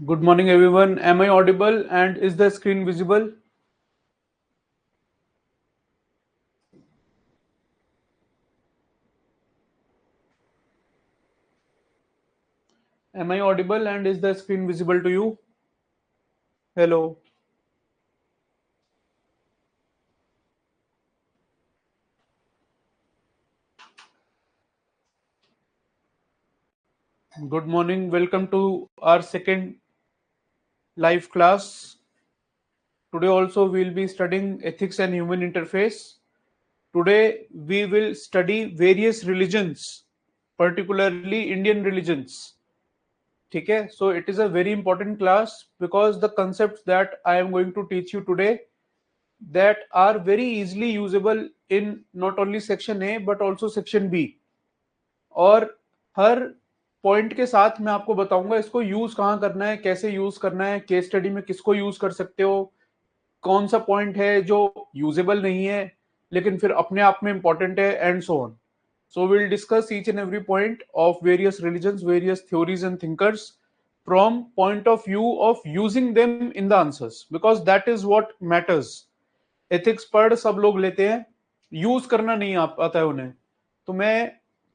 Good morning, everyone. Am I audible and is the screen visible? Am I audible and is the screen visible to you? Hello. Good morning. Welcome to our second live class. Today also we'll be studying ethics and human interface. Today we will study various religions, particularly Indian religions. ठीक है? So it is a very important class because the concepts that I am going to teach you today that are very easily usable in not only section A but also section B. और हर point के साथ मैं आपको बताऊंगा इसको use कहाँ करना है, कैसे यूज करना है, केस स्टडी में किसको यूज कर सकते हो, कौन सा पॉइंट है जो यूजेबल नहीं है लेकिन फिर अपने आप में इंपॉर्टेंट है and so on. So we'll discuss each and every point of various religions, various theories and thinkers from point of view of using them in the answers because that is what matters. Ethics पढ़ सब लोग लेते हैं, use करना नहीं आता है उन्हें. तो मैं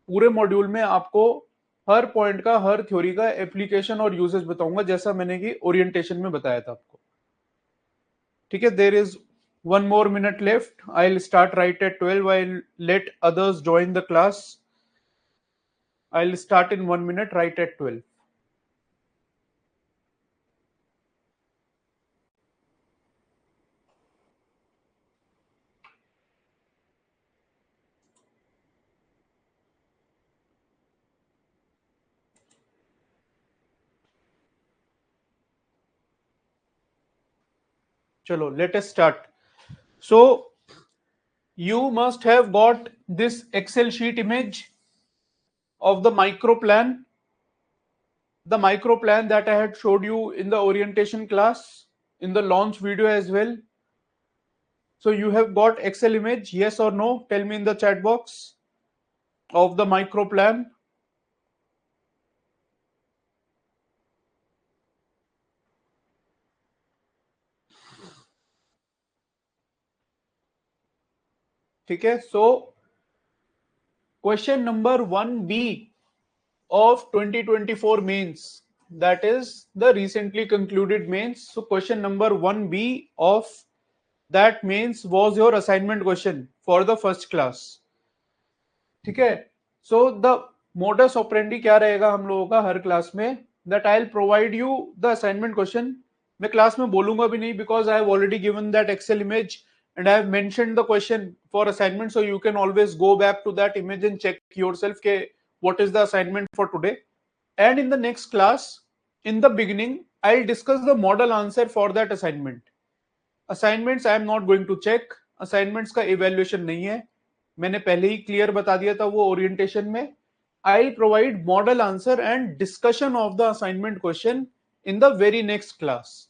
पूरे मॉड्यूल में आपको हर पॉइंट का, हर थ्योरी का एप्लीकेशन और यूजेस बताऊंगा जैसा मैंने कि ओरिएंटेशन में बताया था आपको. ठीक है. There is one more minute left. I'll start right at 12. I'll let others join the class. I'll start in 1 minute right at 12. Chalo, let us start. So you must have got this Excel sheet image of the micro plan that I had showed you in the orientation class, in the launch video as well. So you have got Excel image, yes or no? Tell me in the chat box of the micro plan. Okay, so question number 1B of 2024 mains, that is the recently concluded mains. So question number 1B of that mains was your assignment question for the first class. ठीक है. So the modus operandi क्या रहेगा हम लोगों का हर class में, that I will provide you the assignment question. मैं क्लास में बोलूंगा भी नहीं because I have already given that Excel image and I have mentioned the question for assignment, so you can always go back to that image and check yourself ke what is the assignment for today. And in the next class, in the beginning, I'll discuss the model answer for that assignment. Assignments I am not going to check. Assignments का evaluation नहीं है, मैंने पहले ही clear बता दिया था वो orientation में. I provide model answer and discussion of the assignment question in the very next class.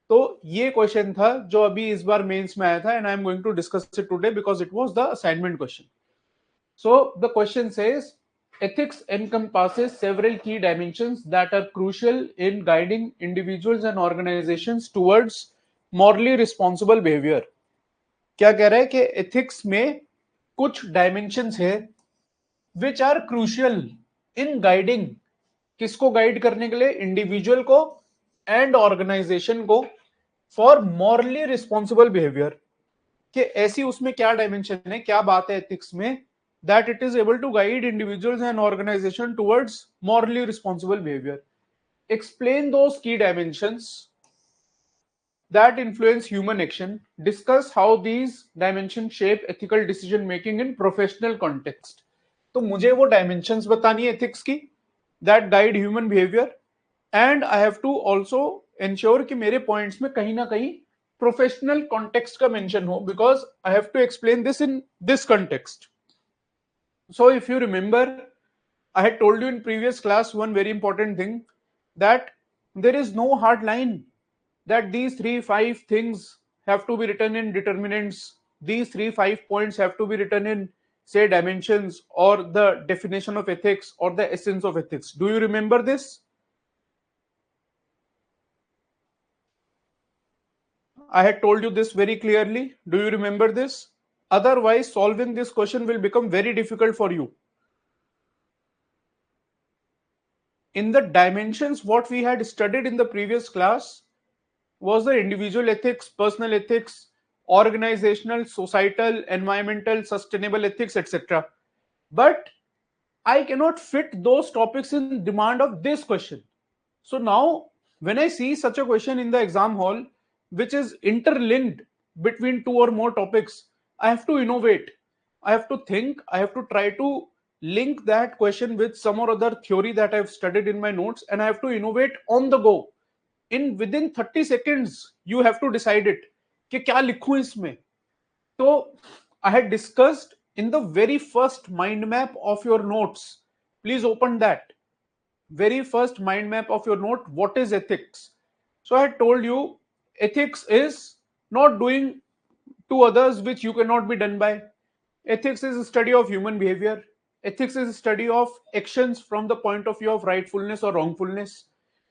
तो ये क्वेश्चन था जो अभी इस बार मेंस में आया था and I am going to discuss it today because it was the assignment question. So the question says ethics encompasses several key dimensions that are crucial in guiding individuals and organizations towards morally responsible behavior. क्या कह रहा है कि ethics में कुछ dimensions है which are crucial in guiding, किसको guide करने के लिए, इंडिविजुअल को एंड ऑर्गेनाइजेशन को, फॉर मॉरली रिस्पॉन्सिबल बिहेवियर. कि ऐसी उसमें क्या डायमेंशन है, क्या बात है एथिक्स में, that it is able to guide individuals and organisation towards morally responsible behaviour. Explain those की dimensions that influence human action. Discuss how these dimensions shape ethical decision making in professional context. तो मुझे वो dimensions बतानी है ethics की that guide human behavior and I have to also ensure कि मेरे points में कहीं ना कहीं professional context का mention हो because I have to explain this in this context. So if you remember, I had told you in previous class one very important thing, that there is no hard line that these 3 5 things have to be written in determinants, these 3 5 points have to be written in, say, dimensions or the definition of ethics or the essence of ethics. Do you remember this? I had told you this very clearly. Do you remember this? Otherwise solving this question will become very difficult for you. In the dimensions, what we had studied in the previous class was the individual ethics, personal ethics, organizational, societal, environmental, sustainable ethics, etc. But I cannot fit those topics in demand of this question. So now, when I see such a question in the exam hall, which is interlinked between two or more topics, I have to innovate. I have to think, I have to try to link that question with some or other theory that I've studied in my notes, and I have to innovate on the go. In within 30 seconds, you have to decide it. कि क्या लिखूं इसमें. So I had discussed in the very first mind map of your notes. Please open that very first mind map of your note. What is ethics? So I had told you ethics is not doing to others which you cannot be done by. Ethics is a study of human behavior. Ethics is a study of actions from the point of view of rightfulness or wrongfulness.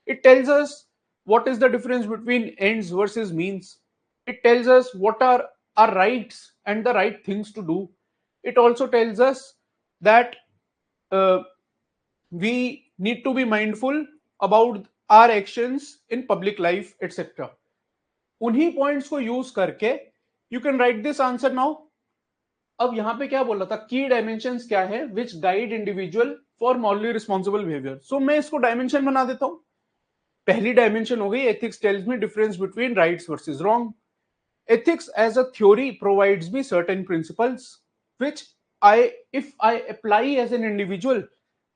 It tells us what is the difference between ends versus means. It tells us what are our rights and the right things to do. It also tells us that uh, we need to be mindful about our actions in public life, etc. उन्हीं points को use करके you can right this answer now. अब यहां पे क्या बोला था, की डायमेंशंस क्या है which guide individual for morally responsible behaviour. So मैं इसको डायमेंशन बना देता हूं. पहली डायमेंशन हो गई ethics tells me difference between rights versus wrong. Ethics as a theory provides me certain principles which if I apply as an individual,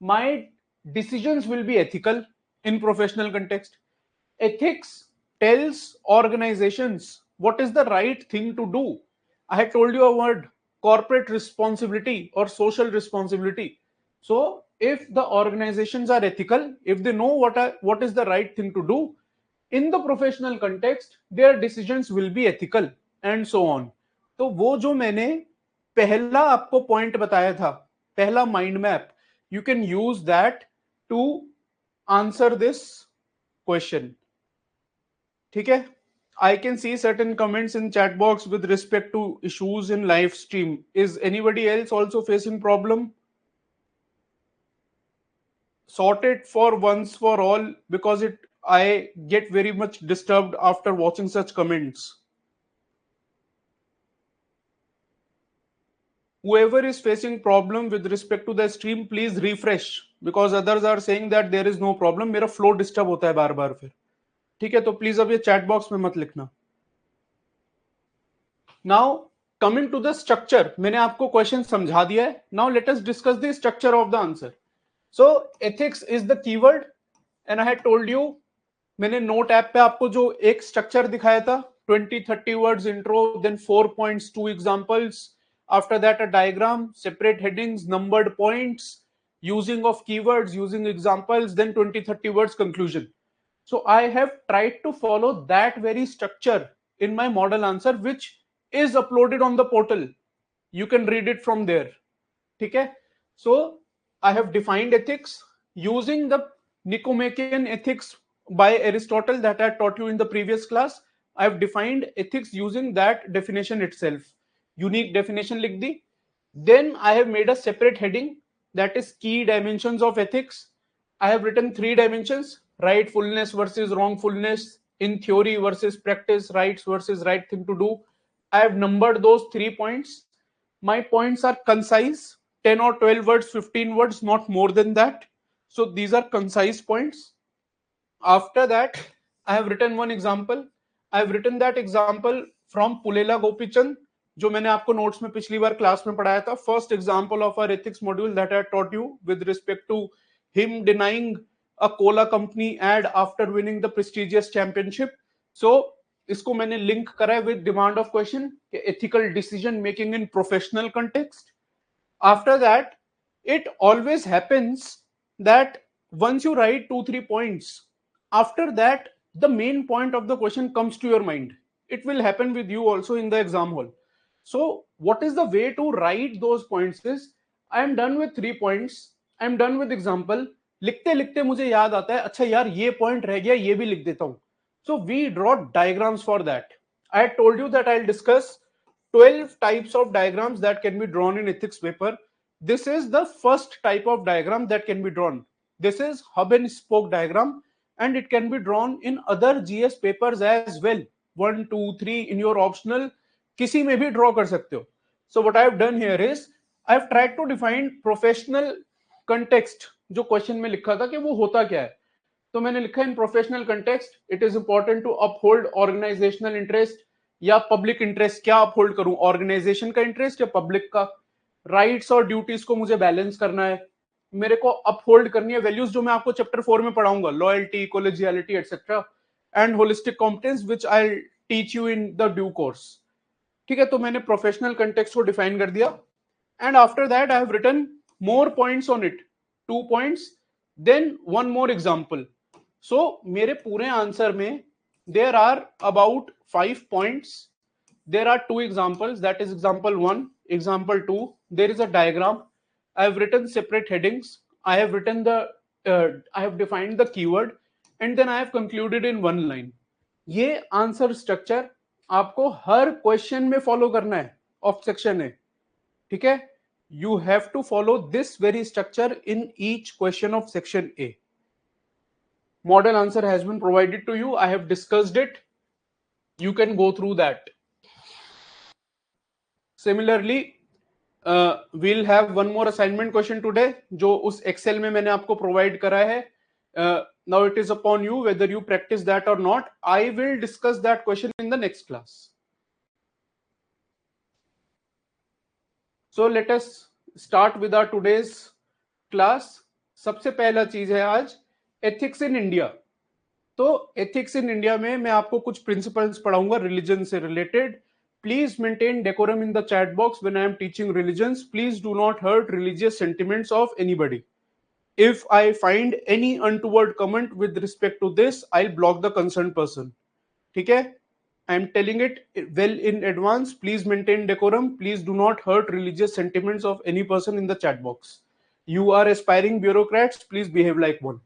my decisions will be ethical in professional context. Ethics tells organizations what is the right thing to do. I had told you a word, corporate responsibility or social responsibility. So if the organizations are ethical, if they know what is the right thing to do, in the professional context their decisions will be ethical and so on. तो वो जो मैंने पहला आपको point बताया था, पहला mind map, you can use that to answer this question. ठीक है. I can see certain comments in chat box with respect to issues in live stream. Is anybody else also facing problem? Sort it for once for all, because I get very much disturbed after watching such comments. Whoever is facing problem with respect to the stream, please refresh, because others are saying that there is no problem. मेरा flow disturb होता है बार बार फिर. ठीक है, तो please अब ये chat box में मत लिखना. Now coming to the structure, मैंने आपको क्वेश्चन समझा दिया है. Now let us discuss the structure of the answer. So ethics is the keyword and I had told you, मैंने नोट ऐप पे आपको जो एक स्ट्रक्चर दिखाया था, 20-30 words intro, then 4 points, 2 examples, after that a diagram, separate headings, numbered points, using of keywords, using examples, then 20-30 words conclusion. So I have tried to follow that very structure in my model answer, which is uploaded on the portal. You can read it from there. ठीक है. So I have defined ethics using the Nicomachean ethics by Aristotle that I taught you in the previous class. I have defined ethics using that definition itself. Unique definition लिख दी. Then I have made a separate heading, that is key dimensions of ethics. I have written 3 dimensions: rightfulness versus wrongfulness, in theory versus practice, rights versus right thing to do. I have numbered those 3 points. My points are concise, 10 or 12 words, 15 words, not more than that. So these are concise points. After that, I have written one example. I have written that example from Pulela Gopichand, जो मैंने आपको notes में पिछली बार class में पढ़ाया था. First example of our ethics module that I taught you with respect to him denying a cola company ad after winning the prestigious championship. So इसको मैंने लिंक करा है with demand of question, ethical decision making in professional context. After that, it always happens that once you write 2-3 points, after that the main point of the question comes to your mind. It will happen with you also in the exam hall. So what is the way to write those points is, I am done with 3 points, I am done with example. लिखते लिखते मुझे याद आता है, अच्छा यार ये point रह गया, ये भी लिख देता हूं. So we draw diagrams for that. I had told you that I'll discuss 12 types of diagrams that can be drawn in ethics paper. This is the first type of diagram that can be drawn. This is hub and spoke diagram, and it can be drawn in other GS papers as well. 1, 2, 3 in your optional, किसी में भी draw कर सकते हो. So what I have done here is I have tried to define professional context. जो question में लिखा था कि वो होता क्या है, तो मैंने लिखा in professional context it is important to uphold organisational interest या पब्लिक इंटरेस्ट. क्या अपहोल्ड करूं, ऑर्गेनाइजेशन का इंटरेस्ट या पब्लिक का. राइट्स और ड्यूटीज को मुझे बैलेंस करना है, मेरे को अपहोल्ड करनी है वैल्यूज जो मैं आपको चैप्टर 4 में पढ़ाऊंगा, loyalty, collegiality etcetera, and holistic competence which I teach you in the due course. ठीक है, तो मैंने प्रोफेशनल कंटेक्स्ट को डिफाइन कर दिया, and after that I have written more points on it, 2 points, then one more example. So मेरे पूरे answer में there are about 5 points. There are 2 examples, that is example 1, example 2. There is a diagram. I have written separate headings. I have written I have defined the keyword, and then I have concluded in one line. ये answer structure आपको हर question में follow करना है of section A. ठीक है, you have to follow this very structure in each question of section A. Model answer has been provided to you. I have discussed it. You can go through that. Similarly, we'll have one more assignment question today, जो उस Excel में मैंने आपको provide करा है. Now it is upon you whether you practice that or not. I will discuss that question in the next class. So let us start with our today's class. सबसे पहला चीज है आज एथिक्स इन इंडिया. तो ethics in India में मैं आपको कुछ प्रिंसिपल्स पढ़ाऊंगा रिलीजन से related. Please maintain decorum in the chat box when I am teaching religions. Please do not hurt religious sentiments of anybody. If I find any untoward comment with respect to this, I'll block the concerned person. ठीक है, I am telling it well in advance. Please maintain decorum. Please do not hurt religious sentiments of any person in the chat box. You are aspiring bureaucrats. Please behave like one.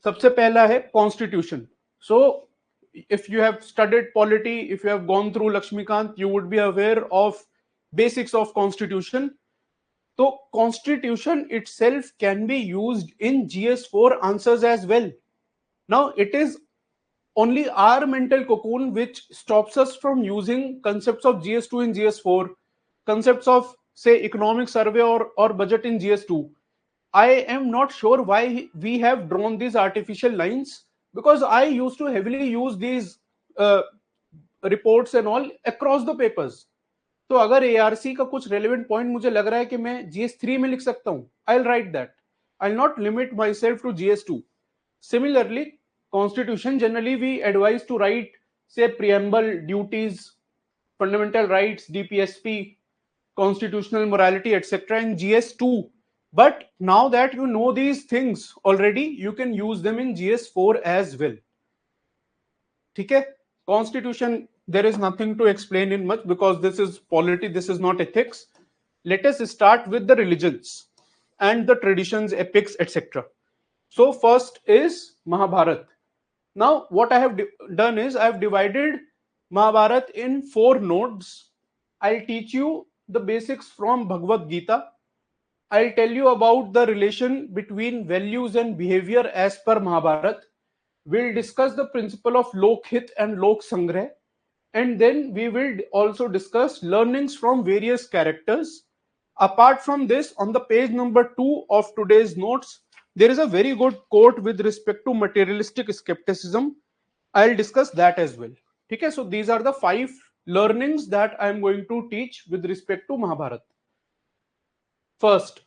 सबसे पहला है constitution. So if you have studied polity, if you have gone through Laxmikanth, you would be aware of basics of constitution. तो constitution itself can be used in GS4 answers as well. Now it is only our mental cocoon which stops us from using concepts of GS2 in GS4, concepts of say economic survey or budget in GS2. I am not sure why we have drawn these artificial lines, because I used to heavily use these reports and all across the papers. तो अगर ARC का कुछ relevant point मुझे लग रहा है कि मैं GS3 में लिख सकता हूँ, I'll write that. I'll not limit myself to GS2. Similarly, Constitution generally we advise to write say preamble, duties, fundamental rights, DPSP, constitutional morality, etc. in GS2. But now that you know these things already, you can use them in GS4 as well. ठीक है, Constitution there is nothing to explain in much because this is polity, this is not ethics. Let us start with the religions and the traditions, epics, etc. So first is Mahabharata. Now what I have done is I have divided Mahabharata in 4 nodes. I'll teach you the basics from Bhagavad Gita. I'll tell you about the relation between values and behavior as per Mahabharata. We'll discuss the principle of Lok Hit and Lok Sangrah, and then we will also discuss learnings from various characters. Apart from this, on the page number 2 of today's notes, there is a very good quote with respect to materialistic skepticism. I'll discuss that as well. Okay, so these are the 5 learnings that I am going to teach with respect to Mahabharata. First,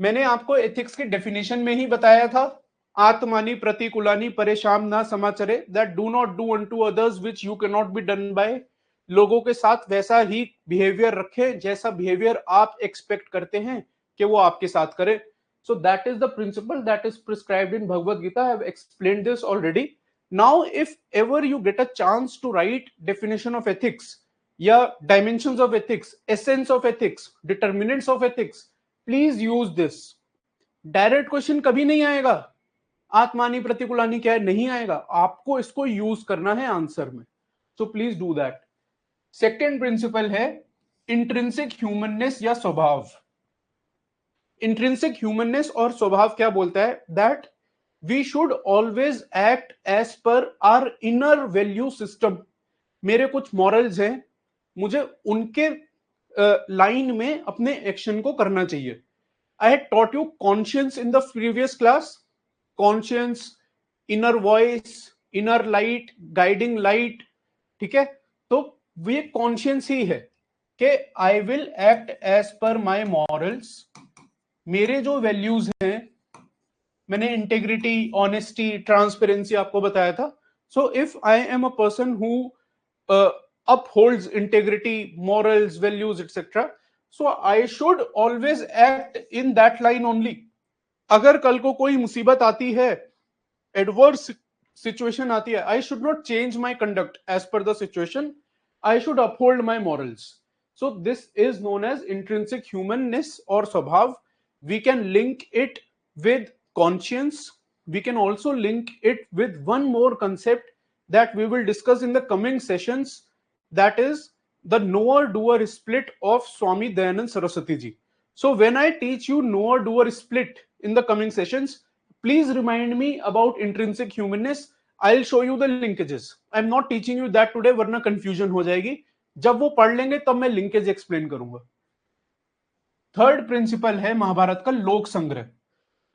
मैंने आपको ethics की definition में ही बताया था, आत्मानि प्रतिकूलानि परेशान ना समाचरे, that do not do unto others which you cannot be done by. लोगों के साथ वैसा ही बिहेवियर रखें जैसा बिहेवियर आप एक्सपेक्ट करते हैं कि वो आपके साथ करे. So that is the principle that is prescribed in Bhagavad Gita. I have explained this already. Now, if ever you get a chance to write definition of ethics, या dimensions of ethics, essence of ethics, determinants of ethics, please use this. Direct question कभी नहीं आएगा, आत्मानि प्रतिकूलानि क्या है, नहीं आएगा. आपको इसको यूज करना है आंसर में. So please do that. Second principle है इंट्रिंसिक ह्यूमननेस या स्वभाव. इंट्रिंसिक ह्यूमननेस और स्वभाव क्या बोलता है? That we should always act as per our inner value system. मेरे कुछ मॉरल्स हैं, मुझे उनके लाइन में अपने एक्शन को करना चाहिए. I had taught you conscience in the previous class. Conscience, inner voice, inner light, guiding light. ठीक है, तो ये कॉन्शियंस ही है कि आई विल एक्ट एज पर माई मॉरल्स. मेरे जो वैल्यूज हैं, मैंने इंटेग्रिटी, ऑनेस्टी, ट्रांसपेरेंसी आपको बताया था. So if I am a person who upholds integrity, morals, values, etc. So I should always act in that line only. अगर कल को कोई मुसीबत आती है, एडवर्स सिचुएशन आती है, I should not change my conduct as per the situation. I should uphold my morals. So this is known as intrinsic humanness और स्वभाव. We can link it with conscience. We can also link it with one more concept that we will discuss in the coming sessions, that is the knower doer split of Swami Dayanand Saraswati ji. So when I teach you knower doer split in the coming sessions, please remind me about intrinsic humanness. I'll show you the linkages. I'm not teaching you that today, वरना confusion हो जाएगी. जब वो पढ़ लेंगे तब मैं linkage explain करूंगा. थर्ड प्रिंसिपल है महाभारत का लोक संग्रह.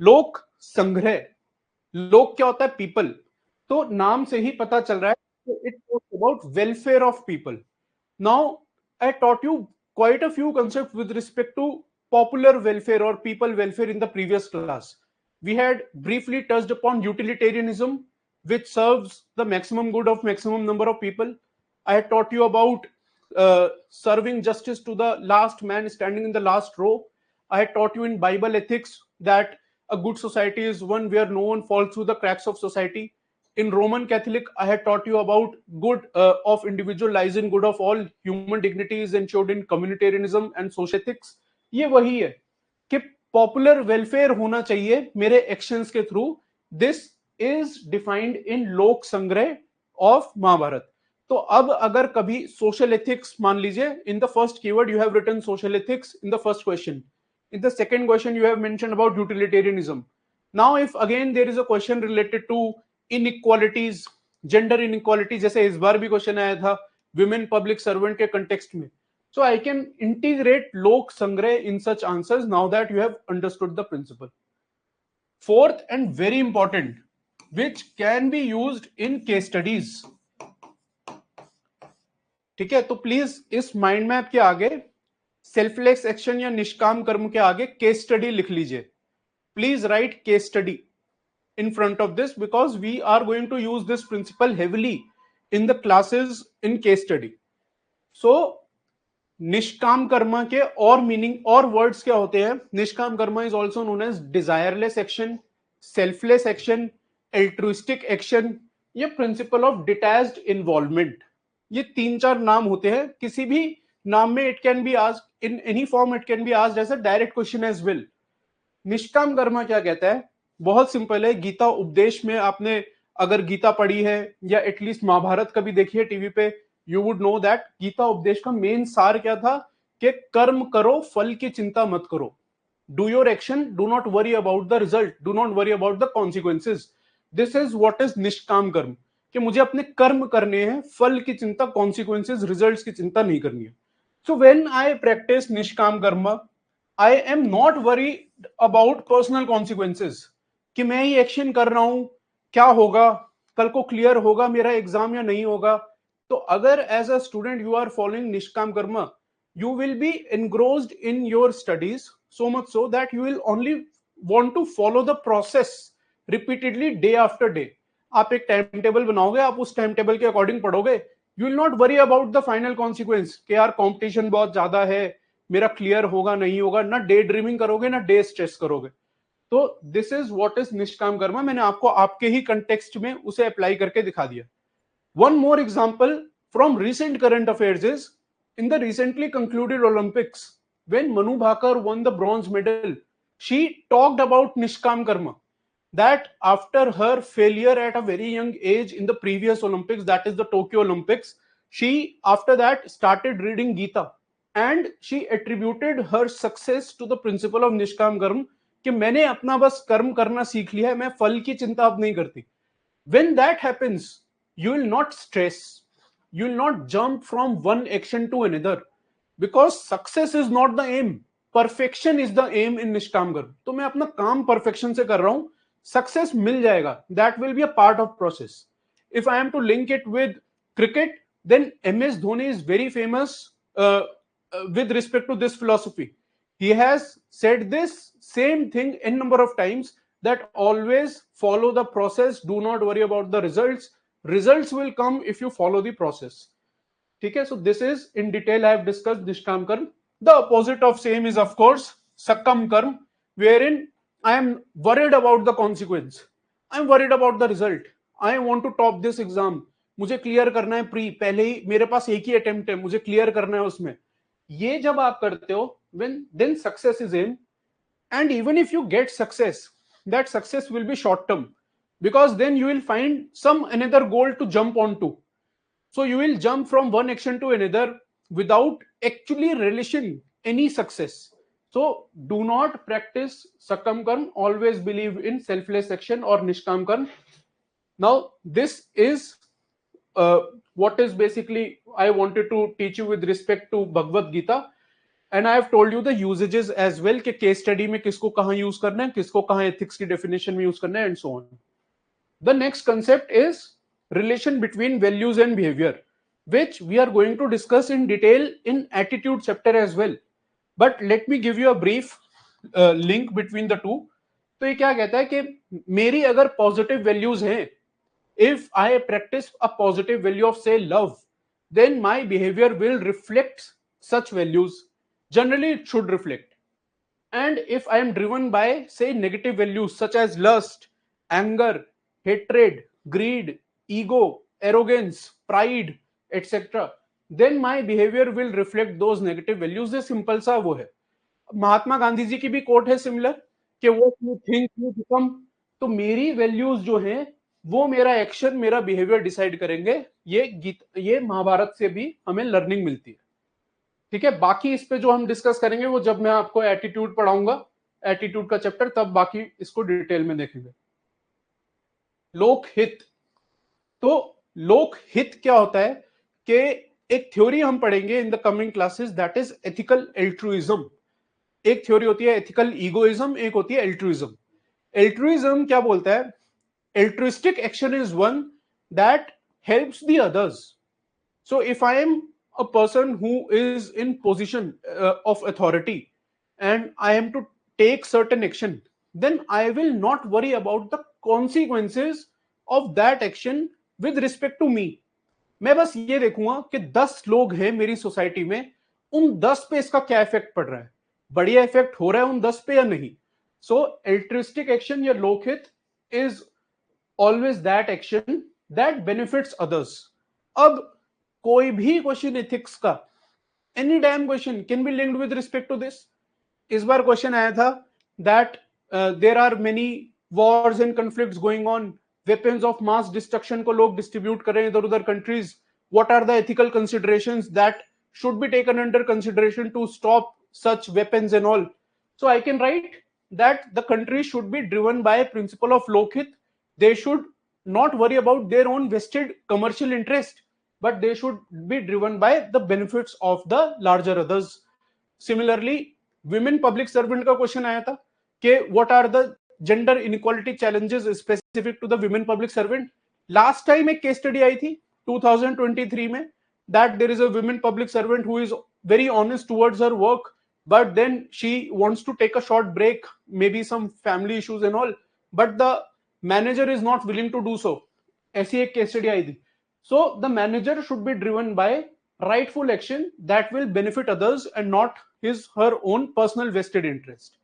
लोक संग्रह, लोक क्या होता है? पीपल. तो नाम से ही पता चल रहा है it talks about welfare of people. Now I taught you quite a few concepts with respect to popular welfare or people welfare in the previous class. We had briefly touched upon utilitarianism, which serves the maximum good of maximum number of people. I had taught you about serving justice to the last man standing in the last row. I had taught you in Bible ethics that a good society is one where no one falls through the cracks of society. In Roman Catholic, I had taught you about good of individual lies in good of all. Human dignity is ensured in communitarianism and social ethics. ये वही है कि popular welfare होना चाहिए मेरे actions के through. This is defined in लोक संग्रह ऑफ महाभारत. तो अब अगर कभी सोशल एथिक्स, मान लीजिए in the first keyword you have written social ethics in the first question. In the second question, you have mentioned about utilitarianism. Now, if again there is a question related to inequalities, gender inequality, जैसे इस बार भी question आया था women public servant के context में, so I can integrate lok sangrah in such answers now that you have understood the principle. Fourth and very important, which can be used in case studies. ठीक है, तो please इस mind map के आगे selfless action या निष्काम कर्म के आगे केस स्टडी लिख लीजिए. Please right case study in front of this because we are going to use this principle heavily in the classes in case study. So निष्काम कर्म के और मीनिंग और वर्ड्स क्या होते हैं? Nishkam karma is also known as desireless action, selfless action, altruistic action, ये principle of detached involvement. ये तीन चार नाम होते हैं. किसी भी नाम में it can be asked in any form, it can be asked as a direct question as well. निष्काम कर्म क्या कहता है? बहुत सिंपल है. गीता उपदेश में आपने अगर गीता पढ़ी है या एटलीस्ट महाभारत कभी देखी है टीवी पे, you would know that Gita उपदेश का मेन सार क्या था कि कर्म करो, फल की चिंता मत करो. Do your action, do not worry about the result, do not worry about the consequences. This is what is निष्काम कर्म, कि मुझे अपने कर्म करने हैं, फल की चिंता, कॉन्सिक्वेंसेज, रिजल्ट्स की चिंता नहीं करनी है. सो व्हेन आई प्रैक्टिस निष्काम कर्म, आई am not worried about personal consequences, कि मैं ये एक्शन कर रहा हूं, क्या होगा, कल को क्लियर होगा मेरा एग्जाम या नहीं होगा. तो अगर as a student you are following nishkam karma, you will be engrossed in your studies so much so that you will only want to follow the process repeatedly day after day. आप एक time table बनाओगे, आप उस time table के according पढ़ोगे. You will not worry about the final consequence कि यार competition बहुत ज्यादा है, मेरा क्लियर होगा नहीं होगा. ना डे ड्रीमिंग करोगे, ना डे स्ट्रेस करोगे. तो दिस इज व्हाट इज निष्काम कर्म. मैंने आपको आपके ही कंटेक्स्ट में उसे अप्लाई करके दिखा दिया. One more example from recent current affairs is in the recently concluded Olympics, when Manu Bhaker won the bronze medal, she talked about Nishkam Karma. That after her failure at a very young age in the previous Olympics, that is the Tokyo Olympics, she after that started reading Gita and she attributed her success to the principle of निष्काम कर्म कि मैंने अपना बस कर्म करना सीख लिया है, मैं फल की चिंता अब नहीं करती. When that happens, you will not stress, you will not jump from one action to another, because success is not the aim, perfection is the aim in निष्काम कर्म. तो मैं अपना काम perfection से कर रहा हूं, success मिल जाएगा, that will be a part of process. If I am to link it with cricket, then MS Dhoni is very famous with respect to this philosophy. He has said this same thing n number of times, that always follow the process, do not worry about the results. Results will come if you follow the process. ठीक है, so this is in detail I have discussed निष्काम कर्म. The opposite of same is of course सक्कम कर्म, wherein I am worried about the consequence, I am worried about the result, I want to top this exam, मुझे clear करना है pre, पहले ही मेरे पास एक ही attempt है, मुझे क्लियर करना है उसमें. ये जब आप करते हो, when then success is aim, and even if you get success, that success will be short term, because then you will find some another goal to jump onto. So you will jump from one action to another without actually relishing any success. So do not practice sakam karm, always believe in selfless action or nishkam karm. Now this is what is basically I wanted to teach you with respect to Bhagavad Gita. And I have told you the usages as well कि case study में किसको कहाँ use करना है, किसको कहाँ ethics की definition में use करना है, and so on. The next concept is relation between values and behavior, which we are going to discuss in detail in attitude chapter as well. But let me give you a brief link between the two. तो ये क्या कहता है कि मेरी अगर positive values हैं, if I practice a positive value of say love, then my behavior will reflect such values. Generally, it should reflect. And if I am driven by say negative values such as lust, anger, hatred, greed, ego, arrogance, pride, etc., then my behavior will reflect those negative values. ये simple सा वो है. महात्मा गांधी जी की भी coat है similar कि वो you think you become. तो मेरी वैल्यूज जो हैं वो मेरा एक्शन, मेरा बिहेवियर डिसाइड करेंगे. ये महाभारत से भी हमें लर्निंग मिलती है. ठीक है, बाकी इस पे जो हम डिस्कस करेंगे वो जब मैं आपको एटीट्यूड पढ़ाऊंगा, एटीट्यूड का चैप्टर, तब बाकी इसको डिटेल में देखेंगे. लोकहित. तो लोकहित क्या होता है कि एक थ्योरी हम पढ़ेंगे इन the coming classes, that is ethical altruism. एक थ्योरी होती है एथिकल ईगोइज्म, एक होती है एल्ट्रुइज्म. एल्ट्रुइज्म क्या बोलता है? Altruistic action is one that helps the others. So if I am a person who is in position of authority and I am to take certain action, then I will not worry about the consequences of that action with respect to me. मैं बस ये देखूंगा कि 10 लोग हैं मेरी society में, उन 10 पे इसका क्या इफेक्ट पड़ रहा है, बढ़िया इफेक्ट हो रहा है उन 10 पे या नहीं. सो एल्ट्रिस्टिक एक्शन या लोकहित is always that action that benefits others. अब कोई भी क्वेश्चन एथिक्स का, any damn question can be linked with respect to this. इस बार क्वेश्चन आया था that there are many wars and conflicts going on, weapons of mass destruction को लोग distribute कर रहे हैं इधर उधर countries. What are the ethical considerations that should be taken under consideration to stop such weapons and all? So I can write that the country should be driven by a principle of Lokhit. They should not worry about their own vested commercial interest, but they should be driven by the benefits of the larger others. Similarly, women public servant का question आया था कि what are the gender inequality challenges specific to the women public servant. Last time एक case study आई थी 2023 में, that there is a women public servant who is very honest towards her work, but then she wants to take a short break, maybe some family issues and all, but the manager is not willing to do so. ऐसी एक case study आई थी. So the manager should be driven by rightful action that will benefit others and not his her own personal vested interest.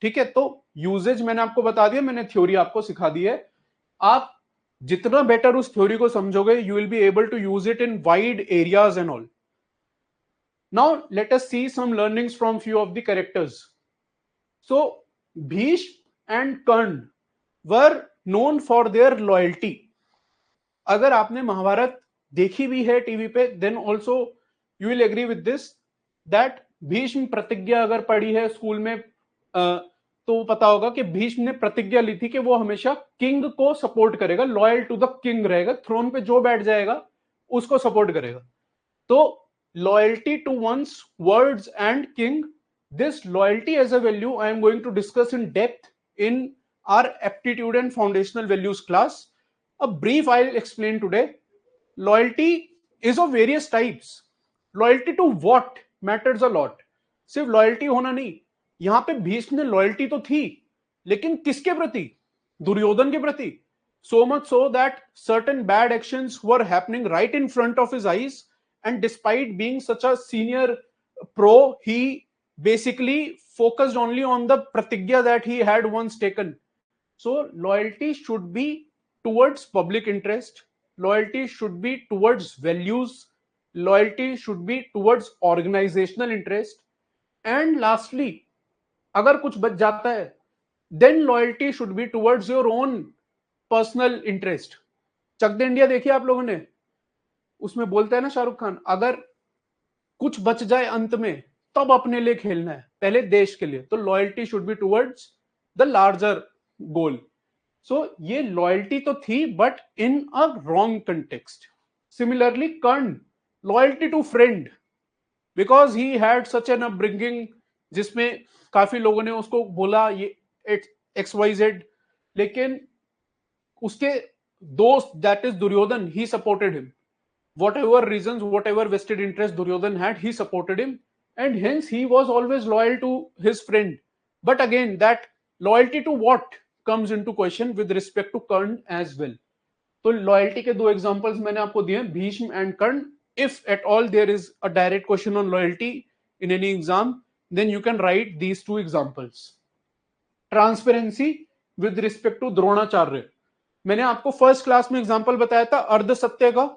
ठीक है, तो usage मैंने आपको बता दिया, मैंने थ्योरी आपको सिखा दी है. आप जितना बेटर उस थ्योरी को समझोगे, you will be able to use it in wide areas and all. Now let us see some learnings from few of the characters. So Bhishma and Karna were known for their loyalty. अगर आपने महाभारत देखी भी है TV पे, then also you will agree with this that Bhishma प्रतिज्ञा अगर पढ़ी है स्कूल में तो पता होगा कि भीष्म ने प्रतिज्ञा ली थी कि वो हमेशा किंग को सपोर्ट करेगा, लॉयल टू द किंग रहेगा, थ्रोन पे जो बैठ जाएगा उसको सपोर्ट करेगा. तो loyalty to one's words and king, this loyalty as a value I am going to discuss in depth in our aptitude and foundational values class. A brief I'll explain today. Loyalty is of various types. Loyalty to what matters a lot. सिर्फ loyalty होना नहीं, यहां पे भीष्म ने loyalty तो थी, लेकिन किसके प्रति? दुर्योधन के प्रति. So much so that certain bad actions were happening right in front of his eyes, and despite being such a senior pro, he basically focused only on the pratigya that he had once taken. So loyalty should be towards public interest, loyalty should be towards values, loyalty should be towards organizational interest, and lastly अगर कुछ बच जाता है then loyalty should be towards your own personal interest. Chak De India देखिए आप लोगों ने, उसमें बोलता है ना शाहरुख खान, अगर कुछ बच जाए अंत में तब अपने लिए खेलना है, पहले देश के लिए. तो loyalty should be towards the larger goal. So ये लॉयल्टी तो थी but in a wrong context. Similarly Karna, loyalty to friend, because he had such an upbringing जिसमें काफी लोगों ने उसको बोला ये XYZ, लेकिन उसके दोस्त that is Duryodhan, he supported him. Whatever reasons, whatever vested interest Duryodhan had, he supported him, and hence he was always loyal to his friend. But again, that loyalty to what comes into question with respect to Karn as well. तो loyalty के दो examples मैंने आपको दिए, Bhishma and Karna. If at all there is a direct question on loyalty in any exam, then you can write these two examples. Transparency with respect to Dronacharya. मैंने आपको first class में example बताया था अर्ध सत्य का.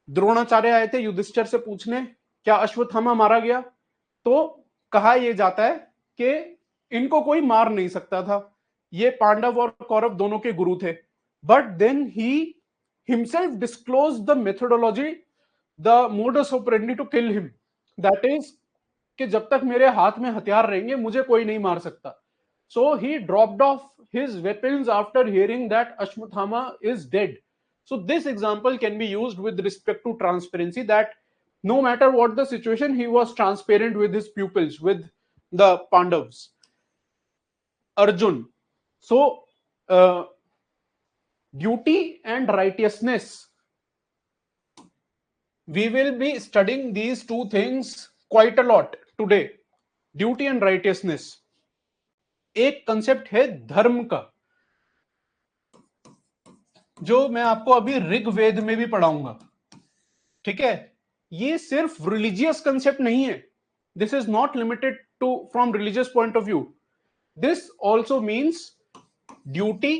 द्रोणाचार्य आए थे युधिष्ठिर से पूछने क्या अश्वत्थामा मारा गया, तो कहा यह जाता है कि इनको कोई मार नहीं सकता था, ये पांडव और कौरव दोनों के गुरु थे. But then he himself disclose the methodology, the modus operandi to kill him, that is कि जब तक मेरे हाथ में हथियार रहेंगे मुझे कोई नहीं मार सकता. So he dropped off his weapons after hearing that Ashwatthama is dead. So this example can be used with respect to transparency, that no matter what the situation, he was transparent with his pupils, with the Pandavas. Arjun. So duty and righteousness. We will be studying these two things quite a lot today. Duty and righteousness. एक concept है धर्म का, जो मैं आपको अभी ऋग्वेद में भी पढ़ाऊंगा. ठीक है, ये सिर्फ रिलीजियस कंसेप्ट नहीं है. This is not limited to from religious point of view. This also means duty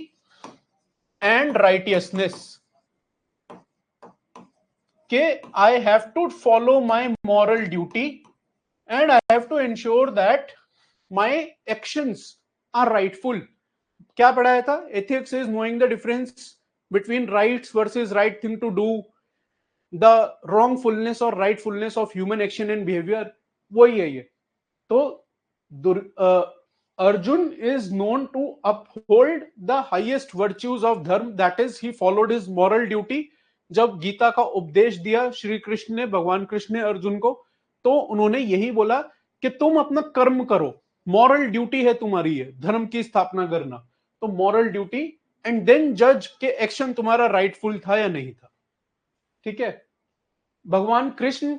and righteousness, के I have to follow my moral duty and I have to ensure that my actions are rightful. क्या पढ़ाया था? Ethics is knowing the difference between rights versus right thing to do, the wrongfulness or rightfulness of human action and behavior. वही है ये. तो Arjun is known to uphold the highest virtues of dharma, that is he followed his moral duty. जब गीता का उपदेश दिया श्री कृष्ण ने, भगवान कृष्ण ने अर्जुन को, तो उन्होंने यही बोला कि तुम अपना कर्म करो, मॉरल ड्यूटी है तुम्हारी, है धर्म की स्थापना करना. तो मॉरल ड्यूटी एंड देन जज के एक्शन तुम्हारा राइटफुल था या नहीं था. ठीक है, भगवान कृष्ण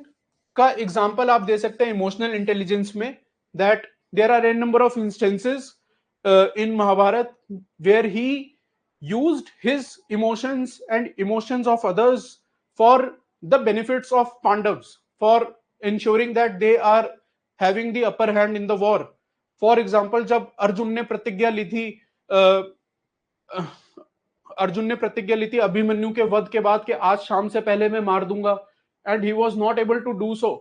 का एग्जांपल आप दे सकते हैं इमोशनल इंटेलिजेंस में, that there are an number of instances in Mahabharata where he used his emotions and emotions of others for the benefits of Pandavs, for ensuring that they are having the upper hand in the war. For example, जब अर्जुन ने प्रतिज्ञा ली थी अभिमन्यु के वध के बाद कि आज शाम से पहले मैं मार दूंगा, and he was not able to do so.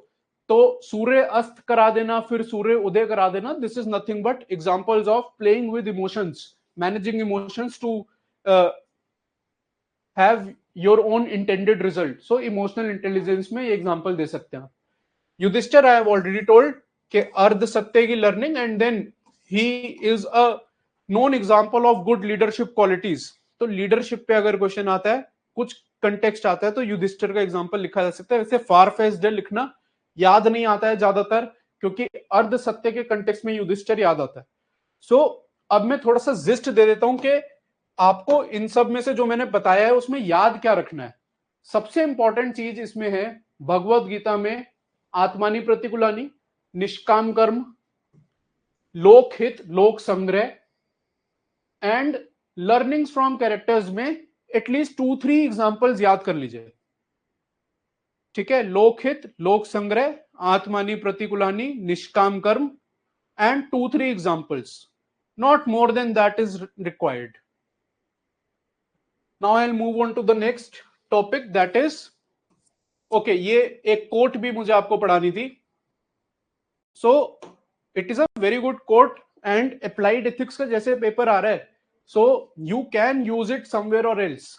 तो सूर्य अस्त करा देना फिर सूर्य उदय करा देना, this is nothing but examples of playing with emotions, managing emotions to have your own intended result. So emotional intelligence में ये एग्जांपल दे सकते हैं. Yudhishthira, I have already told कि अर्ध सत्य की learning, and then he is a known example of good leadership qualities. तो लीडरशिप पे अगर क्वेश्चन आता है, कुछ कंटेक्स्ट आता है, तो युधिष्ठिर का एग्जांपल लिखा जा सकता है. वैसे फार फेस्ड लिखना याद नहीं आता है ज्यादातर, क्योंकि अर्ध सत्य के कंटेक्स्ट में युधिष्ठिर याद आता है. सो अब मैं थोड़ा सा जिस्ट दे देता हूं कि आपको इन सब में से जो मैंने बताया है उसमें याद क्या रखना है. सबसे इंपॉर्टेंट चीज इसमें है, भगवत गीता में आत्मानी प्रतिकूलानी, निष्काम कर्म, लोकहित, लोक संग्रह एंड लर्निंग्स फ्रॉम कैरेक्टर्स में एटलीस्ट 2-3 एग्जांपल्स याद कर लीजिए. ठीक है, लोकहित, लोक संग्रह, आत्मानी प्रतिकूलानी, निष्काम कर्म and 2-3 examples. Not more than that is required. Now I'll move on to the next topic, that is, okay, ये एक कोट भी मुझे आपको पढ़ानी थी. So it is a very good quote and applied ethics का जैसे पेपर आ रहा है, so you can use it somewhere or else.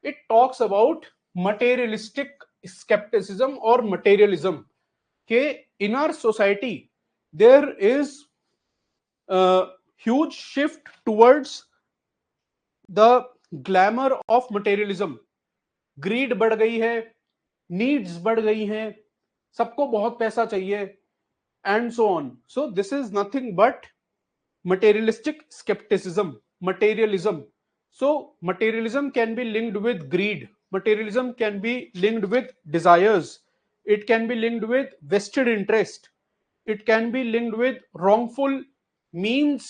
It talks about materialistic skepticism or materialism के in our society there is huge shift towards the glamour of materialism. Greed बढ़ गई है, needs बढ़ गई हैं, सबको बहुत पैसा चाहिए, and so on. So this is nothing but materialistic skepticism, materialism. So materialism can be linked with greed, materialism can be linked with desires, it can be linked with vested interest, it can be linked with wrongful means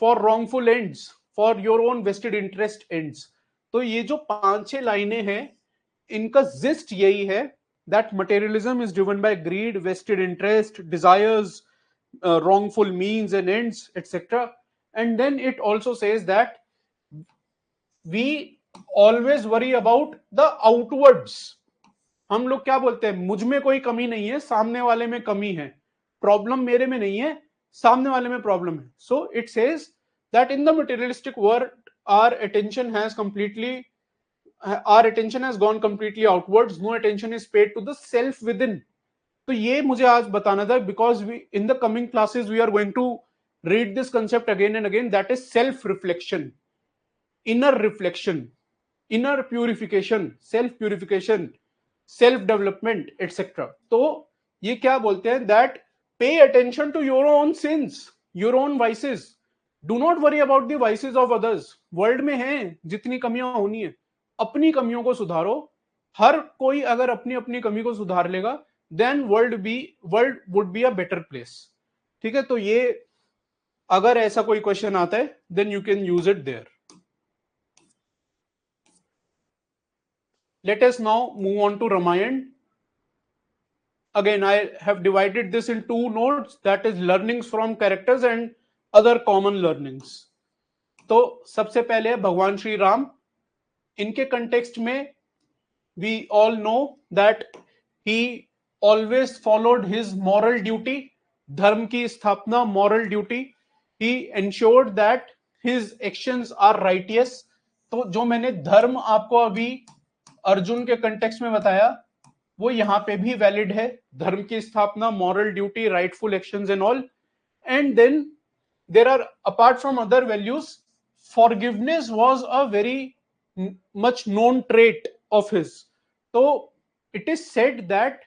for wrongful ends, for your own vested interest ends. तो ये जो 5-6 लाइनें हैं, इनका gist यही है, that materialism is driven by greed, vested interest, desires, wrongful means and ends, etc. And then it also says that we always worry about the outwards. हम लोग क्या बोलते हैं, मुझ में कोई कमी नहीं है, सामने वाले में कमी है, प्रॉब्लम मेरे में नहीं है, सामने वाले में प्रॉब्लम है. So it says that in the materialistic world our attention has gone completely outwards, no attention is paid to the self within. तो ये मुझे आज बताना था, because in the coming classes we are going to read this concept again and again, that is self reflection, inner reflection, inner purification, self development etcetera. तो ये क्या बोलते हैं, that pay attention to your own sins, your own vices, do not worry about the vices of others. World में है जितनी कमियां होनी है, अपनी कमियों को सुधारो. हर कोई अगर अपनी अपनी कमी को सुधार लेगा, then world would be a better place. ठीक है, तो ये अगर ऐसा कोई क्वेश्चन आता है, then you can use it there. Let us now move on to Ramayan. Again, I have divided this in 2 notes, that is learnings from characters and other common learnings. तो सबसे पहले है भगवान श्री राम. इनके कंटेक्स्ट में we all know that he always followed his moral duty, धर्म की स्थापना, moral duty. He ensured that his actions are righteous. तो जो मैंने धर्म आपको अभी अर्जुन के कंटेक्स्ट में बताया, वो यहां पे भी वैलिड है. धर्म की स्थापना, moral duty, rightful actions and all. And then there are, apart from other values, forgiveness was a very much known trait of his. तो it is said that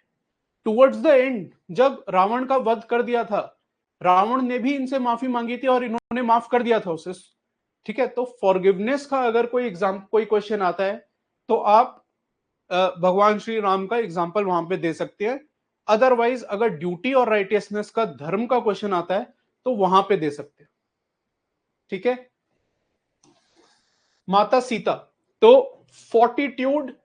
towards the end, जब रावण का वध कर दिया था, रावण ने भी इनसे माफी मांगी थी और इन्होंने माफ कर दिया था उसे. ठीक है, तो फॉरगिवनेस का अगर कोई क्वेश्चन आता है, तो आप भगवान श्री राम का एग्जांपल वहां पे दे सकते हैं. अदरवाइज अगर ड्यूटी और राइटियसनेस का, धर्म का क्वेश्चन आता है, तो वहां पे दे सकते हैं. ठीक है, माता सीता, तो फोर्टिट्यूड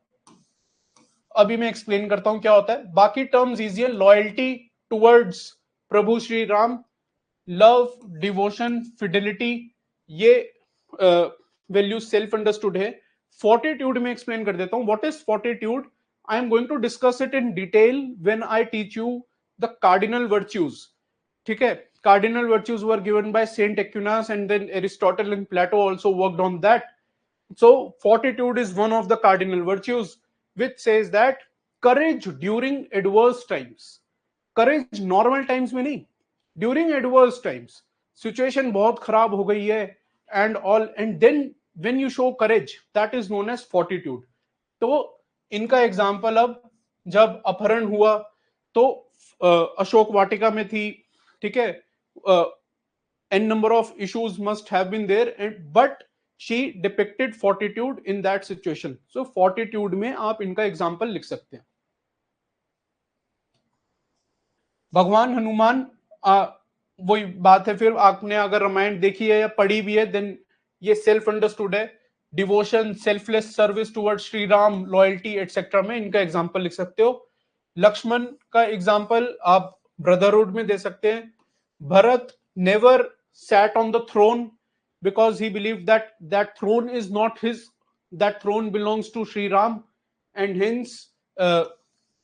अभी मैं एक्सप्लेन करता हूं क्या होता है. बाकी टर्म्स इजी है, loyalty towards Prabhu Shri Ram, love, devotion, fidelity, ये वैल्यू सेल्फ अंडरस्टूड है. फोर्टिट्यूड में एक्सप्लेन कर देता हूं. What is fortitude? I am going to discuss it in detail when I teach you the cardinal virtues. ठीक है, cardinal virtues were given by saint Aquinas, and then Aristotle and Plato also worked on that. So fortitude is one of the cardinal virtues, which says that courage during adverse times. Courage normal times में नहीं, during adverse times. Situation बहुत खराब हो गई है and all, and then when you show courage, that is known as fortitude. तो इनका example अब जब अपहरण हुआ तो अशोक वाटिका में थी, ठीक है, n number of issues must have been there, but she depicted fortitude in that situation. So fortitude में आप इनका एग्जाम्पल लिख सकते हैं. भगवान हनुमान, वही बात है, फिर आपने अगर रामायण देखी है या पढ़ी भी है देन ये सेल्फ अंडरस्टूड है. Devotion, selfless service toward Shri Ram, loyalty etcetera में इनका एग्जाम्पल लिख सकते हो. लक्ष्मण का एग्जाम्पल आप ब्रदरहुड में दे सकते हैं. Bharat never sat on the throne because he believed that that throne is not his, that throne belongs to Sri Ram, and hence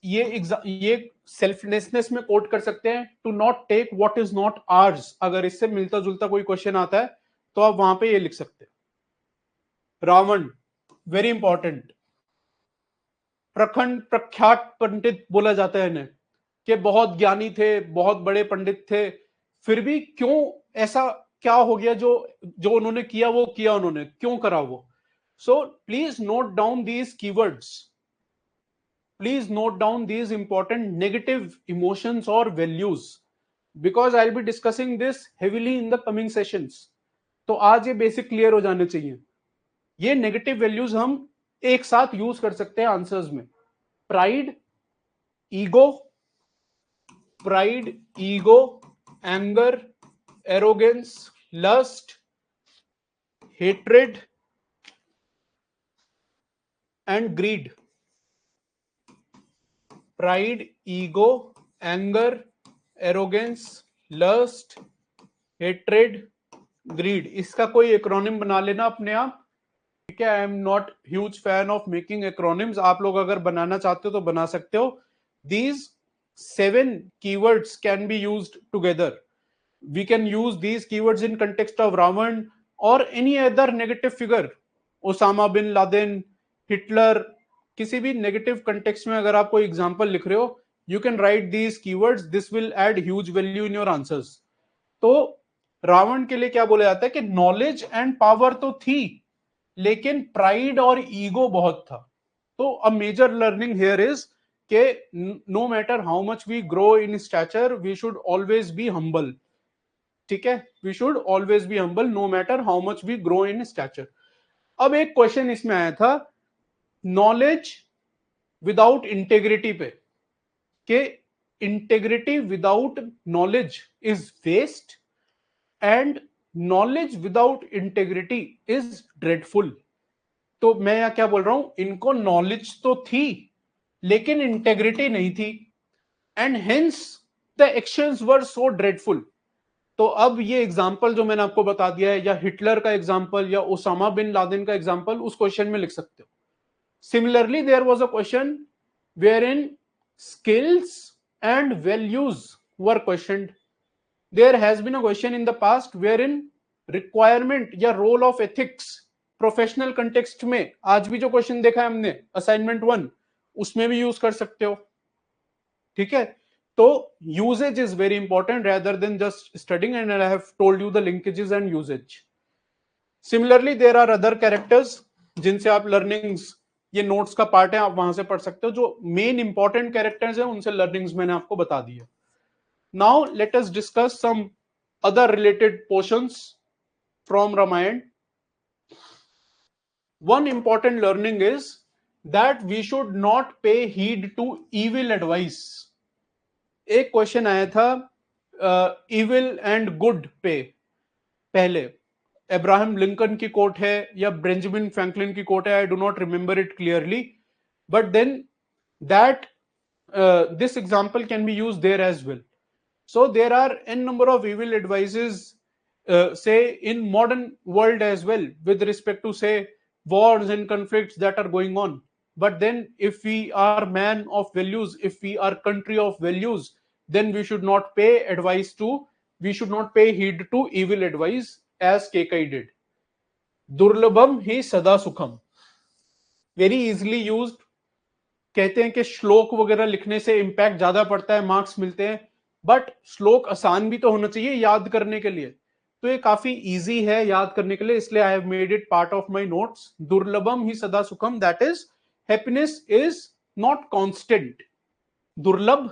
ये सेल्फलेसनेस में कोट कर सकते हैं, to not take what is not ours. अगर इससे मिलता जुलता कोई क्वेश्चन आता है तो आप वहां पे ये लिख सकते हैं. रावण, वेरी इंपॉर्टेंट, प्रखंड प्रख्यात पंडित बोला जाता है इन्हें, कि बहुत ज्ञानी थे, बहुत बड़े पंडित थे, फिर भी क्यों ऐसा क्या हो गया, जो जो उन्होंने किया वो किया, उन्होंने क्यों करा वो. So please note down these keywords, please note down these important negative emotions और values, because I will be discussing this heavily in the coming sessions. तो आज ये बेसिक क्लियर हो जाने चाहिए. ये नेगेटिव वैल्यूज हम एक साथ यूज कर सकते हैं आंसर्स में. Pride, ego, pride, ego, anger, arrogance, lust, hatred and greed. Pride, ego, anger, arrogance, lust, hatred, greed. इसका कोई एक्रोनिम बना लेना अपने आप, ठीक है. I am not huge fan of making acronyms. आप लोग अगर बनाना चाहते हो तो बना सकते हो. These 7 keywords can be used together. We can use these keywords in context of Ravan or any other negative figure. Osama bin Laden, Hitler, किसी भी नेगेटिव कंटेक्स्ट में अगर आप कोई एग्जांपल लिख रहे हो, you can write these keywords. This will add huge value in your answers. तो रावण के लिए क्या बोला जाता है कि नॉलेज एंड पावर तो थी, लेकिन प्राइड और ईगो बहुत था. तो a major learning here is के no matter how much we grow in stature, we should always be humble. ठीक है, we should always be humble no matter how much we grow in stature. अब एक question इसमें आया था knowledge without integrity पे, कि integrity without knowledge is waste and knowledge without integrity is dreadful. तो मैं यहां क्या बोल रहा हूं, इनको नॉलेज तो थी लेकिन इंटेग्रिटी नहीं थी, and hence the actions were so dreadful. तो अब ये एग्जाम्पल जो मैंने आपको बता दिया है, या हिटलर का एग्जाम्पल या ओसामा बिन लादेन का एग्जाम्पल, उस क्वेश्चन में लिख सकते हो. Similarly there was a question where in skills and values were questioned. There has been a question in the past where in requirement या role of ethics professional context में. आज भी जो क्वेश्चन देखा है हमने असाइनमेंट 1, उसमें भी यूज कर सकते हो. ठीक है, तो usages is very important rather than just studying, and I have told you the linkages and usages. Similarly there are other characters जिनसे आप लर्निंग्स, ये नोट्स का पार्ट है, आप वहां से पढ़ सकते हो. जो मेन इंपॉर्टेंट कैरेक्टर्स हैं उनसे लर्निंग्स मैंने आपको बता दी है. Now let us discuss some other related portions from Ramayana. One important learning is that we should not pay heed to evil advice. एक क्वेश्चन आया था evil and good पे, पहले अब्राहम लिंकन की कोट है या बेंजामिन फ्रैंकलिन की quote है, I do not remember it clearly, but then that this example can be used there as well. So there are n number of evil advices, say in modern world as well, with respect to say wars and conflicts that are going on. But then if we are man of values, if we are country of values, then we should not pay we should not pay heed to evil advice as Kekai did. दुर्लभम ही सदा सुखम, very easily used. कहते हैं कि श्लोक वगैरह लिखने से इंपैक्ट ज्यादा पड़ता है, मार्क्स मिलते हैं, बट श्लोक आसान भी तो होना चाहिए याद करने के लिए। तो ये काफी इजी है याद करने के लिए, इसलिए I have made it part of my notes. दुर्लभम ही सदा सुखम, that is happiness is not constant. दुर्लभ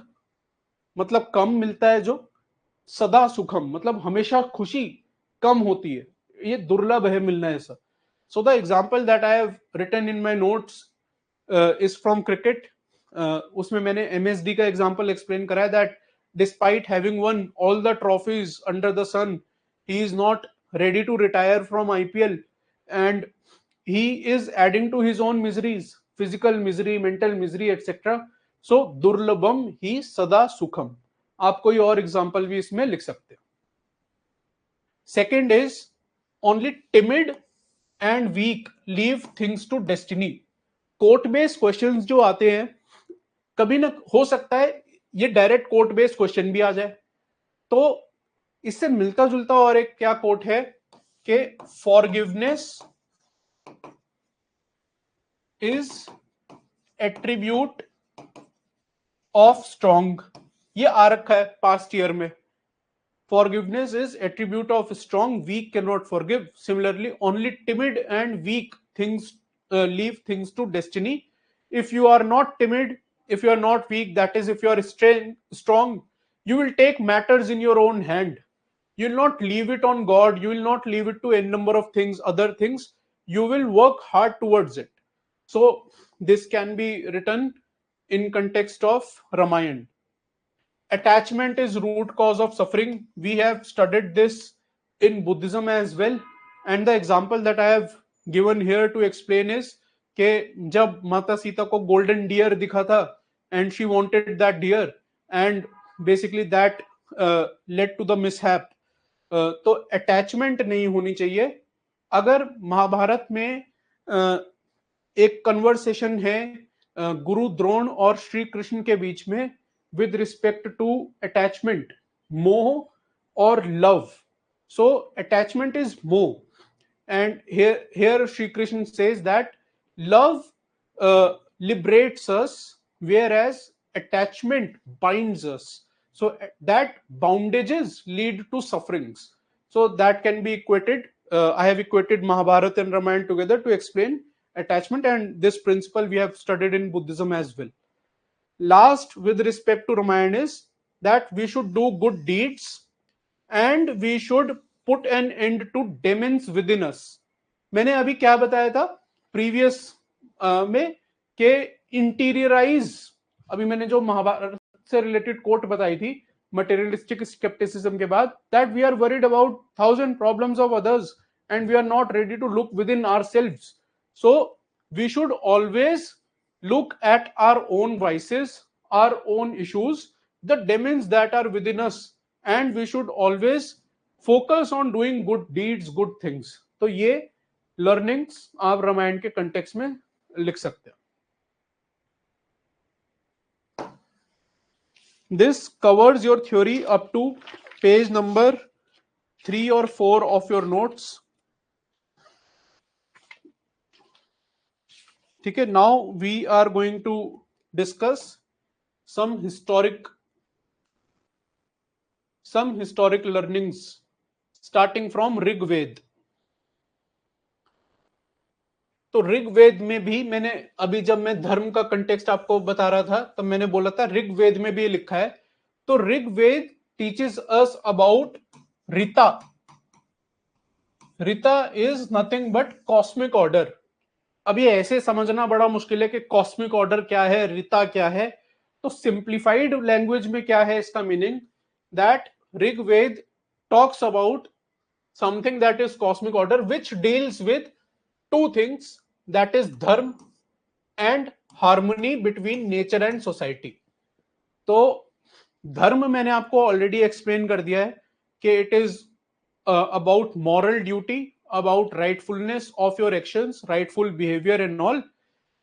मतलब कम मिलता है, जो सदा सुखम मतलब हमेशा खुशी कम होती है, ये दुर्लभ है मिलना ऐसा। So the example that I have written in my notes is from cricket. उसमें मैंने एमएसडी का एग्जांपल एक्सप्लेन करा है that despite having won all the trophies under the sun, he is not ready to retire from IPL, and he is adding to his own miseries, physical misery, mental misery, etc. So दुर्लभम ही सदा सुखम। आप कोई और example भी इसमें लिख सकते हैं। Second is only timid and weak leave things to destiny. Quote based questions जो आते हैं, कभी ना हो सकता है ये डायरेक्ट कोर्ट बेस्ड क्वेश्चन भी आ जाए, तो इससे मिलता जुलता और एक क्या कोट है कि forgiveness is attribute of strong, ये आ रखा है पास्ट ईयर में। Forgiveness is attribute of strong, weak cannot forgive. Similarly, only timid and weak things leave things to destiny. If you are not timid, if you are not weak, that is, if you are strong, you will take matters in your own hand. You will not leave it on God. You will not leave it to a number of things, other things. You will work hard towards it. So this can be written in context of Ramayana. Attachment is root cause of suffering. We have studied this in Buddhism as well, and the example that I have given here to explain is कि जब माता सीता को golden dear दिखा था and she wanted that deer, and basically that led to the mishap. तो attachment नहीं होनी चाहिए। अगर महाभारत में एक कन्वर्सेशन है गुरु द्रोण और श्री कृष्ण के बीच में with respect to attachment, moh or love. So attachment is moh, and here Shri Krishna says that love liberates us, whereas attachment binds us. So that bondages lead to sufferings. So that can be equated. I have equated Mahabharata and Ramayana together to explain attachment, and this principle we have studied in Buddhism as well. Last, with respect to Ramayana, is that we should do good deeds and we should put an end to demons within us. मैंने अभी क्या बताया था previous में कि इंटीरियराइज, अभी मैंने जो महाभारत से रिलेटेड कोट बताई थी मटेरियलिस्टिक स्केप्टिसिज्म के बाद, that we are worried about 1000 problems of others and we are not ready to look within ourselves. So we should always look at our own vices, our own issues, the demons that are within us, and we should always focus on doing good deeds, good things. तो ये learnings आप रामायण के context में लिख सकते हैं. This covers your theory up to page number 3 or 4 of your notes. ठीक है, now we are going to discuss some historic learnings starting from Rigveda. तो ऋग्वेद में भी मैंने अभी जब मैं धर्म का कंटेक्स्ट आपको बता रहा था तब मैंने बोला था ऋग्वेद में भी लिखा है. तो Rigveda teaches us about Rita. Rita is nothing but cosmic order. अब ये ऐसे समझना बड़ा मुश्किल है कि कॉस्मिक ऑर्डर क्या है, ऋता क्या है. तो सिंप्लीफाइड लैंग्वेज में क्या है इसका meaning, that Rigveda talks about something that is cosmic order which deals with two things, that is dharma and harmony between nature and society. तो धर्म मैंने आपको ऑलरेडी एक्सप्लेन कर दिया है कि it is about moral duty, about rightfulness of your actions, rightful behavior and all.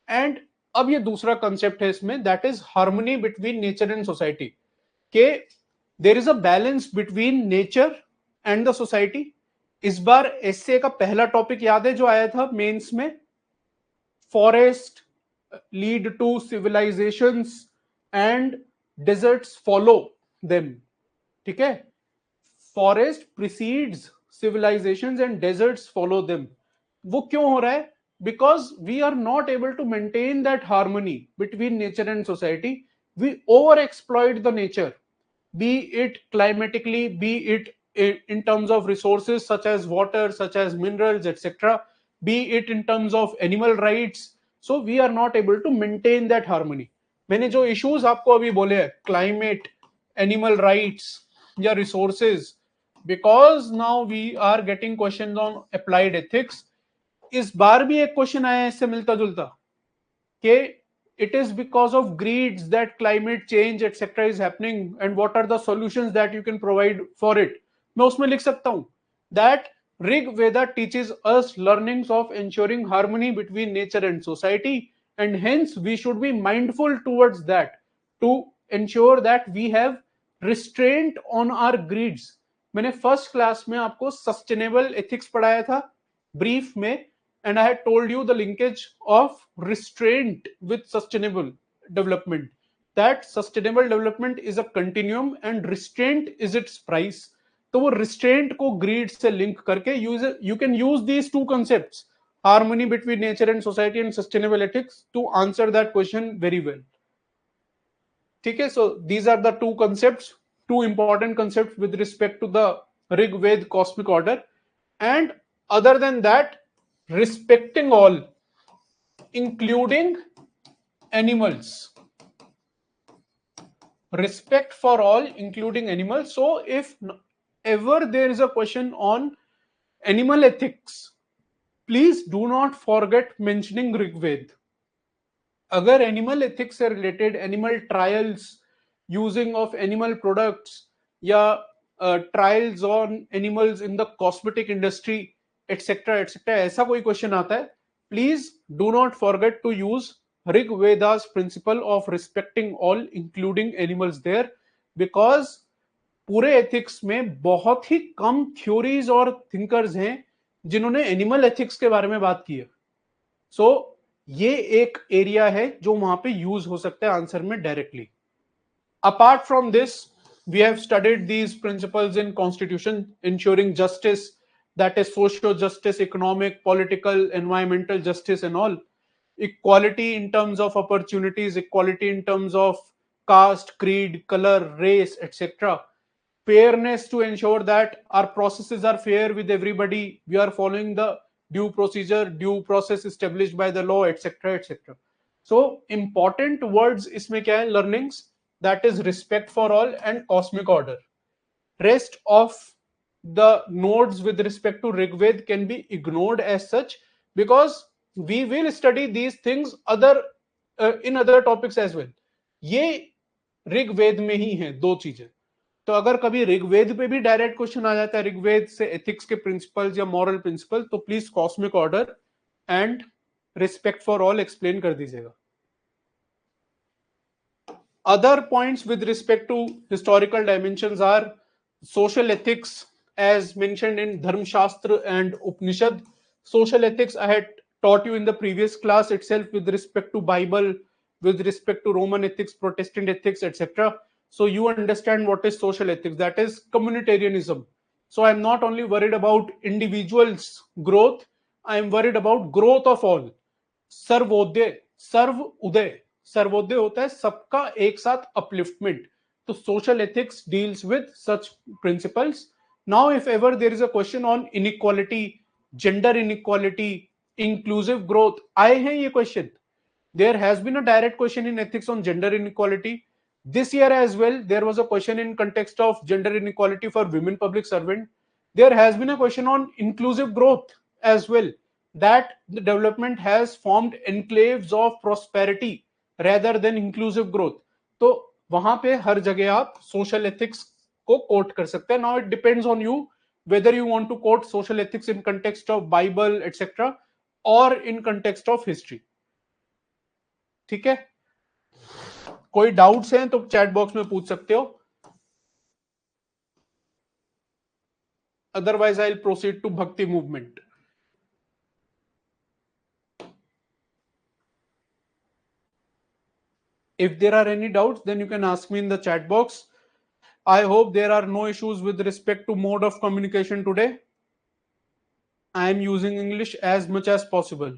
And अब ये दूसरा कंसेप्ट है इसमें, that is harmony between nature and society. के there is a balance between nature and the society. इस बार S A का पहला topic याद है जो आया था मेंस में, forest lead to civilisations and deserts follow them, ठीक है, forest precedes civilisations and deserts follow them. वो क्यों हो रहा है? Because we are not able to maintain that harmony between nature and society, we over exploit the nature, be it climatically, be it in terms of resources such as water, such as minerals, etc., be it in terms of animal rights. So we are not able to maintain that harmony. मैंने जो issues आपको अभी बोले हैं, climate, animal rights या resources, because now we are getting questions on applied ethics. इस बार भी एक क्वेश्चन आया है इससे मिलता जुलता कि it is because of greeds that climate change etc is happening and what are the solutions that you can provide for it. मैं उसमें लिख सकता हूं that Rig Veda teaches us learnings of ensuring harmony between nature and society, and hence we should be mindful towards that to ensure that we have restraint on our greeds. मैंने first class में आपको sustainable ethics पढ़ाया था brief में, and I had told you the linkage of restraint with sustainable development. That sustainable development is a continuum and restraint is its price. तो वो restraint को greed से link करके you can use these two concepts, harmony between nature and society and sustainable ethics, to answer that question very well. ठीक है, so these are the two concepts, two important concepts with respect to the Rig Ved cosmic order. And other than that, respecting all, including animals, respect for all including animals. So if ever there is a question on animal ethics, please do not forget mentioning Rigved. अगर animal ethics से related animal trials, using of animal products या trials on animals in the cosmetic industry etcetera etcetera, ऐसा कोई question आता है, please do not forget to use Rig Veda's principle of respecting all including animals there, because पूरे ethics में बहुत ही कम theories और thinkers हैं जिन्होंने एनिमल एथिक्स के बारे में बात की है. सो ये एक एरिया है जो वहां पे यूज हो सकता है आंसर में directly. Apart from this, we have studied these principles in constitution, ensuring justice, that is social justice, economic, political, environmental justice and all, equality in terms of opportunities, equality in terms of caste, creed, color, race, etc., fairness to ensure that our processes are fair with everybody, we are following the due procedure, due process established by the law, etc., etc. So important words इसमें क्या है, learnings, that is respect for all and cosmic order. Rest of the nodes with respect to Rigved can be ignored as such, because we will study these things in other topics as well. ये ऋग्वेद में ही है दो चीजें. तो अगर कभी ऋग्वेद पे भी डायरेक्ट क्वेश्चन आ जाता है, ऋग्वेद से एथिक्स के प्रिंसिपल्स या मॉरल प्रिंसिपल, तो please cosmic order and respect for all explain कर दीजिएगा. Other points with respect to historical dimensions are social ethics, as mentioned in Dharm Shastra and Upanishad. Social ethics I had taught you in the previous class itself with respect to Bible, with respect to Roman ethics, Protestant ethics, etc. So you understand what is social ethics. That is communitarianism. So I'm not only worried about individuals' growth, I am worried about growth of all. Sarvodaya, सर्व उदय, सर्वोदय होता है सबका एक साथ upliftment. तो social ethics deals with such principles. Now if ever there is a question on inequality, gender inequality, inclusive growth, आए हैं ये question. There has been a direct question in ethics on gender inequality. This year as well, there was a question in context of gender inequality for women public servant. There has been a question on inclusive growth as well, that the development has formed enclaves of prosperity rather than inclusive growth. तो वहां पे हर जगह आप social ethics को coat कर सकते हैं. Now it depends on you whether you want to quote social ethics in context of Bible, etc., or in context of history. ठीक है, कोई डाउट्स हैं तो चैट बॉक्स में पूछ सकते हो. Otherwise, I'll proceed to Bhakti movement. If there are any doubts, then you can ask me in the chat box. I hope there are no issues with respect to mode of communication today. I am using English as much as possible.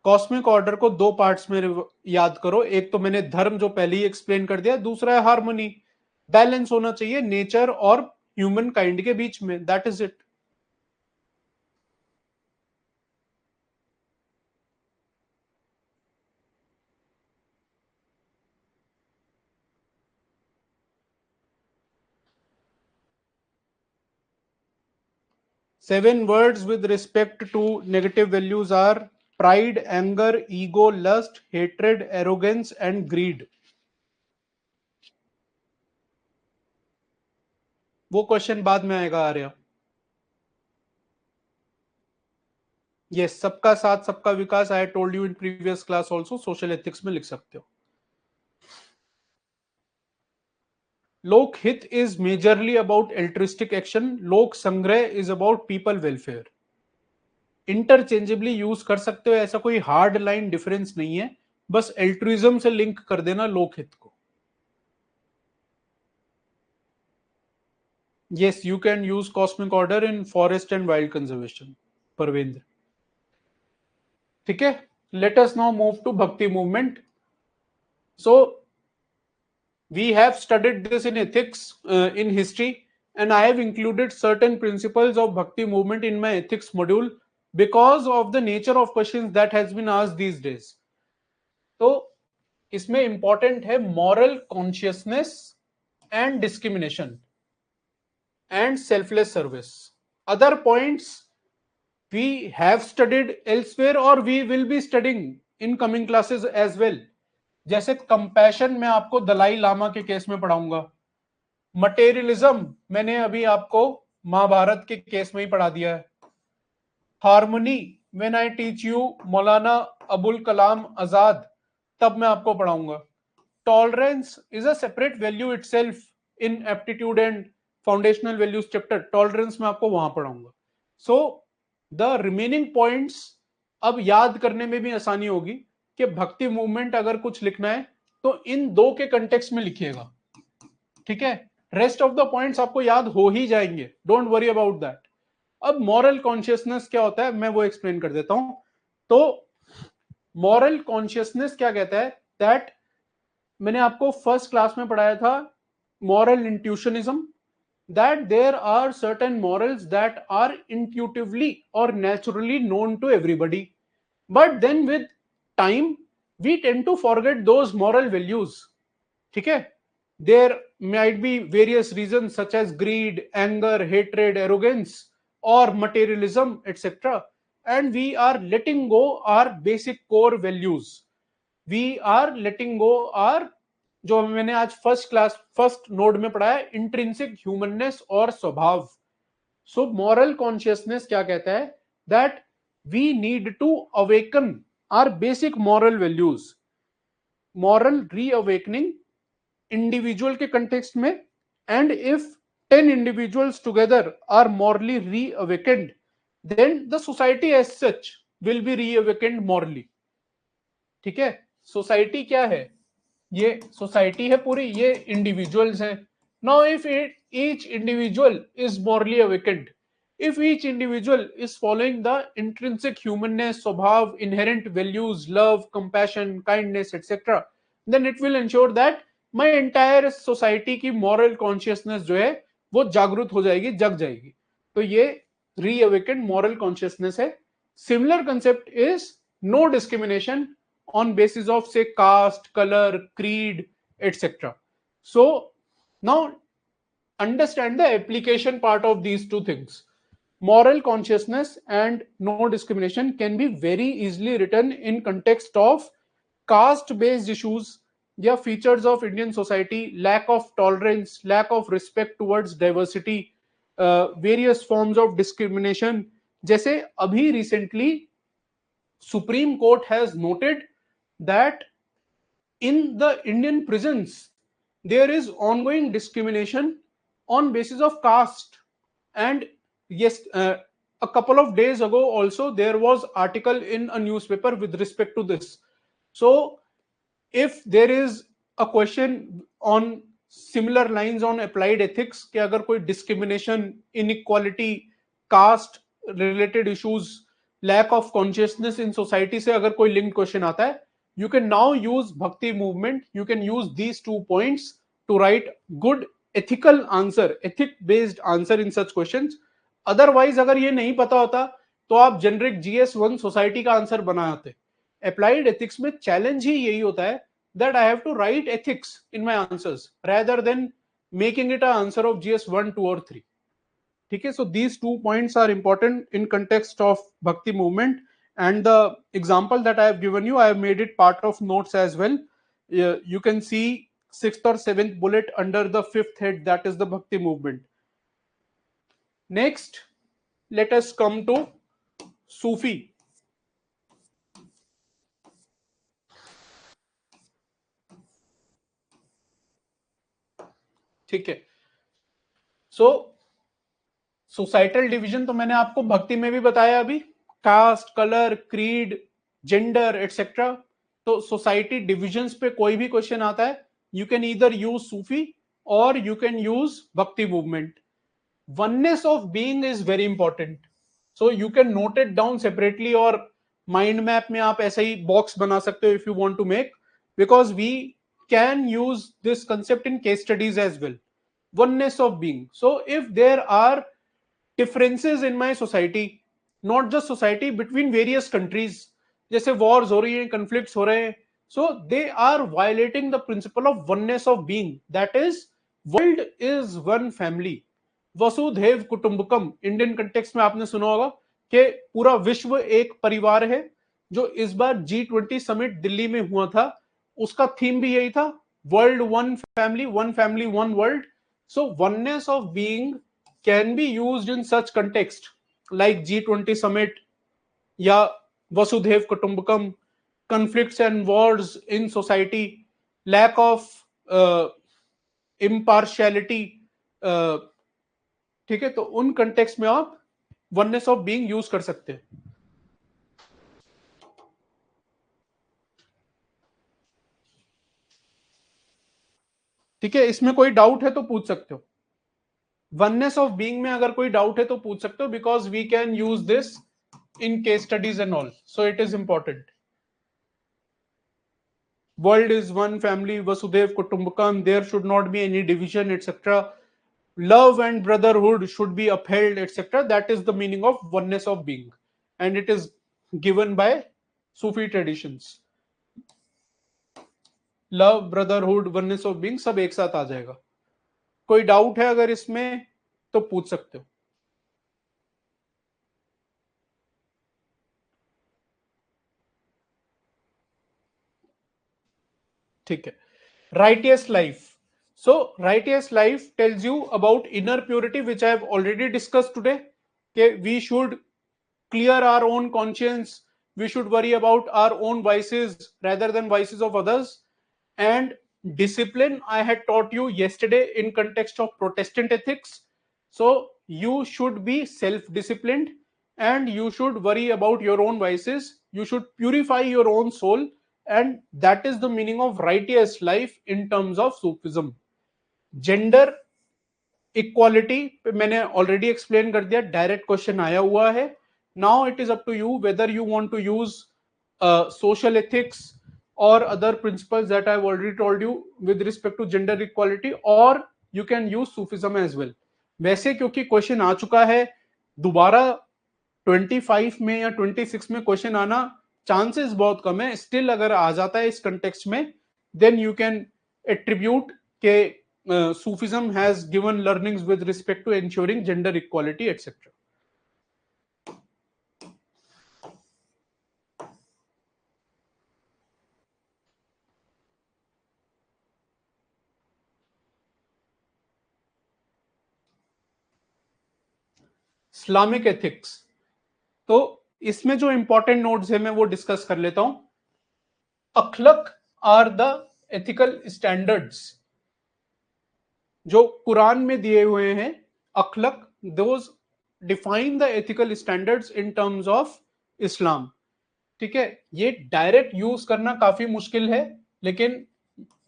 Cosmic order को दो parts में याद करो. एक तो मैंने धर्म जो पहले ही एक्सप्लेन कर दिया, दूसरा है हार्मनी. बैलेंस होना चाहिए नेचर और ह्यूमन काइंड के बीच में. That is it. Seven words with respect to negative values are pride, anger, ego, lust, hatred, arrogance, and greed. वो क्वेश्चन बाद में आएगा आर्या. यस, सबका साथ सबका विकास. I told you in previous class also. Social ethics में लिख सकते हो. लोक हित is majorly about altruistic action. लोक संग्रह is about people welfare. Interchangeably use कर सकते हो, ऐसा कोई हार्ड लाइन डिफरेंस नहीं है. बस एल्ट्रुइज्म से लिंक कर देना लोकहित को. Yes, you can use cosmic order in forest and wild conservation. Parvendra. ठीक है. Let us now move to Bhakti movement. So we have studied this in ethics, in history, and I have included certain principles of Bhakti movement in my ethics module because of the nature of questions that has been asked these days. तो इसमें important है moral consciousness and discrimination and selfless service. Other points we have studied elsewhere or we will be studying in coming classes as well. जैसे compassion मैं आपको दलाई लामा के case में पढ़ाऊंगा. Materialism मैंने अभी आपको महाभारत के केस में ही पढ़ा दिया है. Harmony when I teach you Maulana Abul Kalam Azad, तब मैं आपको पढ़ाऊंगा. Tolerance is a separate value itself in aptitude and foundational values chapter. Tolerance में आपको वहां पढ़ाऊंगा. सो द रिमेनिंग पॉइंट्स अब याद करने में भी आसानी होगी कि भक्ति मूवमेंट अगर कुछ लिखना है तो इन दो के कंटेक्स्ट में लिखिएगा. ठीक है. रेस्ट ऑफ द पॉइंट्स आपको याद हो ही जाएंगे. Don't worry about that. अब मॉरल कॉन्शियसनेस क्या होता है मैं वो एक्सप्लेन कर देता हूं. तो मॉरल कॉन्शियसनेस क्या कहता है? दैट मैंने आपको फर्स्ट क्लास में पढ़ाया था moral इंट्यूशनिज्म. That there are certain morals that are intuitively or naturally known to everybody, but then with time we tend to forget those moral values. ठीक है. There might be various reasons such as greed, anger, hatred, arrogance, or materialism, etc., and we are letting go our basic core values. We are letting go our जो मैंने आज first node में पढ़ा है intrinsic humanness और स्वभाव. So moral consciousness क्या कहता है? That we need to awaken our basic moral values. Moral reawakening individual के कंटेक्स्ट में, and if 10 individuals together are morally reawakened then the society as such will be reawakened morally. ठीक है. Society क्या है? ये सोसाइटी है पूरी, ये इंडिविजुअल्स हैं. Now if each individual is morally awakened, if each individual is following the intrinsic humanness, स्वभाव, inherent values, love, compassion, kindness etcetera, then it will ensure that my entire society की moral consciousness जो है वो जागरूक हो जाएगी, जग जाएगी. तो ये रीअवेकेंड मॉरल कॉन्शियसनेस है. Similar concept is no discrimination on basis of say caste, color, creed, etc. So now understand the application part of these two things. Moral consciousness and no discrimination can be very easily written in context of caste based issues या features of Indian society, lack of tolerance, lack of respect towards diversity, various forms of discrimination, जैसे अभी recently supreme court has noted that in the Indian prisons there is ongoing discrimination on basis of caste. And yes, a couple of days ago also there was article in a newspaper with respect to this. So if there is a question on similar lines on applied ethics कि अगर कोई discrimination, inequality, caste related issues, lack of consciousness in society से अगर कोई linked question आता है, you can now use bhakti movement, you can use these 2 points to write good ethical answer, ethic based answer in such questions. Otherwise अगर ये नहीं पता होता तो आप जेनरिक GS1 सोसाइटी का आंसर बनाते. अप्लाइड एथिक्स में चैलेंज ही यही होता है that I have to write ethics in my answers rather than making it an answer of GS1, 2 or 3. ठीक है, so these 2 points are important in context of bhakti movement, and the example that I have given you, I have made it part of notes as well. You can see 6th or 7th bullet under the 5th head, that is the bhakti movement. Next, let us come to Sufi. ठीक है, सो societal division तो मैंने आपको भक्ति में भी बताया अभी, caste, colour, creed, gender etcetera. तो सोसाइटी डिविजन्स पे कोई भी क्वेश्चन आता है, you can either use Sufi और you can use Bhakti movement. oneness of being is very important, so you can note it down separately और माइंड मैप में आप ऐसा ही बॉक्स बना सकते हो if you want to make, because we can use this concept in case studies as well. oneness of being, so if there are differences in my society, not just society, between various countries, जैसे wars हो रही हैं, conflicts हो रहे हैं, so they are violating the principle of oneness of being, that is world is one family, वसुधैव कुटुंबकम. Indian context में आपने सुना होगा कि पूरा विश्व एक परिवार है. जो इस बार G20 समिट दिल्ली में हुआ था, उसका थीम भी यही था, world one family one world. So oneness of being can be used in such context like G20 summit या वसुधैव कुटुंबकम, conflicts and wars in society, lack of impartiality. ठीक है, तो उन कंटेक्स्ट में आप वननेस ऑफ बीइंग यूज कर सकते हैं. ठीक है, इसमें कोई डाउट है तो पूछ सकते हो. वननेस ऑफ बीइंग में अगर कोई डाउट है तो पूछ सकते हो, because we can use this in case studies and all, so it is important. World is one family, Vasudev Kutumbakam, there should not be any division, etc. Love and brotherhood should be upheld, etc. That is the meaning of oneness of being, and it is given by Sufi traditions. Love, brotherhood, oneness of being सब एक साथ आ जाएगा. कोई doubt है अगर इसमें तो पूछ सकते हो. ठीक है, righteous life. So righteous life tells you about inner purity, which I have already discussed today. Okay, we should clear our own conscience, we should worry about our own vices rather than vices of others. And discipline I had taught you yesterday in context of Protestant ethics. So you should be self disciplined and you should worry about your own vices, you should purify your own soul, and that is the meaning of righteous life in terms of Sufism. Gender equality पे मैंने already explain कर दिया, direct question आया हुआ है. Now it is up to you whether you want to use social ethics or other principles that I've already told you with respect to gender equality, or you can use Sufism as well. वैसे क्योंकि question आ चुका है, दोबारा 25 में या 26 में question आना chances बहुत कम है. स्टिल अगर आ जाता है इस कंटेक्स्ट में, देन यू कैन एट्रीब्यूट के Sufism has given learnings with respect to ensuring gender equality, etc. Islamic ethics. तो इसमें जो इंपॉर्टेंट नोट्स है मैं वो डिस्कस कर लेता हूं. अखलक आर द एथिकल स्टैंडर्ड्स जो कुरान में दिए हुए हैं. अखलक, those define the ethical standards in terms of Islam. ठीक है, ये डायरेक्ट यूज करना काफी मुश्किल है, लेकिन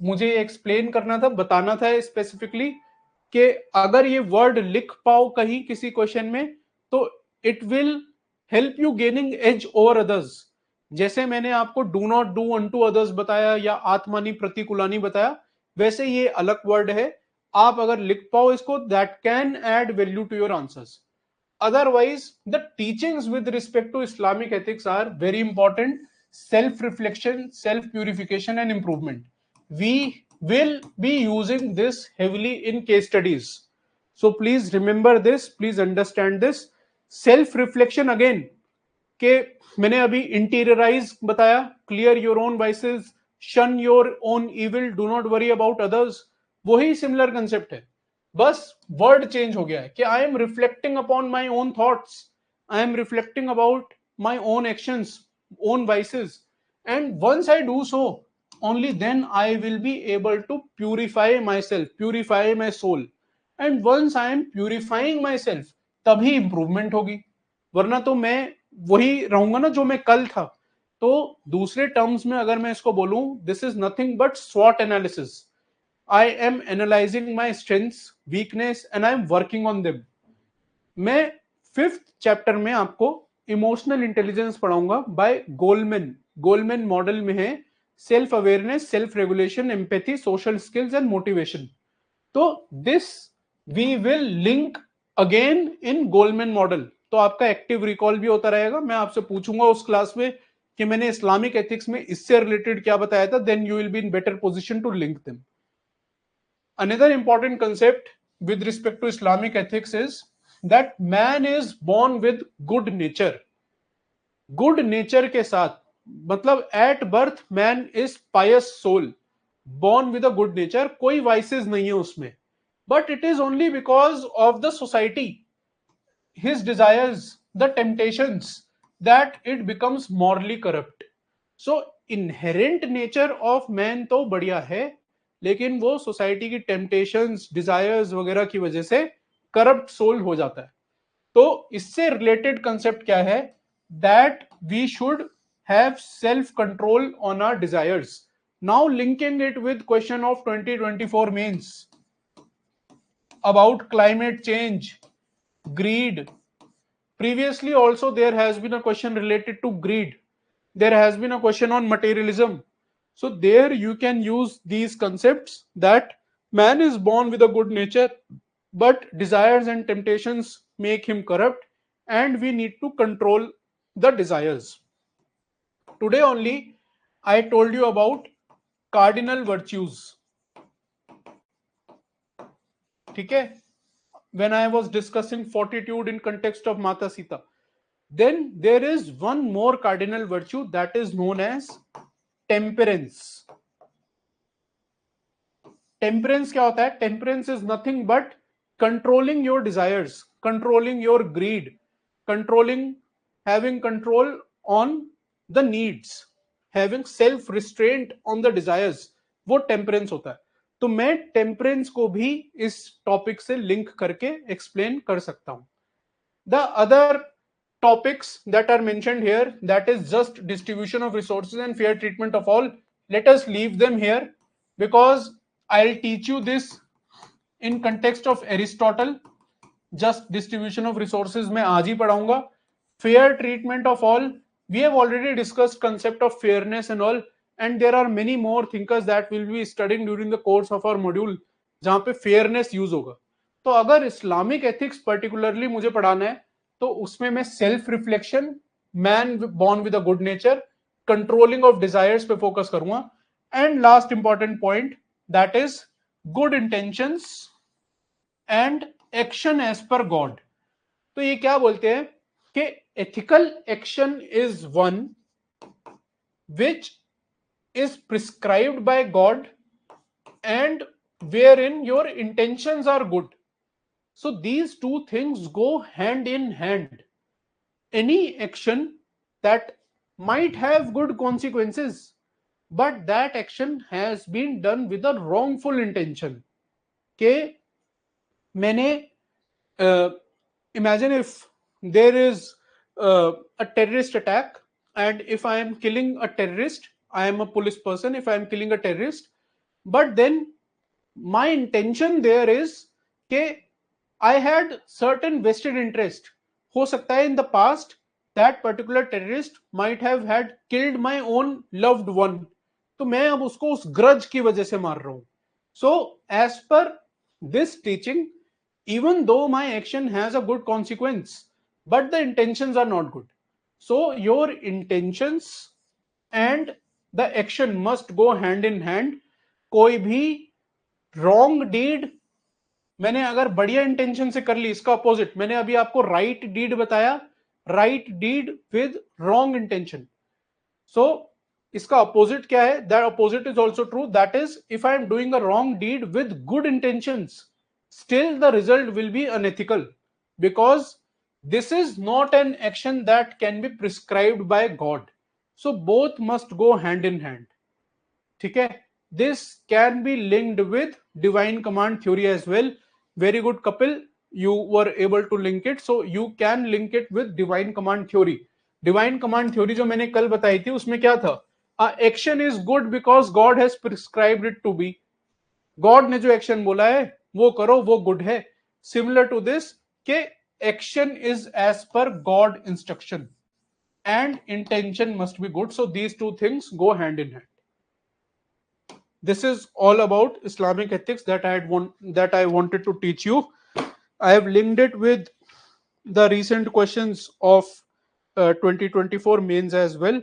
मुझे एक्सप्लेन करना था, बताना था स्पेसिफिकली कि अगर ये वर्ड लिख पाओ कहीं किसी क्वेश्चन में तो it will help you gaining edge over others. जैसे मैंने आपको do not do unto others बताया या आत्मानी प्रतिकुलानी बताया, वैसे ये अलग वर्ड है. आप अगर लिख पाओ इसको, that can add value to your answers. Otherwise, the teachings with respect to Islamic ethics are very important. Self-reflection, self-purification, and improvement. We will be using this heavily in case studies. So please remember this, please understand this. Self-reflection again, कि मैंने अभी interiorise बताया, clear your own vices, shun your own evil, do not worry about others. वही similar concept है, बस word change हो गया है कि I am reflecting upon my own thoughts, I am reflecting about my own actions, own vices, and once I do so, only then I will be able to purify myself, purify my soul. And once I am purifying myself, तभी improvement होगी. वरना तो मैं वही रहूंगा ना जो मैं कल था. तो दूसरे टर्म्स में अगर मैं इसको बोलूं, दिस इज नथिंग बट स्वॉट analysis. I am analysing my strengths, weakness, and I am working on them. मैं फिफ्थ चैप्टर में आपको इमोशनल इंटेलिजेंस पढ़ाऊंगा बाय गोलमैन. गोलमैन मॉडल में है self awareness, self regulation, empathy, social skills and motivation. तो this we will link again in Goleman model. तो आपका active recall भी होता रहेगा. मैं आपसे पूछूंगा उस क्लास में कि मैंने इस्लामिक एथिक्स में इससे रिलेटेड क्या बताया था, then you will be in better position to link them. Another important concept with respect to Islamic ethics is that man is born with good nature. Good nature के साथ मतलब at birth man is pious soul, born with a good nature. कोई vices नहीं है उसमें, but it is only because of the society, his desires, the temptations, that it becomes morally corrupt. So inherent nature of man तो बढ़िया है, लेकिन वो society की टेम्पटेशंस, डिजायर्स वगैरह की वजह से करप्ट सोल हो जाता है. तो इससे रिलेटेड कंसेप्ट क्या है, that we should have self control on our desires. Now linking it with question of 2024 mains about climate change, greed. Previously also there has been a question related to greed. There has been a question on materialism. So there you can use these concepts that man is born with a good nature, but desires and temptations make him corrupt, and we need to control the desires. Today only I told you about cardinal virtues. ठीक है, when I was discussing fortitude in context of Mata Sita. Then there is one more cardinal virtue that is known as temperance. Temperance क्या होता है? Temperance is nothing but controlling your desires, controlling your greed, controlling, having control on the needs, having self restraint on the desires. वो temperance होता है. तो मैं temperance को भी इस टॉपिक से लिंक करके एक्सप्लेन कर सकता हूं. The other topics that are mentioned here, that is just distribution of resources and fair treatment of all, let us leave them here because I'll teach you this in context of Aristotle. Just distribution of resources मैं आज ही पढ़ाऊंगा. Fair treatment of all, we have already discussed concept of fairness and all, and there are many more thinkers that will be studying during the course of our module जहां पे fairness use होगा. तो अगर Islamic ethics particularly मुझे पढ़ाना है तो उसमें मैं self reflection, man born with a good nature, controlling of desires पे फोकस करूंगा, and last important point that is good intentions and action as per God. तो ये क्या बोलते हैं कि ethical action is one which is prescribed by God and wherein your intentions are good. So these two things go hand in hand. any action that might have good consequences, but that action has been done with a wrongful intention. कि मैंने imagine if there is a terrorist attack, and if I am killing a terrorist, I am a police person, if I am killing a terrorist, but then my intention there is कि I had certain vested interest. हो सकता है in the past that particular terrorist might have had killed my own loved one. तो मैं अब उसको उस grudge की वजह से मार रहा हूं. So as per this teaching, even though my action has a good consequence, but the intentions are not good. So your intentions and the action must go hand in hand. कोई भी wrong deed मैंने अगर बढ़िया intention से कर ली, इसका opposite, मैंने अभी आपको राइट डीड बताया, right deed with wrong intention. So इसका अपोजिट क्या है? That opposite is also true. That is if I am doing a wrong deed with good intentions, still the result will be unethical, because this is not an action that can be prescribed by God. So both must go hand in hand. ठीक है? This can be linked with divine command theory as well. Very good, Kapil. You were able to link it, so you can link it with divine command theory. Divine command theory जो मैंने कल बताई थी, उसमें क्या था? Action is good because God has prescribed it to be. God ने जो एक्शन बोला है वो करो, वो गुड है. सिमिलर टू दिस के action is as per God instruction and intention must be good. So these two things go hand in hand. This is all about Islamic ethics that I wanted to teach you. I have linked it with the recent questions of 2024 mains as well.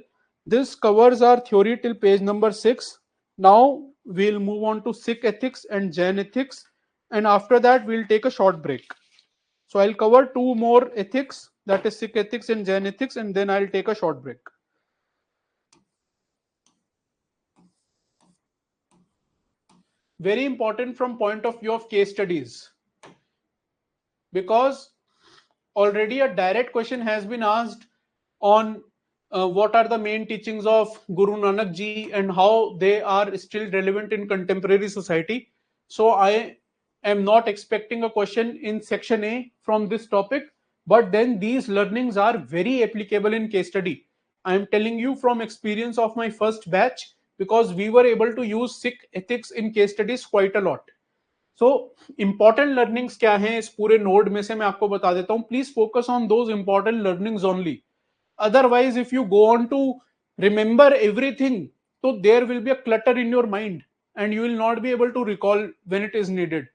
This covers our theory till page number 6. Now we'll move on to Sikh ethics and Jain ethics, and after that we'll take a short break. So I'll cover two more ethics, that is Sikh ethics and Jain ethics, and then I'll take a short break. Very important from point of view of case studies, because already a direct question has been asked on what are the main teachings of Guru Nanak Ji and how they are still relevant in contemporary society. So I am not expecting a question in section A from this topic, but then these learnings are very applicable in case study. I am telling you from experience of my first batch, because we were able to use Sikh ethics in case studies quite a lot. So important learnings क्या हैं इस पूरे node में से मैं आपको बता देता हूं. Please focus on those important learnings only. Otherwise if you go on to remember everything, तो there will be a clutter in your mind and you will not be able to recall when it is needed.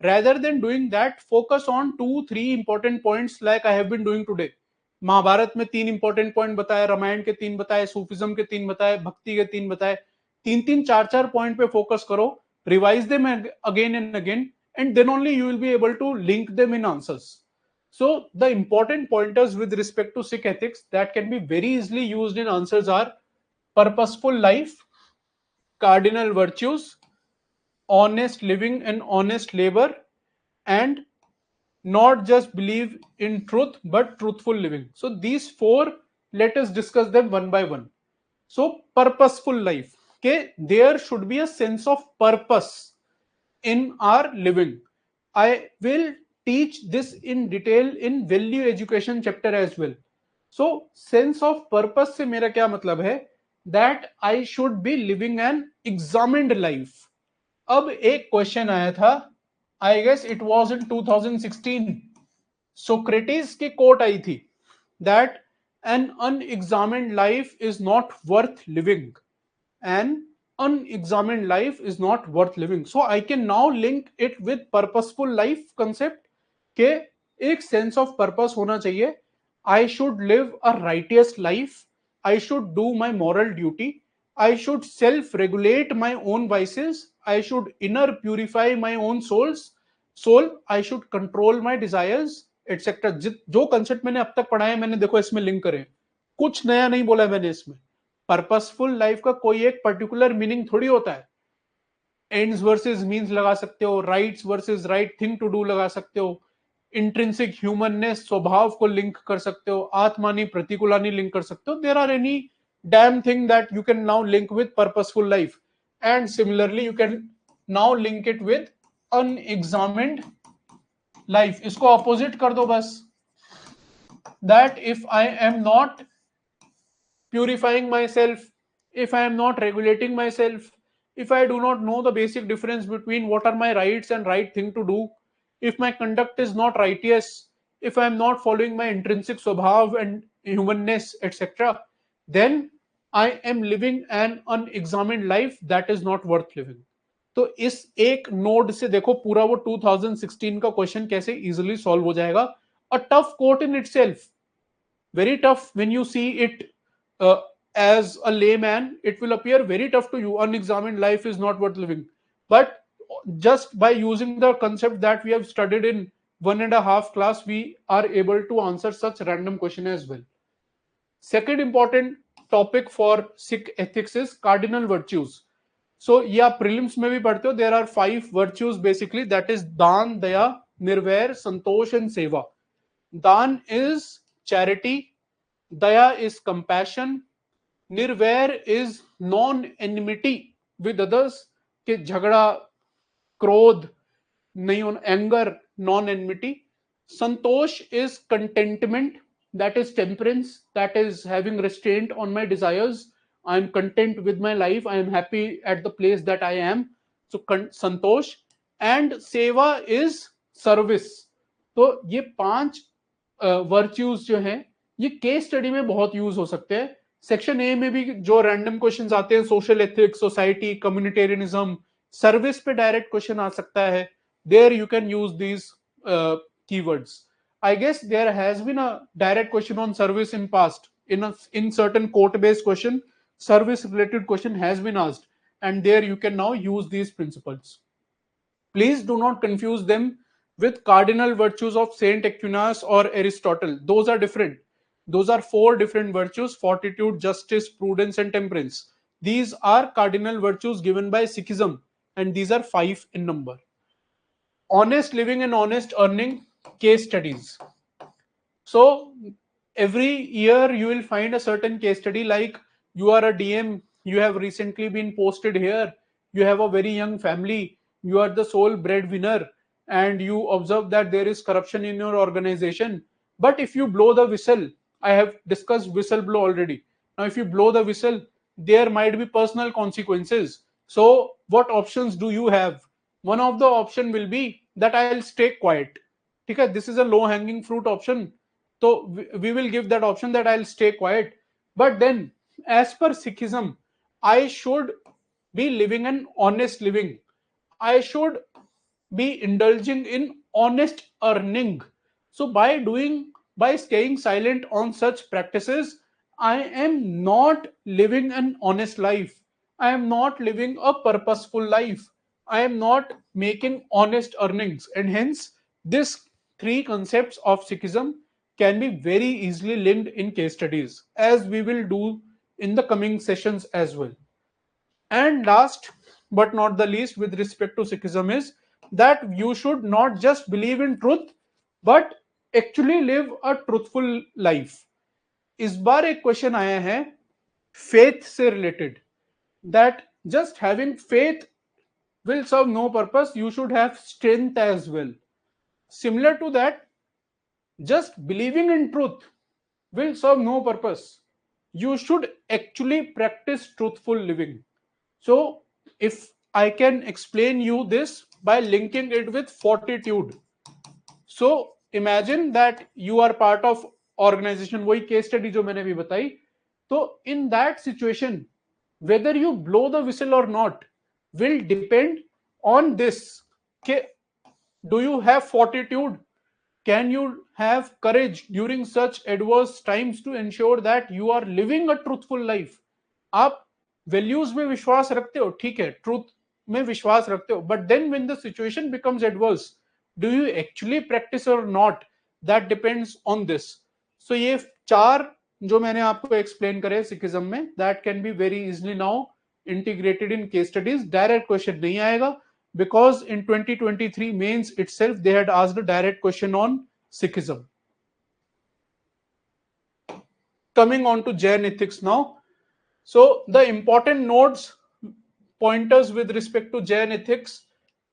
Rather than doing that, focus on 2-3 important points like I have been doing today. Mahabharata में 3 important point बताए, रामायण के 3 बताए, Sufism के 3 बताए, भक्ति के 3 बताए. 3-3 4-4 point पे फोकस करो, revise them again and again, and then only you will be able to link them in answers. So the important pointers with respect to Sikh ethics that can be very easily used in answers are purposeful life, cardinal virtues, honest living and honest labor, and not just believe in truth but truthful living. So these 4, let us discuss them one by one. So purposeful life, okay, there should be a sense of purpose in our living. I will teach this in detail in value education chapter as well. So sense of purpose से मेरा क्या मतलब है? That I should be living an examined life. अब एक question आया था, I guess it was in 2016. Socrates की कोट आई थी that an unexamined life is not worth living. An unexamined life is not worth living. So I can now link it with purposeful life concept के एक sense of purpose होना चाहिए. I should live a righteous life. I should do my moral duty. I should self-regulate my own vices. I should inner purify my own soul. I should control my desires, etc. जो concept मैंने अब तक पढ़ा है, मैंने देखो इसमें link करे, कुछ नया नहीं बोला मैंने इसमें. पर्पसफुल लाइफ का कोई एक पर्टिकुलर मीनिंग थोड़ी होता है. एंड्स वर्सेस मीन्स लगा सकते हो, rights versus right thing to do लगा सकते हो, इंट्रिंसिक ह्यूमननेस, स्वभाव को लिंक कर सकते हो, आत्मानी प्रतिकूलानी लिंक कर सकते हो. There are any damn thing that you can now link with purposeful life. And similarly you can now link it with unexamined life. इसको opposite कर दो बस. That if I am not purifying myself, if I am not regulating myself, if I do not know the basic difference between what are my rights and right thing to do, if my conduct is not righteous, if I am not following my intrinsic swabhav and humanness, etc., then I am living an unexamined life that is not worth living. तो इस एक node से देखो पूरा वो 2016 का question कैसे easily solve हो जाएगा. A tough quote in itself, very tough when you see it as a layman. It will appear very tough to you. Unexamined life is not worth living. But just by using the concept that we have studied in 1.5 class, we are able to answer such random question as well. Second important topic for Sikh ethics is cardinal virtues. So ये आप prelims में भी पढ़ते हो. There are 5 virtues basically, that is दान, दया, निर्वैर, संतोष and सेवा. दान is charity, daya is compassion, nirvair is non-enmity with others, कि झगड़ा, क्रोध नहीं होना, anger, non-enmity. Santosh is contentment, that is temperance, that is having restraint on my desires. I am content with my life, I am happy at the place that I am. So Santosh. And Seva is service. तो ये 5 virtues जो हैं ये case study में बहुत use हो सकते हैं. सेक्शन ए में भी जो रैंडम क्वेश्चंस आते हैं, social ethics, society, communitarianism, service पे डायरेक्ट क्वेश्चन आ सकता है. There you can use these keywords. I guess there has been a direct question on service in past. In certain court-based question, service-related question has been asked, and there you can now use these principles. Please do not confuse them with cardinal virtues of Saint Aquinas or Aristotle. Those are different. Those are 4 different virtues: fortitude, justice, prudence, and temperance. These are cardinal virtues given by Sikhism, and these are 5 in number. Honest living and honest earning case studies. So every year you will find a certain case study, like you are a DM, you have recently been posted here, you have a very young family, you are the sole breadwinner, and you observe that there is corruption in your organization. But if you blow the whistle, I have discussed whistle blow already. Now if you blow the whistle, there might be personal consequences. So what options do you have? One of the option will be that I'll stay quiet. Okay, this is a low hanging fruit option. So we will give that option, that I'll stay quiet. But then, as per Sikhism, I should be living an honest living. I should be indulging in honest earning. So by staying silent on such practices, I am not living an honest life. I am not living a purposeful life. I am not making honest earnings. And hence, this 3 concepts of Sikhism can be very easily linked in case studies, as we will do in the coming sessions as well. And last but not the least, with respect to Sikhism, is that you should not just believe in truth, but actually live a truthful life. इस बार एक question आया है faith से related, that just having faith will serve no purpose, you should have strength as well. Similar to that, just believing in truth will serve no purpose. You should actually practice truthful living. So if I can explain you this by linking it with fortitude. So imagine that you are part of organization, वही case study जो मैंने भी बताई. तो in that situation, whether you blow the whistle or not will depend on this. Do you have fortitude? Can you have courage during such adverse times to ensure that you are living a truthful life? आप values में विश्वास रखते हो, ठीक है, truth में विश्वास रखते हो, but then when the situation becomes adverse, do you actually practise और not? That depends on this. So ये 4 जो मैंने आपको एक्सप्लेन करे सिखिज्म में, that can be very easily now integrated in case studies. Direct question नहीं आएगा, because in 2023 mains itself they had asked a direct question on Sikhism. Coming on to Jain ethics now. So the important notes, pointers with respect to Jain ethics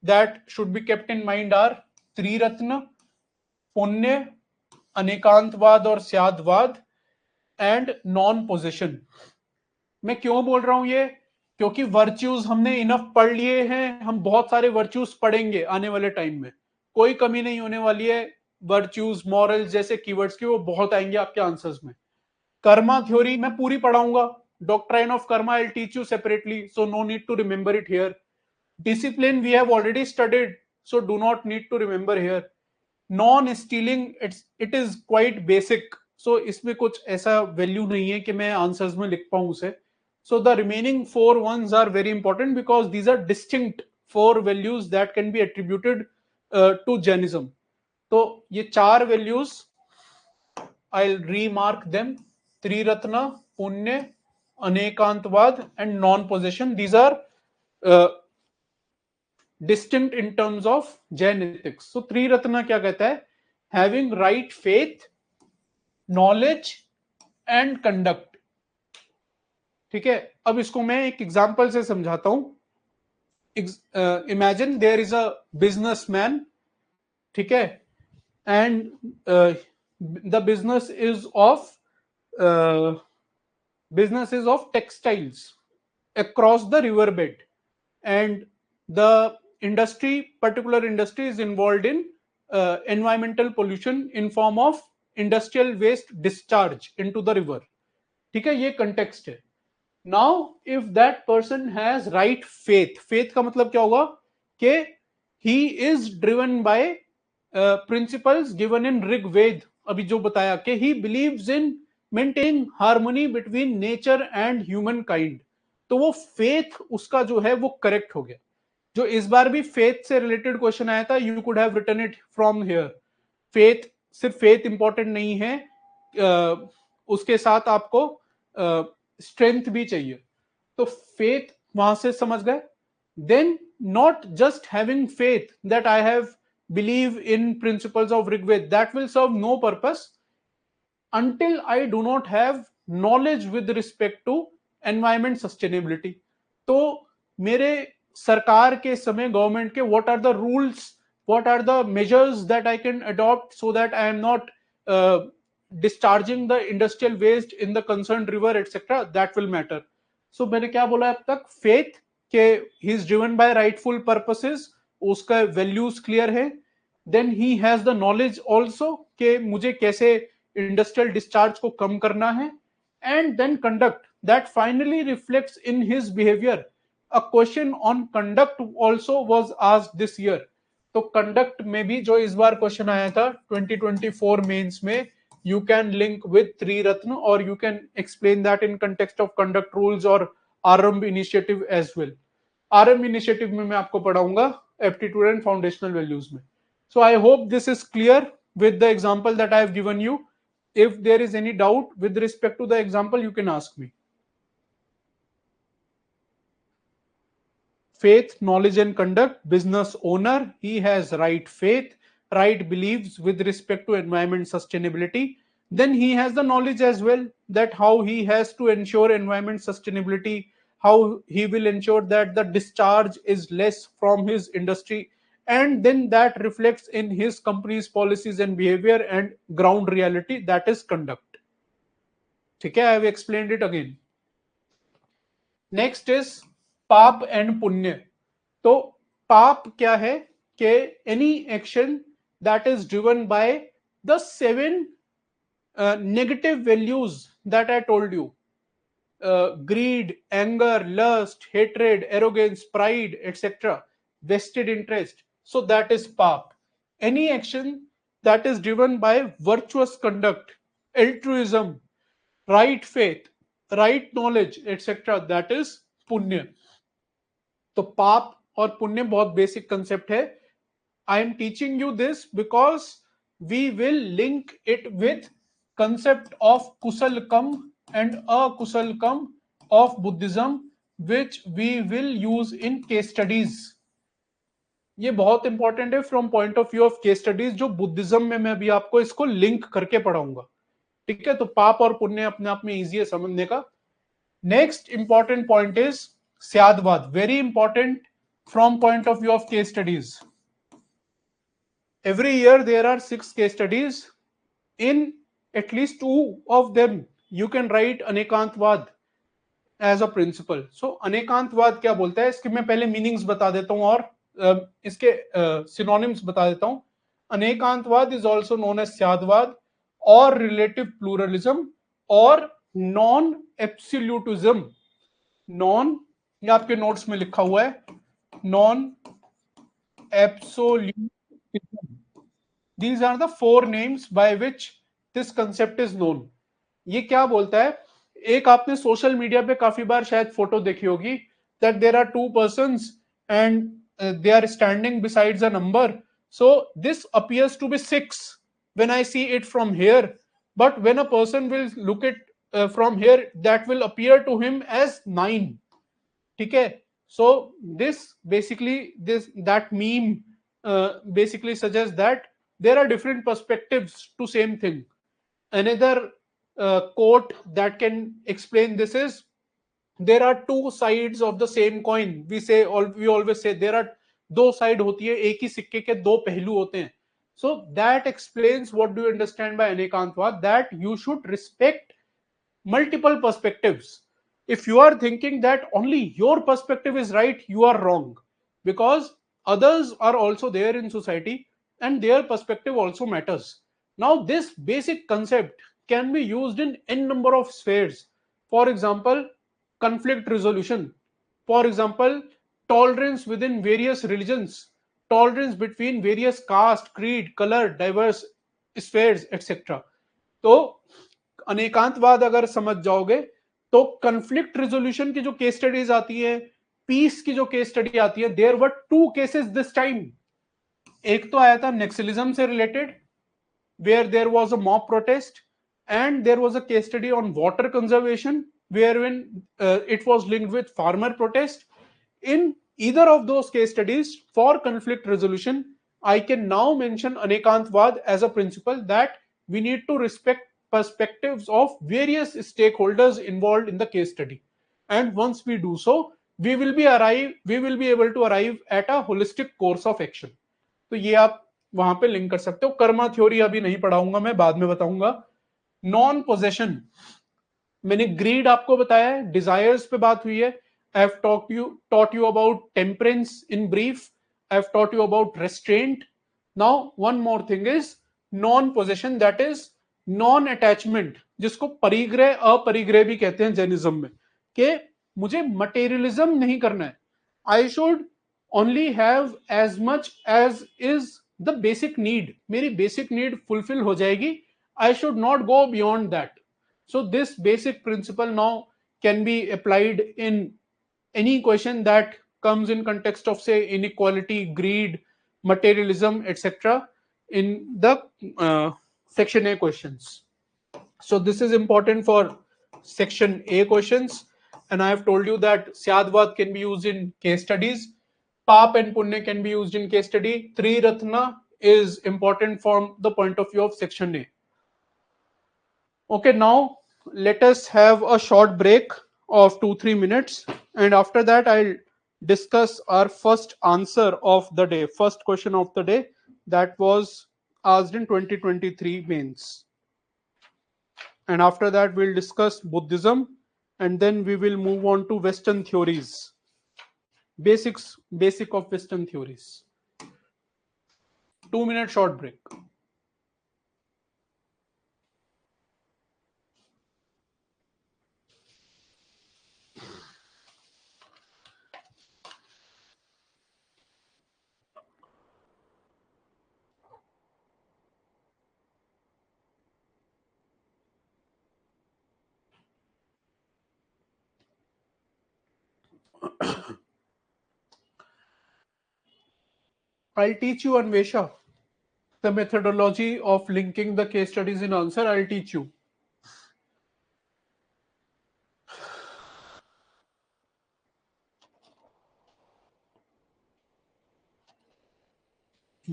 that should be kept in mind are Triratna, पुण्य, अनेकांतवाद और स्यादवाद and non position. मैं क्यों बोल रहा हूं ये? क्योंकि virtues हमने इनफ पढ़ लिए हैं, हम बहुत सारे वर्च्यूज पढ़ेंगे आने वाले टाइम में, कोई कमी नहीं होने वाली है. वर्च्यूज, मॉरल्स जैसे कीवर्ड्स की वो बहुत आएंगे आपके आंसर्स में. कर्मा थ्योरी मैं पूरी पढ़ाऊंगा. Doctrine of karma I will teach you separately, so no need to remember it here. Discipline we have already studied, so do not need to remember here. Non stealing it is quite basic, so इसमें कुछ ऐसा value नहीं है कि मैं answers में लिख पाऊं उसे. So the remaining 4 ones are very important because these are distinct 4 values that can be attributed to Jainism. तो ये 4 values I remark them: triratna, punya, anekantavada and non possession. These are distinct in terms of Jain ethics. So Triratna क्या कहता है? Having right faith, knowledge and conduct. ठीक है, अब इसको मैं एक एग्जांपल से समझाता हूं. Imagine there is a businessman, ठीक है, and the business is of textiles across the riverbed, and the particular industry is involved in environmental pollution in form of industrial waste discharge into the river. ठीक है, ये context है. Now if that person has right faith का मतलब क्या होगा? कि he is driven by principles given in Rig Ved, अभी जो बताया, कि he believes in maintaining harmony between nature and humankind. तो वो faith उसका जो है वो correct हो गया. जो इस बार भी फेथ से रिलेटेड क्वेश्चन आया था, you could have written it from here. Faith, सिर्फ फेथ इंपॉर्टेंट नहीं है, उसके साथ आपको स्ट्रेंथ भी चाहिए. तो फेथ वहां से समझ गए. Then not just having faith that I have believe in principles of Rigveda, that will serve no purpose until I do not have knowledge with respect to environment sustainability. तो मेरे सरकार के समय, गवर्नमेंट के, what are the rules, what are the measures that I can adopt so that I am not discharging the industrial waste in the concerned river, etc. That will matter. So मैंने क्या बोला अब तक? Faith के he is driven by rightful purposes, उसका values clear है. Then he has the knowledge also कि मुझे कैसे इंडस्ट्रियल डिस्चार्ज को कम करना है. And then conduct that finally reflects in his behaviour. A question on conduct also was asked this year. तो कंडक्ट में भी जो इस बार क्वेश्चन आया था 2024 मेंस में, you can link with triratna और you can explain that in context of conduct rules और Aarambh initiative as well. Aarambh initiative में मैं आपको पढ़ाऊंगा एप्टीट्यूड एंड फाउंडेशनल वैल्यूज में. So I hope this is clear with the example that I have given you. If there is any doubt with respect to the example, you can ask me. Faith, knowledge and conduct. Business owner, he has right faith, right beliefs with respect to environment sustainability. Then he has the knowledge as well that how he has to ensure environment sustainability, how he will ensure that the discharge is less from his industry, and then that reflects in his company's policies and behavior and ground reality, that is conduct. ठीक है, I have explained it again. Next is पाप and पुण्य. तो पाप क्या है? कि any action that is driven by the 7 negative values that I told you, greed, anger, lust, hatred, arrogance, pride, etc., vested interest. So that is pap. Any action that is driven by virtuous conduct, altruism, right faith, right knowledge, etc., that is punya. तो पाप और पुण्य बहुत basic concept है. I am teaching you this because we will link it with concept of kusalkam and akusalkam of Buddhism, which we will use in case studies. ये बहुत important है from point of view of case studies, जो Buddhism में मैं अभी आपको इसको link करके पढ़ाऊंगा। ठीक है, तो पाप और पुण्य अपने आप में इजी है समझने का। Next important point is syadvada, very important from point of view of case studies. Every year there are 6 case studies. In at least 2 of them, you can write anekantavada as a principle. So anekantavada क्या बोलता है, इसके मैं पहले meanings बता देता हूं और इसके सिनोनिम्स बता देता हूं। अनेकांतवाद इज ऑल्सो नोन एज स्यादवाद और रिलेटिव प्लूरलिज्म और नॉन एब्सोल्यूटिज्म। नॉन, ये आपके नोट्स में लिखा हुआ है, non absolutism. These are the 4 names by which this concept is known. ये क्या बोलता है, एक आपने सोशल मीडिया पे काफी बार शायद फोटो देखी होगी, that there are 2 persons and they are standing besides a number. So this appears to be 6 when I see it from here, but when a person will look it from here, that will appear to him as 9. ठीक है, so this basically this that meme basically suggests that there are different perspectives to same thing. Another quote that can explain this is, there are 2 sides of the same coin. We always say there are 2 side होती है, एक ही सिक्के के 2 पहलू होते हैं. So that explains what do you understand by Anekantavada, that you should respect multiple perspectives. If you are thinking that only your perspective is right, you are wrong, because others are also there in society and their perspective also matters. Now this basic concept can be used in n number of spheres. For example, conflict resolution. For example, tolerance within various religions, tolerance between various caste, creed, color, diverse spheres, etc. तो अनेकांतवाद अगर समझ जाओगे तो conflict resolution की जो case studies आती है, piece की जो केस स्टडी आती है, there were 2 cases this time. एक तो आया था नेक्सलिज्म से related, where there was a mob protest, and there was a case study on water conservation wherein it was linked with farmer protest. In either of those case studies, for conflict resolution, I can now mention anekantvad as a principle, that we need to respect perspectives of various stakeholders involved in the case study, and once we do so, we will be able to arrive at a holistic course of action. तो ये आप वहां पे link कर सकते हो. Karma theory अभी नहीं पढ़ाऊंगा, मैं बाद में बताऊंगा. नॉन पोजेशन, मैंने ग्रीड आपको बताया है, डिजायर्स पे बात हुई है. I have taught you about temperance in brief, I have taught you about restaurant. Now one more thing is non possession, that is non attachment, जिसको परिग्रह अपरिग्रह भी कहते हैं जैनिज्म में, कि मुझे मटेरियलिज्म नहीं करना है. I should only have as much as is the basic need. मेरी basic need fulfill हो जाएगी, I should not go beyond that. So this basic principle now can be applied in any question that comes in context of say inequality, greed, materialism, etc. in the section A questions. So this is important for section A questions, and I have told you that Syadvad can be used in case studies. Pap and Punya can be used in case study. Triratna is important from the point of view of section A. Okay, now let us have a short break of 2-3 minutes, and after that I'll discuss our first answer of the day, first question of the day that was asked in 2023 mains. And after that we'll discuss Buddhism, and then we will move on to Western theories, basic of Western theories. 2-minute short break. I'll teach you, Anvesha, the methodology of linking the case studies in answer. I'll teach you.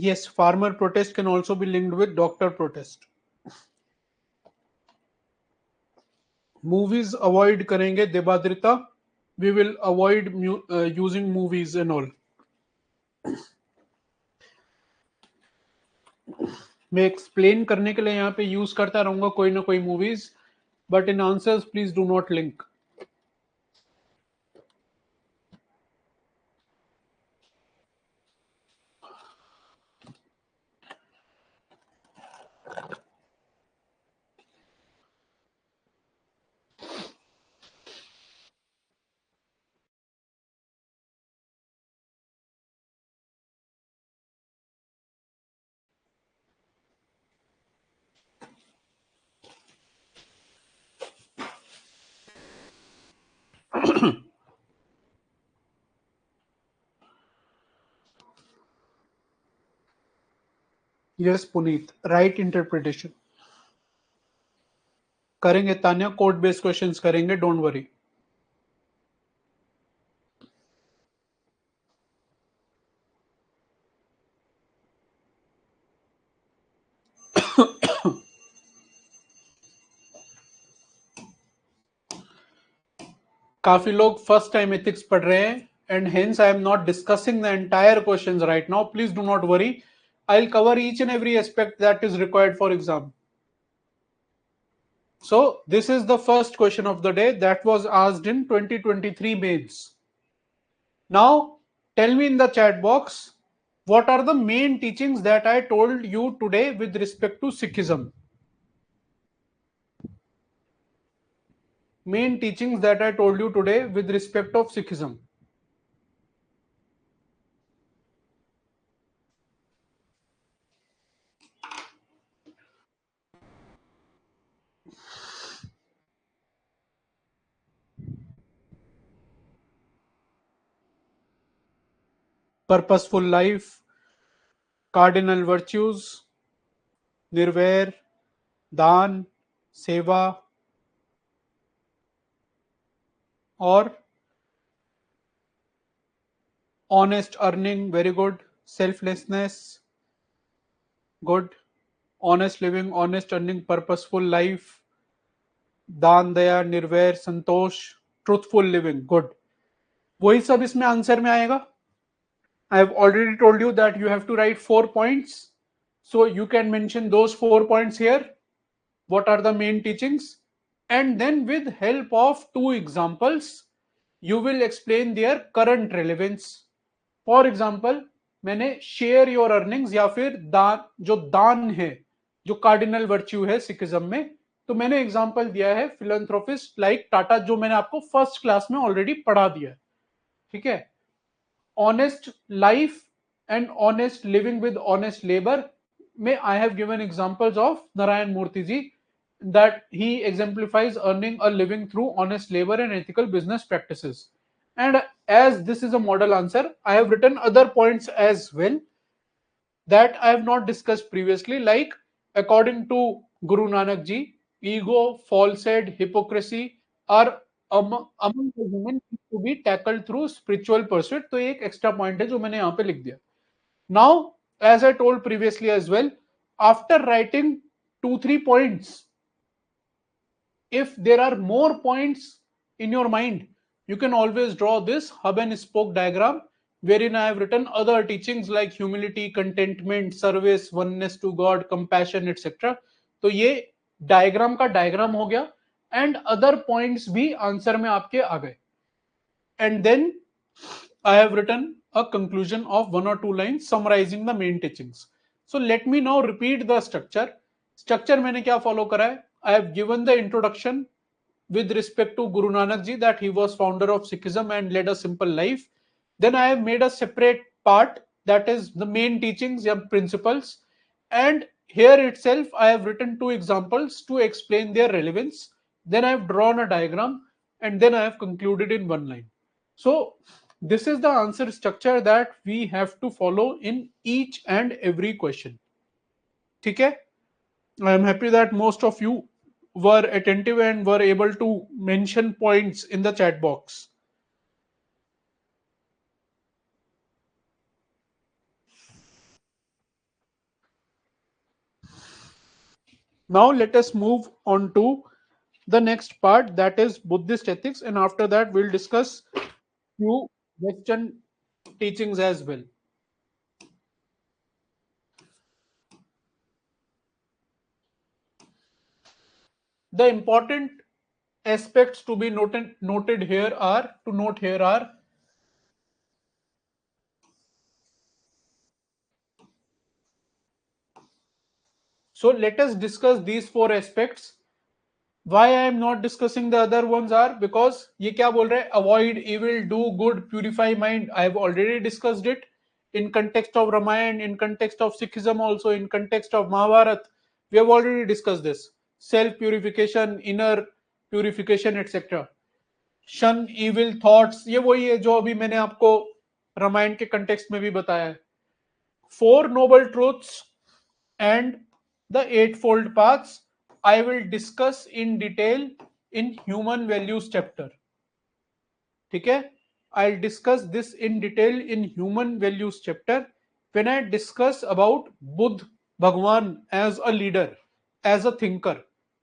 Yes, farmer protest can also be linked with doctor protest. Movies avoid करेंगे देबाद्रिता. We will avoid using movies and all. मैं explain करने के लिए यहाँ पे use करता रहूंगा कोई ना कोई movies, but in answers please do not link. Yes Puneet, right interpretation करेंगे. तान्या कोड बेस्ड क्वेश्चंस करेंगे, डोंट वरी. काफी लोग फर्स्ट टाइम एथिक्स पढ़ रहे हैं, and hence I am not discussing the entire questions right now. Please do not worry. I will cover each and every aspect that is required for exam. So this is the first question of the day that was asked in 2023 mains. Now tell me in the chat box, what are the main teachings that I told you today with respect to Sikhism? Main teachings that I told you today with respect of Sikhism. Purposeful life, cardinal virtues, nirvair, दान, सेवा, और honest earning, very good. Selflessness, good. Honest living, honest earning, purposeful life, दान, दया, निर्वैर, संतोष, truthful living, good. वही सब इसमें answer में आएगा. I have already told you that you have to write 4 points. So you can mention those 4 points here. What are the main teachings? And then with help of 2 examples, you will explain their current relevance. For example, मैंने share your earnings या फिर दान, जो दान है, जो cardinal virtue है Sikhism में, तो मैंने एग्जांपल दिया है फिलैंथ्रोपिस्ट लाइक टाटा, जो मैंने आपको फर्स्ट क्लास में ऑलरेडी पढ़ा दिया है. ठीक है. Honest life and honest living with honest labour में I have given examples of Narayana Murthy ji, that he exemplifies earning a living through honest labor and ethical business practices. And as this is a model answer, I have written other points as well that I have not discussed previously, like according to Guru Nanak ji, ego, falsehood, hypocrisy are among the human to be tackled through spiritual pursuit. तो एक extra point है जो मैंने यहाँ पे लिख दिया. Now, as I told previously as well, after writing 2-3 points, if there are more points in your mind, you can always draw this hub and spoke diagram wherein I have written other teachings like humility, contentment, service, oneness to God, compassion, etc. तो ये diagram का diagram हो गया, and other points भी answer में आपके आ गए. And then I have written a conclusion of 1 or 2 lines summarizing the main teachings. So let me now repeat the structure. Structure मैंने क्या follow करा है? I have given the introduction with respect to Guru Nanak ji, that he was founder of Sikhism and led a simple life. Then I have made a separate part, that is the main teachings and principles. And here itself I have written 2 examples to explain their relevance. Then I have drawn a diagram, and then I have concluded in 1 line. So this is the answer structure that we have to follow in each and every question. Okay? I am happy that most of you were attentive and were able to mention points in the chat box. Now let us move on to the next part, that is Buddhist ethics, and after that we'll discuss few Western teachings as well. The important aspects to be noted here are to note here are: so let us discuss these four aspects. Why I am not discussing the other ones are because ये क्या बोल रहे हैं, avoid evil, do good, purify mind. I have already discussed it in context of Ramayana, in context of Sikhism, also in context of Mahabharat. We have already discussed this. Self purification, inner purification, etc. Shun evil thoughts, ये वही है जो अभी मैंने आपको रामायण के context में भी बताया है. Four noble truths and the eightfold paths I will discuss in detail in human values chapter. ठीक है, I'll discuss this in detail in human values chapter when I discuss about Buddha भगवान as a leader, as a thinker.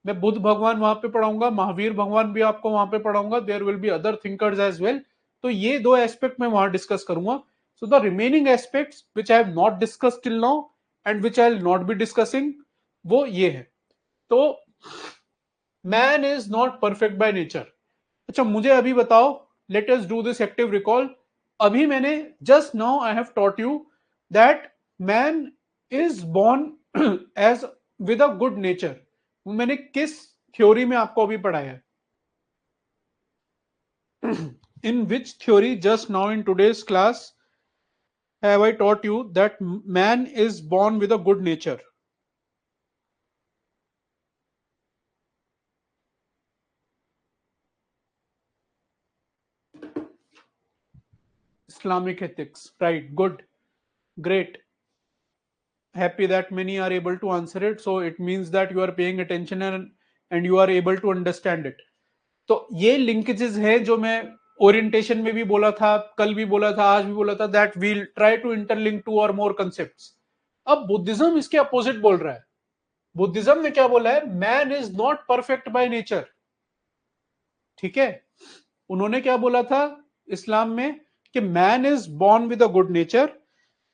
मैं बुद्ध भगवान वहां पे पढ़ाऊंगा, महावीर भगवान भी आपको वहां पे पढ़ाऊंगा. There will be other thinkers as well. तो ये दो एस्पेक्ट मैं वहां डिस्कस करूंगा. So the remaining aspects which I have not discuss till now and which I will not be discussing, वो ये है. तो man is not perfect by nature. अच्छा मुझे अभी बताओ, let us do this active recall. अभी मैंने just now I have taught you that man is born as with a good nature. मैंने किस थ्योरी में आपको अभी पढ़ाया है? In which theory just now in today's class have I taught you that man is born with a good nature? Islamic ethics, right? Good, great. Happy that many are able to answer it. So it means that you are paying attention and you are able to understand it. तो ये linkages हैं जो मैं orientation में भी बोला था, कल भी बोला था, आज भी बोला था, that we'll try to interlink two और मोर कंसेप्ट्स. अब बुद्धिज्म इसके अपोजिट बोल रहा है. बुद्धिज्म ने क्या बोला है? Man is not perfect by nature. ठीक है, उन्होंने क्या बोला था इस्लाम में कि man is born with a good nature.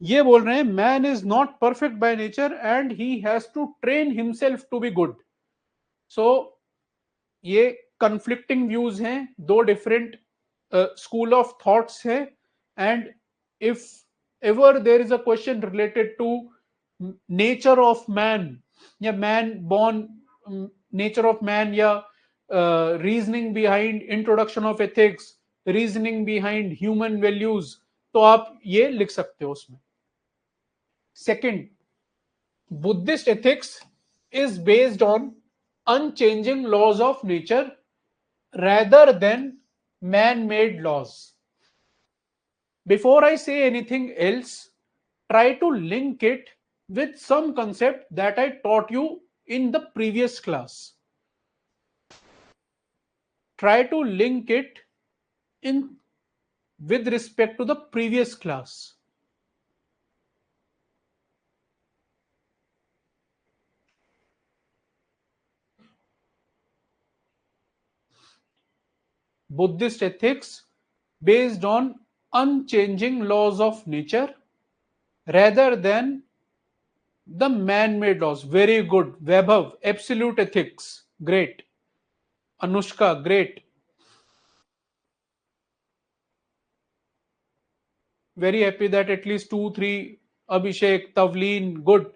ये बोल रहे हैं man is not perfect by nature and he has to train himself to be good. So ये कंफ्लिक्टिंग व्यूज हैं, दो डिफरेंट स्कूल ऑफ थॉट्स हैं. And if ever there is a question related to nature of man या man born, nature of man या reasoning behind introduction of ethics, reasoning behind human values, तो आप ये लिख सकते हो उसमें. Second, Buddhist ethics is based on unchanging laws of nature rather than man-made laws. Before I say anything else, try to link it with some concept that I taught you in the previous class. Try to link it in with respect to the previous class. Buddhist ethics based on unchanging laws of nature rather than the man-made laws. Very good. Vaibhav, absolute ethics. Great. Anushka, great. Very happy that at least 2, 3, Abhishek, Tavleen, good.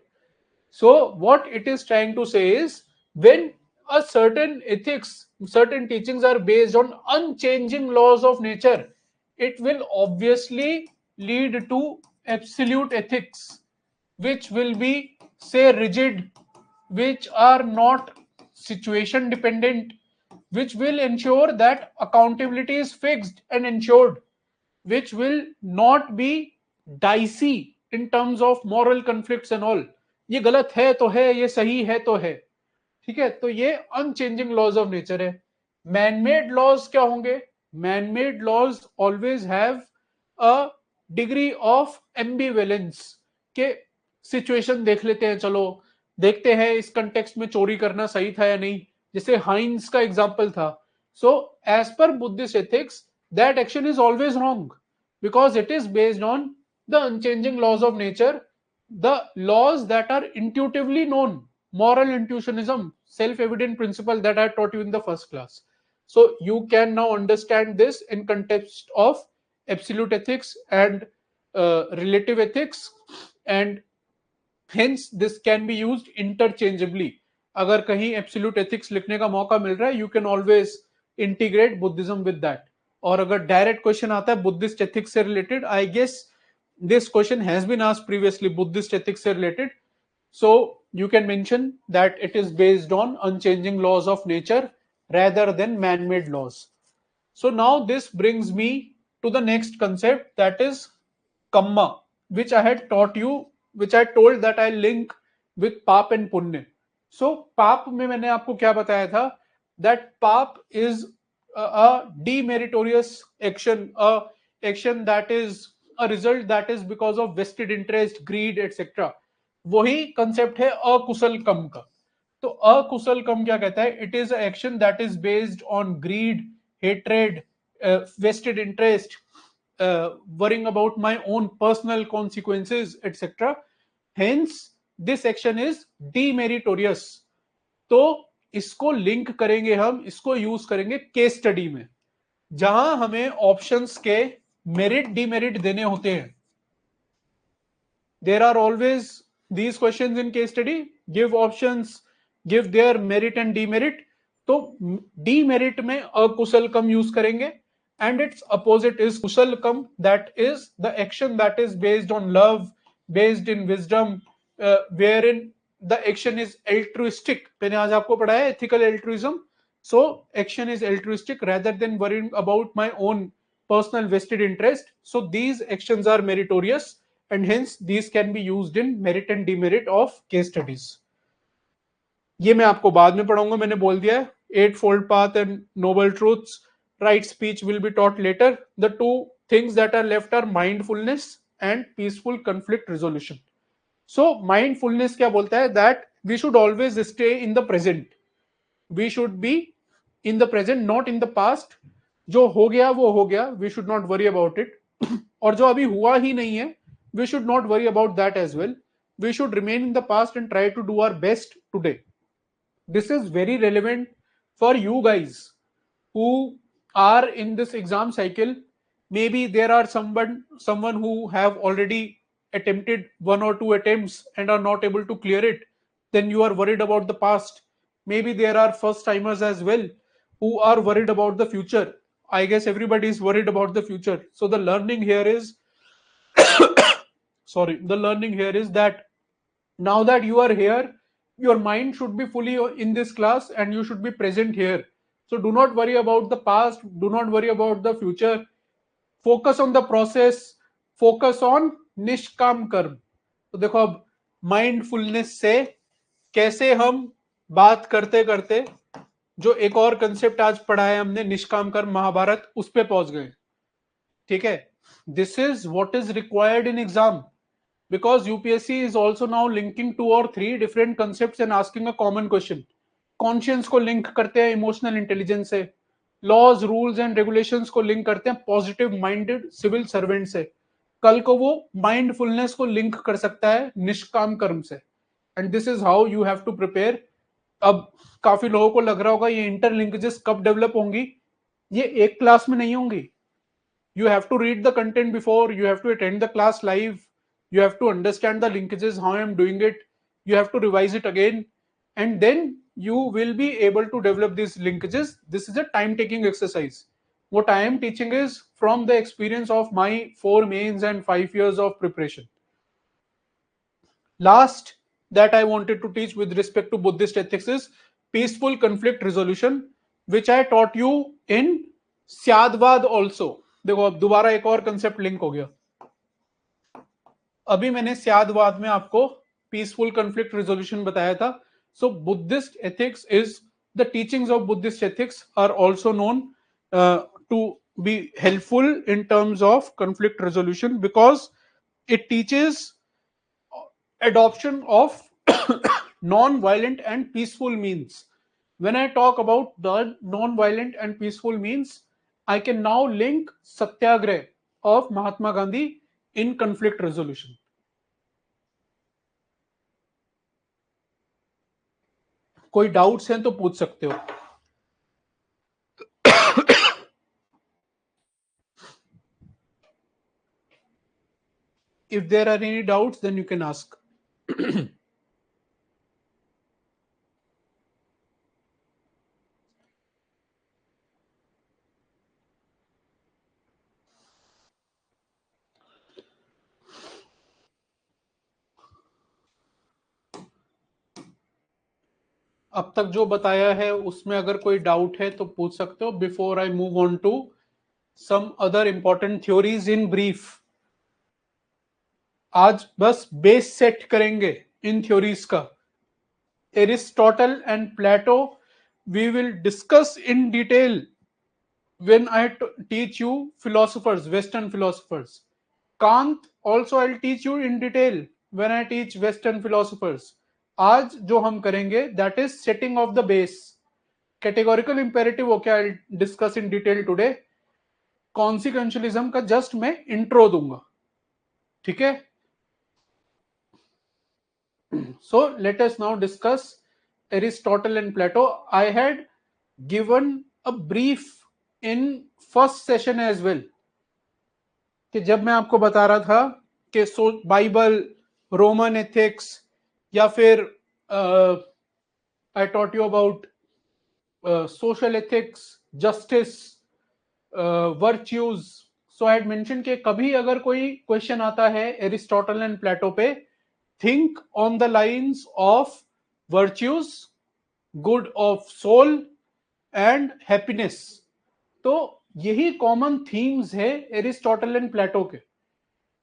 So what it is trying to say is when a certain ethics, certain teachings are based on unchanging laws of nature, it will obviously lead to absolute ethics, which will be, say, rigid, which are not situation dependent, which will ensure that accountability is fixed and ensured, which will not be dicey in terms of moral conflicts and all. ये गलत है तो है, ये सही है तो है. ठीक है, तो ये अनचेंजिंग लॉज ऑफ नेचर है. मैनमेड लॉज क्या होंगे? Manmade laws always have a degree of ambivalence के. सिचुएशन देख लेते हैं, चलो देखते हैं इस कंटेक्स्ट में चोरी करना सही था या नहीं, जैसे हाइंस का एग्जाम्पल था. So as per Buddhist ethics that action is always wrong because it is based on the unchanging laws of nature, the laws that are intuitively known, moral intuitionism, self-evident principle that I taught you in the first class. So you can now understand this in context of absolute ethics and relative ethics, and hence this can be used interchangeably. अगर कहीं absolute ethics लिखने का मौका मिल रहा है, you can always integrate Buddhism with that. और अगर डायरेक्ट क्वेश्चन आता है बुद्धिस्ट एथिक्स से related, I guess this question has been asked previously, Buddhist ethics se related, so you can mention that it is based on unchanging laws of nature rather than man-made laws. So now this brings me to the next concept, that is kamma, which I had taught you, which I told that I link with पाप and पुण्य. So पाप में मैंने आपको क्या बताया था, that पाप is a demeritorious action, a action that is a result that is because of vested interest, greed, etc. वही कंसेप्ट है अकुशल कम का. तो अकुशल कम क्या कहता है, it is action that is based on greed, hatred, vested interest, worrying about my own personal consequences, etc. Hence this action is demeritorious. तो इसको लिंक करेंगे, हम इसको यूज करेंगे केस स्टडी में, जहां हमें ऑप्शंस के मेरिट डीमेरिट देने होते हैं. There are always these questions in case study, give options, give their merit and demerit. तो demerit में अकुशल कम यूज करेंगे, and its opposite is Kusal come, that is the action that is based on love, based in wisdom, wherein the action is altruistic. मैंने आज आपको पढ़ाया ethical altruism. So action is altruistic rather than worrying about my own personal vested interest. So these actions are meritorious, and hence these can be used in merit and demerit of case studies. ये मैं आपको बाद में पढ़ाऊंगा, मैंने बोल दिया है. Eightfold path and noble truths, right speech will be taught later. The two things that are left are mindfulness and peaceful conflict resolution. So mindfulness क्या बोलता है, that we should always stay in the present, we should be in the present, not in the past. जो हो गया वो हो गया, we should not worry about it. और जो अभी हुआ ही नहीं है, we should not worry about that as well. We should remain in the past and try to do our best today. This is very relevant for you guys who are in this exam cycle. Maybe there are someone who have already attempted one or two attempts and are not able to clear it. Then you are worried about the past. Maybe there are first timers as well who are worried about the future. I guess everybody is worried about the future. So the learning here is the learning here is that now that you are here, your mind should be fully in this class and you should be present here. So do not worry about the past, do not worry about the future. Focus on the process, focus on निष्काम कर्म. तो देखो अब mindfulness से कैसे हम बात करते करते जो एक और कंसेप्ट आज पढ़ा है हमने, निष्काम कर्म महाभारत, उस पे पहुंच गए. ठीक है, this is what is required in exam. Because UPSC is also now linking 2 or 3 different concepts and asking a common question. Conscience को link करते हैं emotional intelligence से, laws, rules and regulations को link करते हैं positive minded civil servant से. कल को वो mindfulness को link कर सकता है निष्काम कर्म से. And this is how you have to prepare. अब काफी लोगों को लग रहा होगा ये interlinkages कब develop होंगी, ये एक क्लास में नहीं होंगी. You have to read the content before, you have to attend the class live, you have to understand the linkages, how I am doing it, you have to revise it again, and then you will be able to develop these linkages. This is a time taking exercise. What I am teaching is from the experience of my 4 mains and 5 years of preparation. Last that I wanted to teach with respect to Buddhist ethics is peaceful conflict resolution, which I taught you in Syadvad also. देखो अब दोबारा एक और concept link हो गया. अभी मैंने स्यादवाद में आपको पीसफुल कॉन्फ्लिक्ट रिजोल्यूशन बताया था. So Buddhist ethics is the teachings of Buddhist ethics are also known to be helpful in terms of conflict resolution, because it teaches adoption of non-violent and peaceful means. When I talk about the non-violent and peaceful means, I can now link Satyagrah of Mahatma Gandhi in conflict resolution. कोई doubts हैं तो पूछ सकते हो. If there are any doubts, then you can ask. अब तक जो बताया है उसमें अगर कोई डाउट है तो पूछ सकते हो before I move on to some other important theories in brief. आज बस बेस सेट करेंगे इन थ्योरीज का. Aristotle and Plato we will discuss in detail when I teach you philosophers, Western philosophers. Kant also I'll teach you in detail when I teach Western philosophers. आज जो हम करेंगे that is setting of the base. Categorical imperative okay, I'll discuss in detail today. Consequentialism का just मैं intro दूंगा. ठीक है? So let us now discuss Aristotle and Plato. I had given a brief in first session as well. कि जब मैं आपको बता रहा था कि बाइबल, रोमन एथिक्स या फिर आई taught you about social ethics, justice, virtues. So I had mention कि कभी अगर कोई क्वेश्चन आता है एरिस्टोटल एंड प्लेटो पे, think on the lines of virtues, good of soul and happiness. तो यही कॉमन थीम्स है एरिस्टोटल एंड प्लेटो के.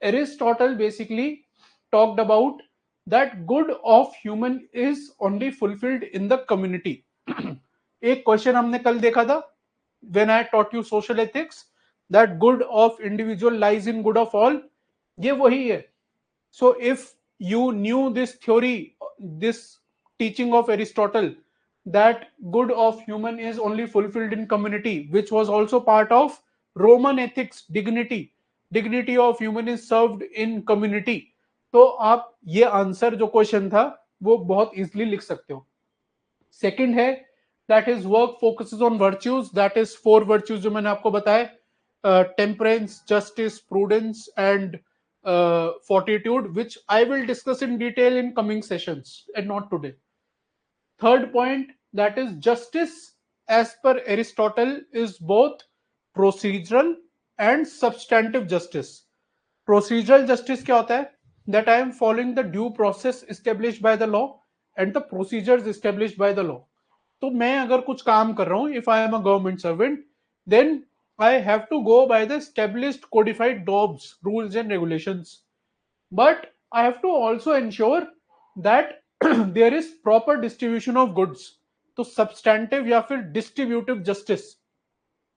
Aristotle basically talked about that good of human is only fulfilled in the community. एक क्वेश्चन हमने कल देखा था when I taught you social ethics, that good of individual lies in good of all. ये वही है. So if you knew this theory, this teaching of Aristotle, that good of human is only fulfilled in community, which was also part of Roman ethics, dignity of human is served in community. तो आप ये answer जो question था वो बहुत easily लिख सकते हो. सेकंड है that his work focuses on virtues, that is 4 virtues जो मैंने आपको बताया, temperance, justice, prudence and fortitude, which I will discuss in detail in coming sessions and not today. Third point, that is justice as per Aristotle is both procedural and substantive justice. Procedural justice क्या होता है? That I am following the due process established by the law and the procedures established by the law. तो मैं अगर कुछ काम कर रहा हूं, if I am a government servant, then I have to go by the established codified norms, rules and regulations. But I have to also ensure that there is proper distribution of goods. तो substantive या फिर distributive justice.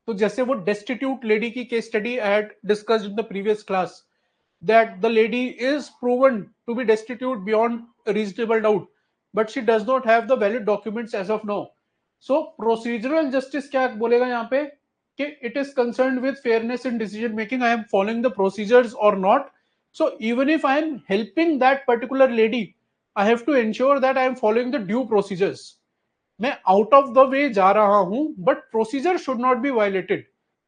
तो जैसे वो destitute lady की case study I had discussed in the previous class, that the lady is proven to be destitute beyond reasonable doubt, but she does not have the valid documents as of now. So procedural justice क्या बोलेगा यहाँ पे कि it is concerned with fairness in decision making, I am following the procedures और not. So even if I am helping that particular lady, I have to ensure that I am following the due procedures. मैं out of the way जा रहा हूं, but procedure should not be violated.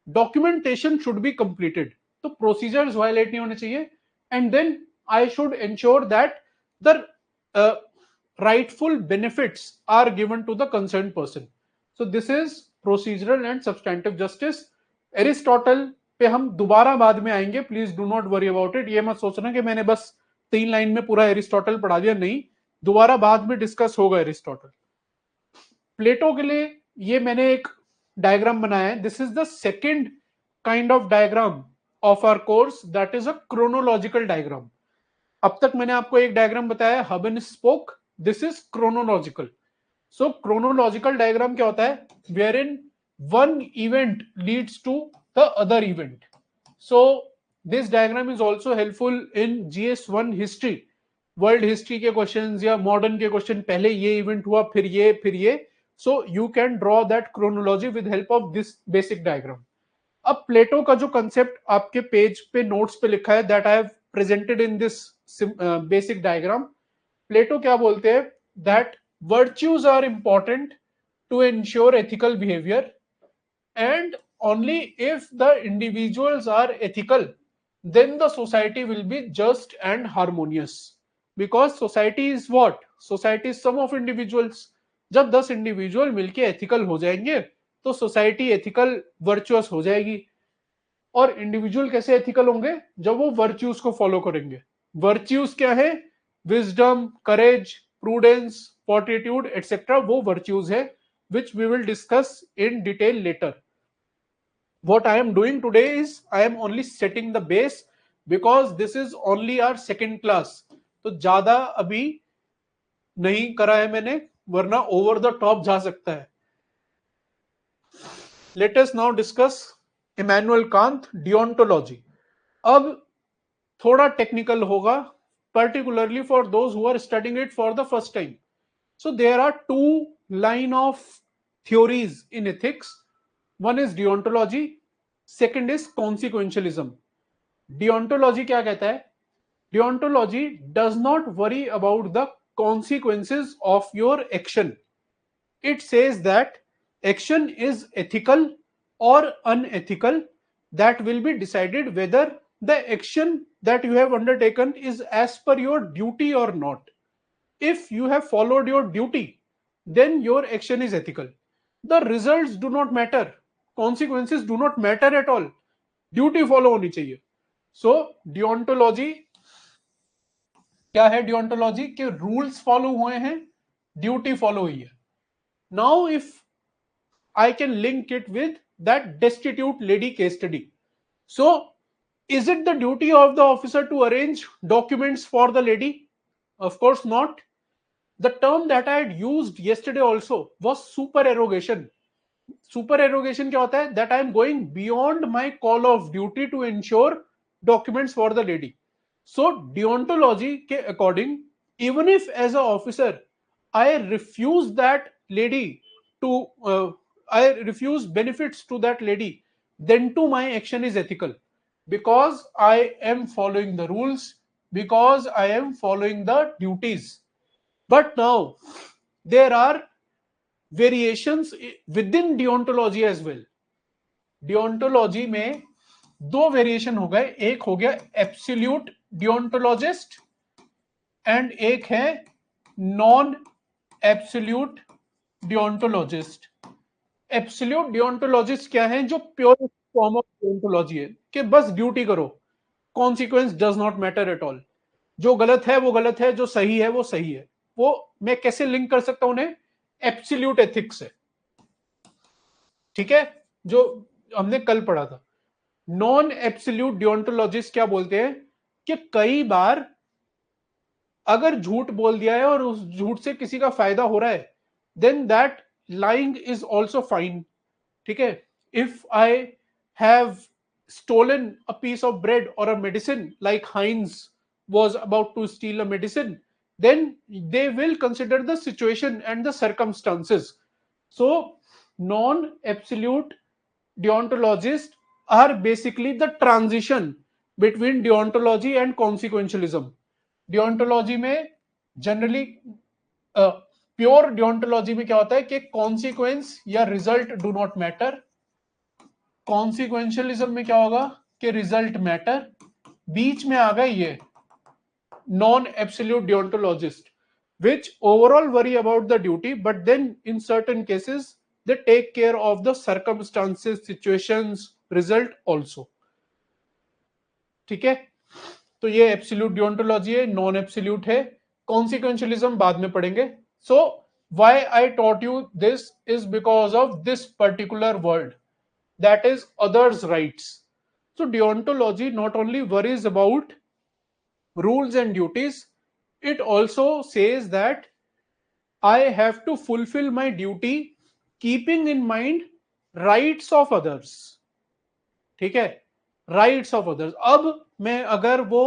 Documentation should be completed. तो procedures violate नहीं होने चाहिए. And then I should ensure that the rightful benefits are given to the concerned person. So this is procedural and substantive justice. Aristotle पे हम दोबारा बाद में आएंगे. Please do not worry about it. ये मत सोचना कि मैंने बस 3 लाइन में पूरा एरिस्टोटल पढ़ा दिया. नहीं, दोबारा बाद में डिस्कस होगा एरिस्टोटल. प्लेटो के लिए ये मैंने एक डायग्राम बनाया है. This is the second kind of diagram of our course, that is a chronological diagram. अब तक मैंने आपको एक डायग्राम बताया, hub and spoke. This is chronological. So chronological diagram क्या होता है? Wherein one event leads to the other event. So this diagram is also helpful in GS1 history world history के क्वेश्चंस या modern के question, पहले ये event हुआ फिर ये फिर ये, so you can draw that chronology with help of this basic diagram. अब प्लेटो का जो कंसेप्ट आपके पेज पे नोट्स पे लिखा है, that I have presented in this basic diagram. Plato क्या बोलते हैं, that virtues are important to ensure ethical behaviour, and only if the individuals are ethical, then the society will be just and harmonious. Because society is what? Society is sum of individuals. जब 10 individual मिलके ethical हो जाएंगे तो society ethical virtuous हो जाएगी. और individual कैसे ethical होंगे? जब वो वर्च्यूज को फॉलो करेंगे. वर्च्यूज क्या है? विजडम, करेज, प्रूडेंस, फोर्टिट्यूड एटसेट्रा, वो वर्च्यूज है which we will discuss in detail later. What I am doing today is I am only setting the base because this is only our second class. तो ज्यादा अभी नहीं करा है मैंने, वरना ओवर द टॉप जा सकता है. Let us now discuss Immanuel Kant deontology. अब थोड़ा टेक्निकल होगा, particularly for those who are studying it for the first time. So there are two line of theories in ethics. One is deontology, second is consequentialism. Deontology क्या कहता है? Deontology does not worry about the consequences of your action. It says that action is ethical or unethical. That will be decided whether the action that you have undertaken is as per your duty or not. If you have followed your duty, then your action is ethical. The results do not matter. Consequences do not matter at all. Duty follow होनी चाहिए. So deontology क्या है? डियोंटोलॉजी के rules follow हुए हैं, duty follow हुई है. Now if I can link it with that destitute lady case study. So is it the duty of the officer to arrange documents for the lady? Of course not. The term that I had used yesterday also was supererogation. Supererogation क्या होता है? That I am going beyond my call of duty to ensure documents for the lady. So deontology के according, even if as an officer I refuse that lady to I refuse benefits to that lady, then too my action is ethical because I am following the rules, because I am following the duties. But now there are variations within deontology as well. Deontology में दो variation हो गए, एक हो गया absolute डियोंटोलॉजिस्ट and एक है non absolute डियोंटोलॉजिस्ट. Absolute डियोंटोलॉजिस्ट क्या है? जो प्योर फॉर्म ऑफ डियोंटोलॉजी है कि बस ड्यूटी करो, consequence does not matter at all. जो गलत है वो गलत है, जो सही है वो सही है. वो मैं कैसे लिंक कर सकता हूं उन्हें? एब्सोल्यूट एथिक्स से. ठीक है, जो हमने कल पढ़ा था. नॉन एब्सोल्यूट डियोंटोलॉजिस्ट क्या बोलते हैं कि कई बार अगर झूठ बोल दिया है और उस झूठ से किसी का फायदा हो रहा है, then that lying is also fine. ठीक है, if I have stolen a piece of bread or a medicine, like Heinz was about to steal a medicine, then they will consider the situation and the circumstances. So non-absolute deontologists are basically the transition between deontology and consequentialism. Deontology में generally pure डियोंटोलॉजी में क्या होता है कि consequence या result do not matter. कॉन्सिक्वेंशियलिज्म में क्या होगा कि रिजल्ट मैटर. बीच में आ गए ये non absolute deontologist which overall worry about the duty, but then in certain cases they take care of the circumstances, situations, result also. ठीक है, तो ये एब्सोल्यूट डियोंटोलॉजी है, नॉन एब्सोल्यूट है. कॉन्सिक्वेंशियलिज्म बाद में पढ़ेंगे. So why I taught you this is because of this particular word, that is others' rights. So deontology not only worries about rules and duties, it also says that I have to fulfill my duty keeping in mind rights of others. ठीक है, rights of others. अब मैं अगर वो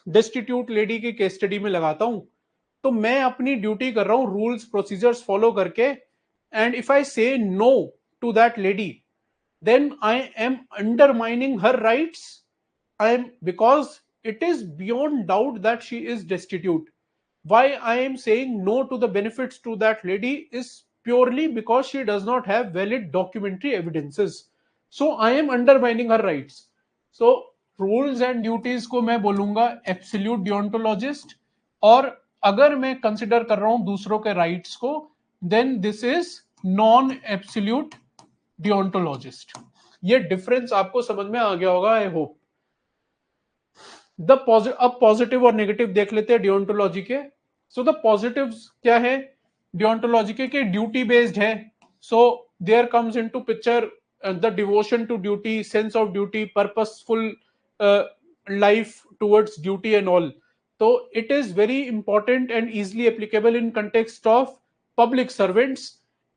destitute lady की case study में लगाता हूं, तो मैं अपनी ड्यूटी कर रहा हूं रूल्स प्रोसीजर्स फॉलो करके, and if I say no to that lady, then I am undermining her rights. I am, because it is beyond doubt that she is destitute. Why I am saying no to the benefits to that lady is purely because she does not have valid documentary evidences. So I am undermining her rights. So rules and duties को मैं बोलूंगा absolute डियोंटोलॉजिस्ट, और अगर मैं consider कर रहा हूं दूसरों के राइट्स को, then this is non absolute deontologist. ये डिफरेंस आपको समझ में आ गया होगा, आई होप. अब पॉजिटिव और नेगेटिव देख लेते हैं डियोंटोलॉजी के. सो द पॉजिटिव्स क्या है डियोंटोलॉजी के ड्यूटी बेस्ड है. So there comes into picture the devotion to duty, sense of duty, purposeful life towards duty and all. तो it is very important and easily applicable in context of public servants,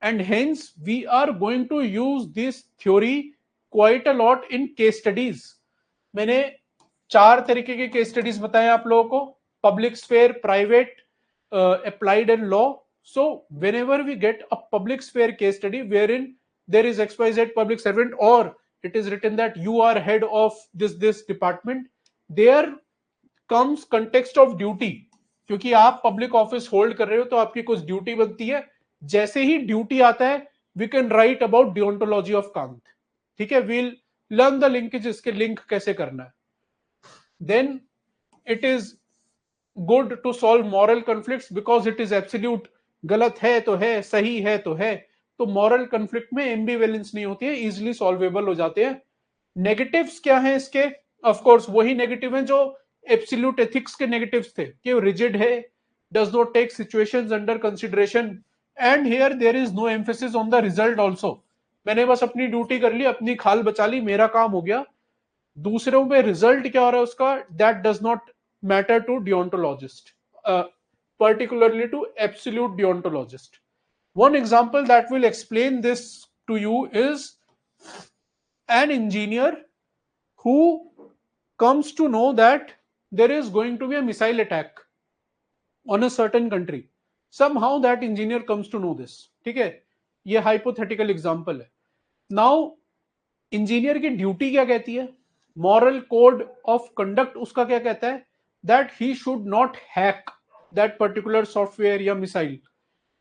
and hence we are going to use this theory quite a lot in case studies. मैंने 4 तरीके के case studies बताए आप लोगों को: public sphere, private, applied and law. So whenever we get a public sphere case study wherein there is XYZ public servant, or it is written that you are head of this department, there comes context of duty. क्योंकि आप public office hold कर रहे हो तो आपकी कुछ duty बनती है. जैसे ही ड्यूटी आता है we can write about deontology of Kant. ठीक है, वील लर्न द लिंकेज, इसके लिंक कैसे करना है. Then it is good to solve moral conflicts because it is absolute. गलत है तो है, सही है तो है. तो मॉरल कॉन्फ्लिक्ट में एम्बिवेलेंस नहीं होती है, इजिली सॉल्वेबल हो जाते हैं. नेगेटिव्स क्या है इसके? ऑफ कोर्स वही नेगेटिव है जो एब्सोल्यूट एथिक्स के नेगेटिव्स थे, कि रिजिड है, does not take situations under consideration, and here there is no emphasis on the result also. मैंने बस अपनी ड्यूटी कर ली, अपनी खाल बचा ली, मेरा काम हो गया. दूसरों पे रिजल्ट क्या हो रहा है उसका, that does not matter to deontologist, particularly to absolute deontologist. One example that will explain this to you is an engineer who comes to know that there is going to be a missile attack on a certain country. Somehow that engineer comes to know this. ठीक है, ये hypothetical example है. Now engineer की duty क्या कहती है, moral code of conduct उसका क्या कहता है, that he should not hack that particular software या मिसाइल.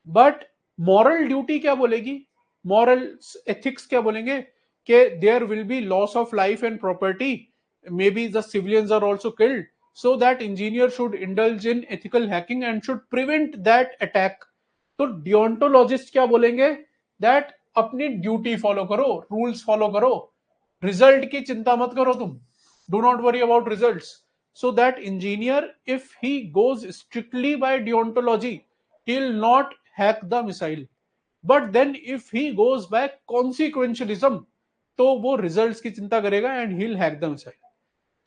बट मॉरल ड्यूटी क्या बोलेगी, मॉरल एथिक्स क्या बोलेंगे, कि there will be loss of life and property, maybe the civilians are also killed, so that engineer should indulge in ethical hacking and should prevent that attack. तो डियोंटोलॉजिस्ट क्या बोलेंगे, that अपनी duty follow करो, rules follow करो, result की चिंता मत करो तुम, do not worry about results. So that engineer, if he goes strictly by deontology, he'll not hack the missile. But then if he goes by consequentialism, तो वो results की चिंता करेगा and he'll hack the missile.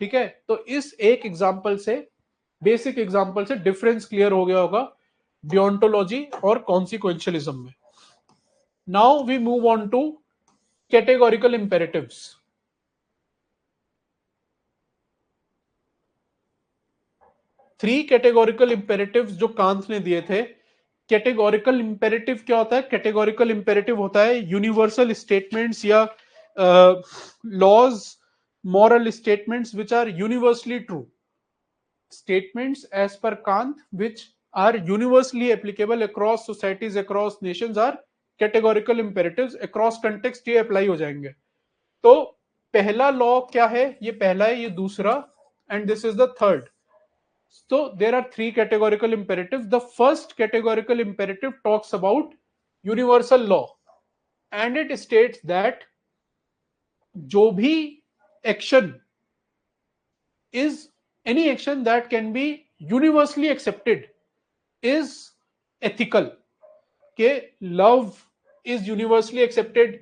ठीक है, तो इस एक एग्जाम्पल से, बेसिक एग्जाम्पल से डिफरेंस क्लियर हो गया होगा डियोंटोलॉजी और कॉन्सिक्वेंशियलिज्म में. Now we move on to categorical imperatives. Three categorical imperatives जो कांत ने दिए थे. कैटेगोरिकल इंपेरेटिव क्या होता है? कैटेगोरिकल इंपेरेटिव होता है यूनिवर्सल स्टेटमेंट्स या laws, moral statements which are universally true. Statements as per Kant which are universally applicable across societies, across nations are categorical imperatives. Across context ये apply हो जाएंगे. तो पहला लॉ क्या है? ये पहला है, ये दूसरा, and this is the third. So there are three categorical imperatives. The first categorical imperative talks about universal law and it states that जो भी action is any action that can be universally accepted is ethical. Okay, love is universally accepted.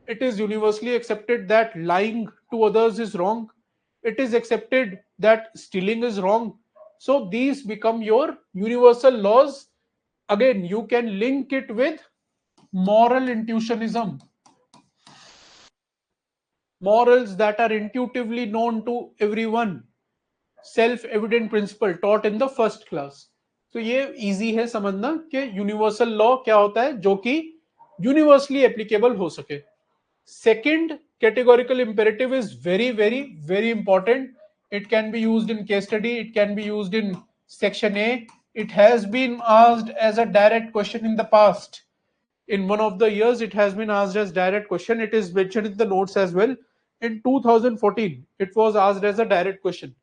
It is universally accepted that lying to others is wrong. It is accepted that stealing is wrong. So these become your universal laws. Again, you can link it with moral intuitionism. Morals that are intuitively known to everyone. Self evident principle taught in the first class. तो ये easy है समझना कि universal law क्या होता है जो कि यूनिवर्सली एप्लीकेबल हो सके. Second, categorical imperative is very very very important. It can be used in case study, it can be used in section A. It has been asked as a direct question in the past. In one of the years it has been asked as direct question. It is mentioned in the notes as well. In 2014 it was asked as a direct question.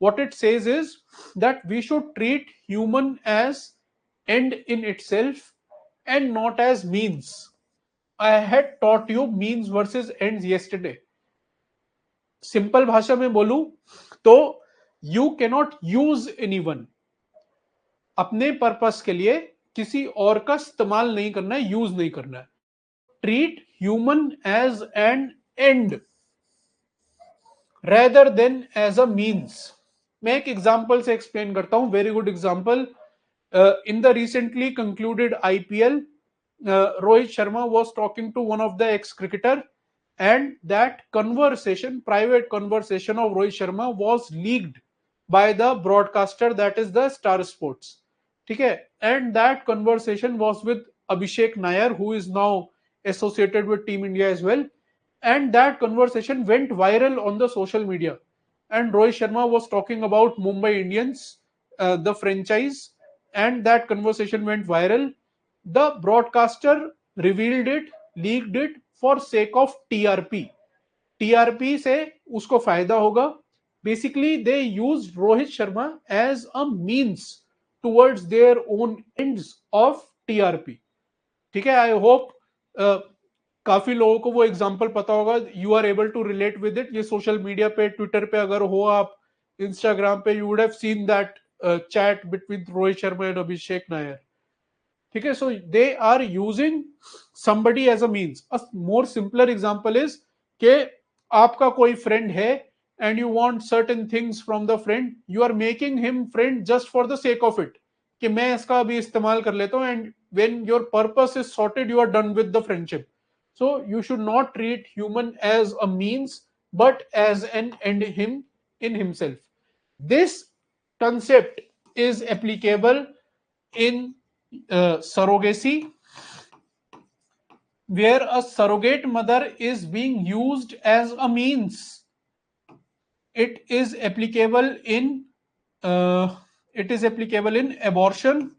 What it says is that we should treat human as end in itself and not as means. I had taught you means versus ends yesterday. Simple भाषा में बोलूं तो you cannot use anyone. अपने purpose के लिए किसी और का इस्तेमाल नहीं करना है, यूज नहीं करना है. Treat human as an end rather than as a means. मैं एक एग्जांपल से एक्सप्लेन करता हूं. Very good example. In the recently concluded IPL, Rohit Sharma was talking to one of the ex-cricketer, and that conversation, private conversation of Rohit Sharma, was leaked by the broadcaster, that is the Star Sports. ठीक है. And that conversation was with Abhishek Nair, who is now associated with Team India as well. And that conversation went viral on the social media. And Rohit Sharma was talking about Mumbai Indians, the franchise, and that conversation went viral. The broadcaster revealed it, leaked it for sake of TRP. TRP से उसको फायदा होगा. Basically, they used Rohit Sharma as a means towards their own ends of TRP. ठीक है. I hope काफी लोगों को वो एग्जांपल पता होगा. You are able to relate with it. ये सोशल मीडिया पे, ट्विटर पे अगर हो आप, इंस्टाग्राम पे, you would have seen that chat between Rohit Sharma and Abhishek Nair. ठीक है. So they are using somebody as a means. A more simpler example is कि आपका कोई friend है and you want certain things from the friend. You are making him friend just for the sake of it. कि मैं इसका भी इस्तेमाल कर लेता हूँ, and when your purpose is sorted, you are done with the friendship. So you should not treat human as a means but as an end in himself. This concept is applicable in surrogacy, where a surrogate mother is being used as a means. It is applicable in abortion,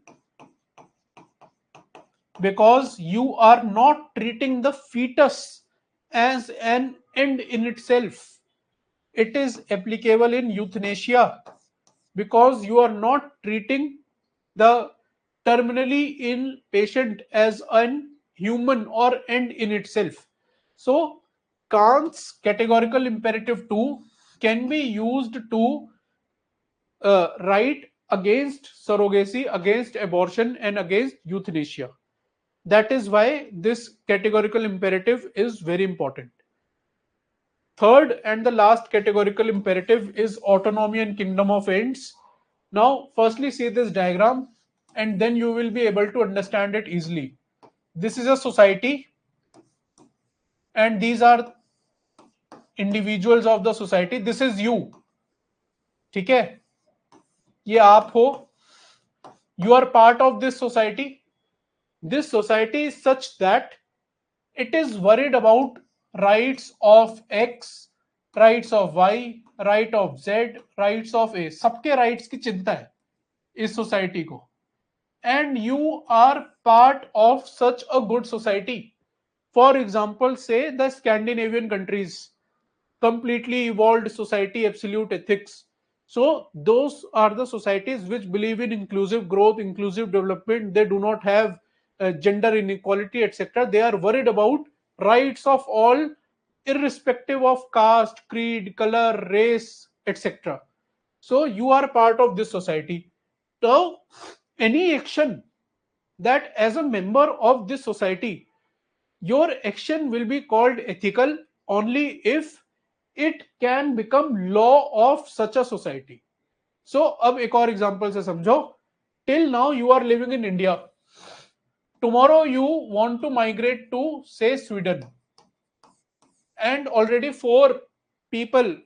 because you are not treating the fetus as an end in itself. It is applicable in euthanasia, because you are not treating the terminally ill patient as an human or end in itself. So, Kant's categorical imperative 2 can be used to write against surrogacy, against abortion, and against euthanasia. That is why this categorical imperative is very important. Third and the last categorical imperative is autonomy and kingdom of ends. Now, firstly, see this diagram, and then you will be able to understand it easily. This is a society, and these are individuals of the society. This is you. ठीक है. ये आप हो. You are part of this society. This society is such that it is worried about rights of X, rights of Y, right of Z, rights of A. सबके rights की चिंता है इस society को. And you are part of such a good society. For example, say the Scandinavian countries, completely evolved society, absolute ethics. So those are the societies which believe in inclusive growth, inclusive development. They do not have gender inequality, etc. They are worried about rights of all, irrespective of caste, creed, color, race, etc. So you are part of this society. So any action that as a member of this society, your action will be called ethical only if it can become law of such a society. So अब एक और example से समझो. Till now you are living in India. Tomorrow you want to migrate to say Sweden, and already four people,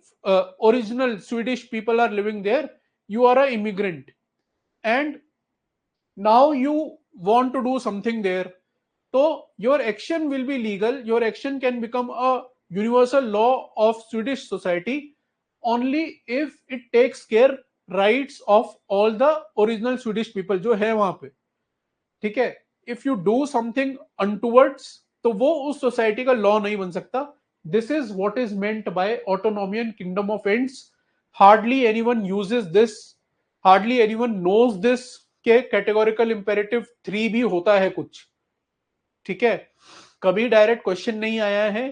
original Swedish people are living there, you are an immigrant, and now you want to do something there, so your action will be legal. Your action can become a universal law of Swedish society only if it takes care rights of all the original Swedish people जो है वहां पे. ठीक है. If you do something untowards तो वो उस society का लॉ नहीं बन सकता. This is what is meant by autonomy and kingdom of ends. Hardly anyone uses this, hardly anyone knows this के कैटेगोरिकल इंपेरेटिव 3 भी होता है कुछ. ठीक है. कभी डायरेक्ट क्वेश्चन नहीं आया है,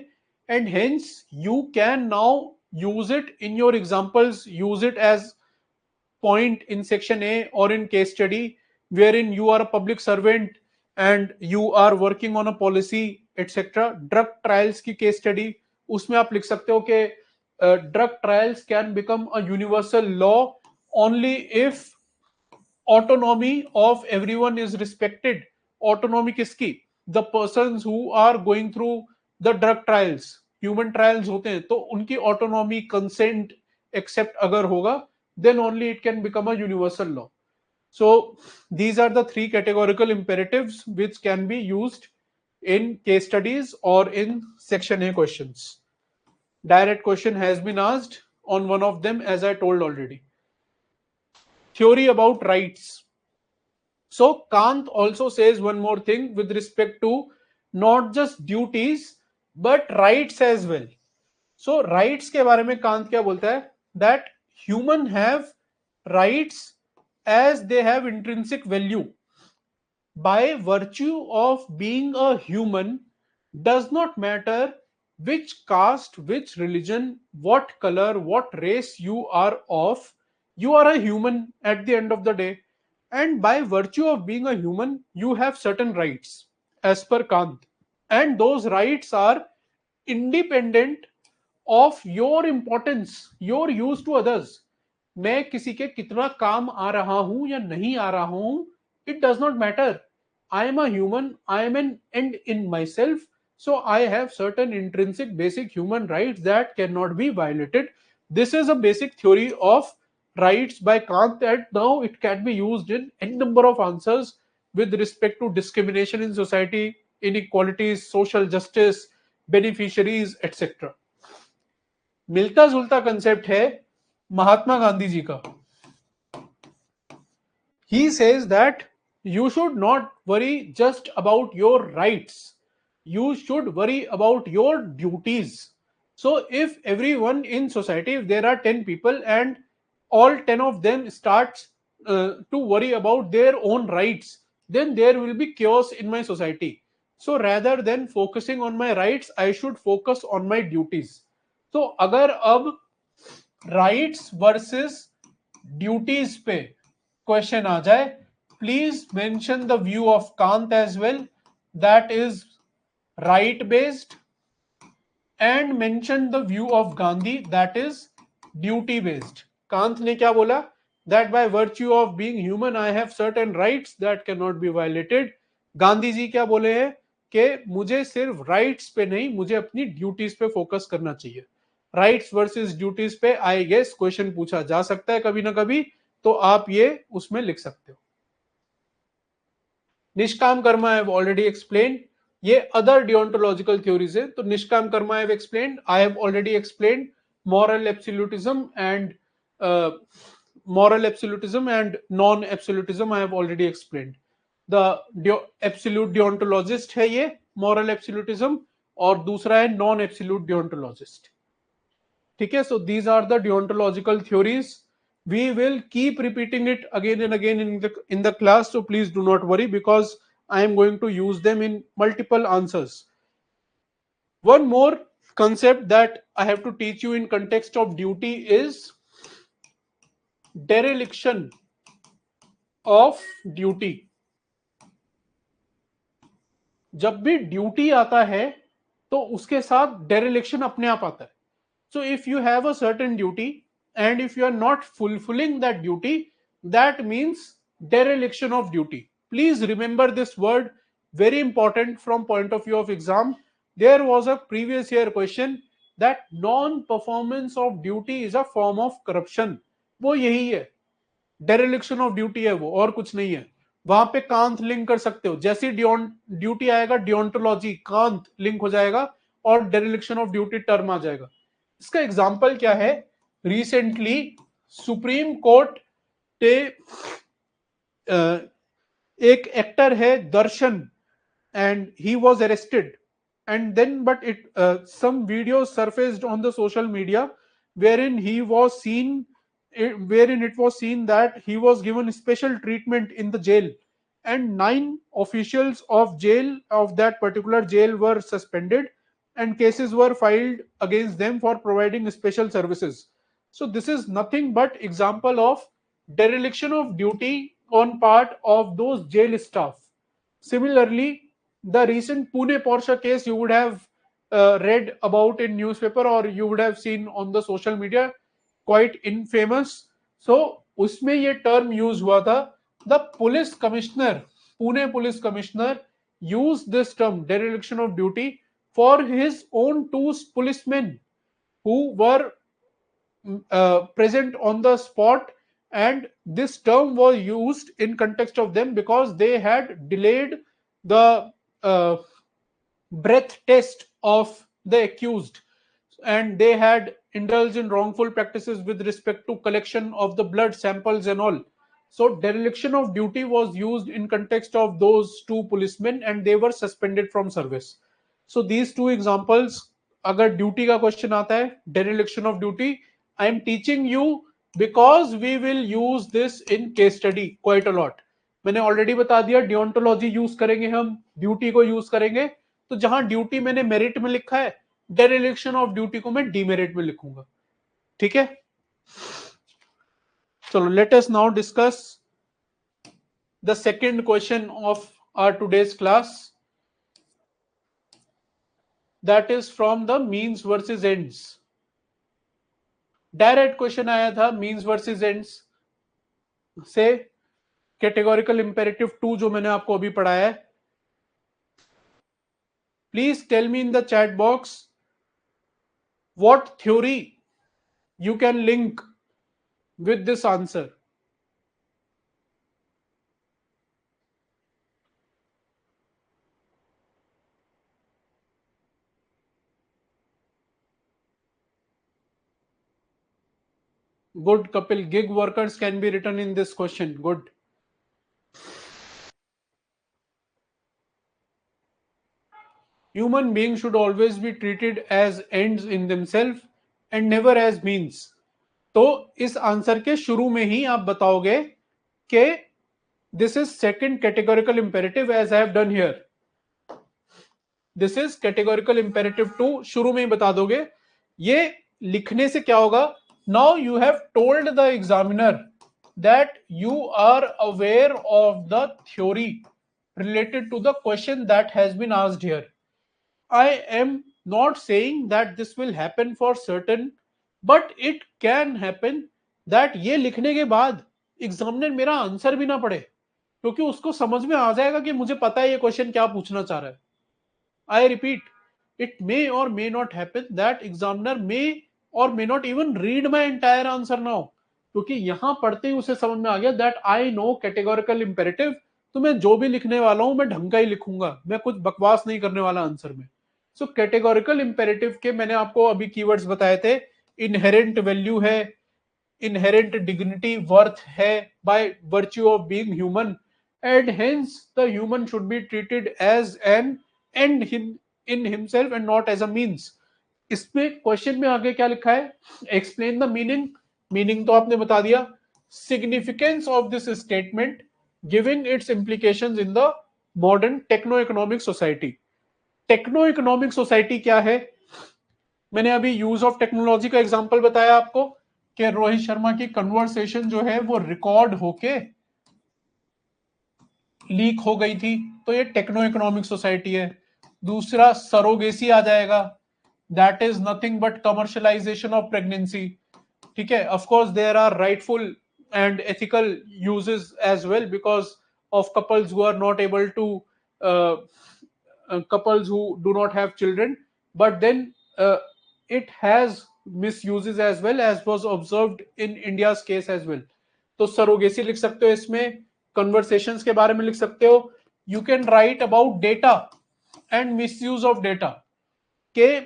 and hence you can now use it in your examples, use it as point in section A or in case study wherein you are a public servant and you are working on a policy etc. Drug trials की case study, उसमें आप लिख सकते हो कि drug trials can become a universal law only if autonomy of everyone is respected. Autonomy किसकी? The persons who are going through the drug trials, human trials होते हैं, तो उनकी ऑटोनॉमी, कंसेंट एक्सेप्ट अगर होगा, then only it can become a universal law. So these are the 3 categorical imperatives which can be used in case studies or in section A questions. Direct question has been asked on one of them, as I told already. Theory about rights. So Kant also says one more thing with respect to not just duties but rights as well. So rights के बारे में कांत क्या बोलता है? That human have rights as they have intrinsic value. By virtue of being a human, does not matter which caste, which religion, what color, what race you are of, you are a human at the end of the day. And by virtue of being a human, you have certain rights as per Kant. And those rights are independent of your importance, your use to others. मैं किसी के कितना काम आ रहा हूं या नहीं आ रहा हूं, it does not matter. I am a human, I am an end in myself, so I have certain intrinsic basic human rights that cannot be violated. This is a basic theory of rights by Kant, and now it can be used in any number of answers with respect to discrimination in society, inequalities, social justice, beneficiaries, etc. मिलता जुलता concept है महात्मा गांधी जी का. He says that you should not worry just about your rights, you should worry about your duties. So if everyone in society, if there are 10 people and all 10 of them starts to worry about their own rights, then there will be chaos in my society. So rather than focusing on my rights, I should focus on my duties. तो अगर अब rights versus duties पे question आ जाए, please mention the view of Kant as well, that is right based, and mention the view of Gandhi, that is duty based. Kant ने क्या बोला? That by virtue of being human I have certain rights that can not be violated. Gandhi ji क्या बोले हैं कि मुझे सिर्फ rights पे नहीं, मुझे अपनी ड्यूटीज पे फोकस करना चाहिए. राइट्स वर्सेस ड्यूटीज पे आई गेस क्वेश्चन पूछा जा सकता है कभी ना कभी, तो आप ये उसमें लिख सकते हो. निष्काम कर्मा आई हैव ऑलरेडी एक्सप्लेन. ये अदर डियोंटोलॉजिकल थ्योरीज है, तो निष्काम Karma I have explained, I have already explained moral absolutism and non absolutism I have already explained. The absolute deontologist है ये moral absolutism, और दूसरा है non absolute deontologist. ठीक है. So these are the deontological theories. We will keep repeating it again and again in the class, so please do not worry because I am going to use them in multiple answers. One more concept that I have to teach you in context of duty is dereliction of duty. जब भी duty आता है तो उसके साथ dereliction अपने आप आता है. So if you have a certain duty and if you are not fulfilling that duty, that means dereliction of duty. Please remember this word, very important from point of view of exam. There was a previous year question that non-performance of duty is a form of corruption. वो यही है, डेरिलिक्शन of duty है वो, और कुछ नहीं है. वहां पे कांत लिंक कर सकते हो, जैसी ड्यूटी आएगा डियोंटोलॉजी कांत लिंक हो जाएगा और डेरिलिक्शन ऑफ ड्यूटी टर्म आ जाएगा. इसका एग्जांपल क्या है? रिसेंटली सुप्रीम कोर्ट ने एक एक्टर है दर्शन, and he was arrested, and then but it some videos surfaced on the social media wherein he was seen wherein it was seen that he was given special treatment in the jail, and 9 officials of jail of that particular jail were suspended and cases were filed against them for providing special services. So this is nothing but example of dereliction of duty on part of those jail staff. Similarly, the recent Pune Porsche case you would have read about in newspaper or you would have seen on the social media, quite infamous. So उसमें ये term use हुआ था. The police commissioner, Pune police commissioner, used this term dereliction of duty for his own two policemen who were present on the spot, and this term was used in context of them because they had delayed the breath test of the accused, and they had indulged in wrongful practices with respect to collection of the blood samples and all. So dereliction of duty was used in context of those two policemen and they were suspended from service. So these two examples, अगर duty का question आता है, dereliction of duty, I am teaching you because we will use this in case study quite a lot. मैंने already बता दिया डियोंटोलॉजी use करेंगे, हम duty को यूज करेंगे. तो जहां ड्यूटी मैंने मेरिट में लिखा है, डेरिलिक्शन ऑफ ड्यूटी को मैं डीमेरिट में लिखूंगा. ठीक है, चलो let us now discuss the second question of our today's class, that is from the means versus ends. Direct question आया था मीन्स वर्सेस एंड्स से, कैटेगोरिकल इंपेरेटिव 2 जो मैंने आपको अभी पढ़ाया है. Please tell me in the chat box what theory you can link with this answer. Good, Kapil. Gig workers can be written in this question. Good. Human beings should always be treated as ends in themselves and never as means. तो इस answer के शुरू में ही आप बताओगे कि this is second categorical imperative as I have done here. This is categorical imperative 2. शुरू में ही बता दोगे. ये लिखने से क्या होगा? Now you have told the examiner that you are aware of the theory related to the question that has been asked here. I am not saying that this will happen for certain, but it can happen that ये लिखने के बाद examiner मेरा answer भी ना पढ़े, क्योंकि उसको समझ में आ जाएगा कि मुझे पता है ये क्वेश्चन क्या पूछना चाह रहा है. I repeat, it may or may not happen that examiner may or may not even read my entire answer now, क्योंकि यहां पढ़ते ही उसे समझ में आ गया that I know categorical imperative, तो मैं जो भी लिखने वाला हूं मैं ढंग का ही लिखूंगा, मैं कुछ बकवास नहीं करने वाला आंसर में. सो कैटेगोरिकल इंपेरेटिव के मैंने आपको अभी कीवर्ड्स बताए थे. इनहेरेंट वैल्यू है, इनहेरेंट डिग्निटी वर्थ है by virtue of being human, and hence the human should be treated as an end in himself and not as a means. इसमें क्वेश्चन में आगे क्या लिखा है? Explain the meaning. मीनिंग तो आपने बता दिया. Significance of this statement giving its implications in the modern techno economic society. Techno economic society क्या है? मैंने अभी यूज ऑफ टेक्नोलॉजी का एग्जांपल बताया आपको कि रोहित शर्मा की कन्वर्सेशन जो है वो रिकॉर्ड होके लीक हो गई थी, तो ये टेक्नो इकोनॉमिक सोसाइटी है. दूसरा सरोगेसी आ जाएगा, that is nothing but commercialisation of pregnancy. ठीक है, of course there are rightful and ethical uses as well because of couples who are not able to couples who do not have children, but then it has misuses as well, as was observed in India's case as well. तो surrogacy लिख सकते हो इसमें, conversations के बारे में लिख सकते हो. You can write about data and misuse of data. के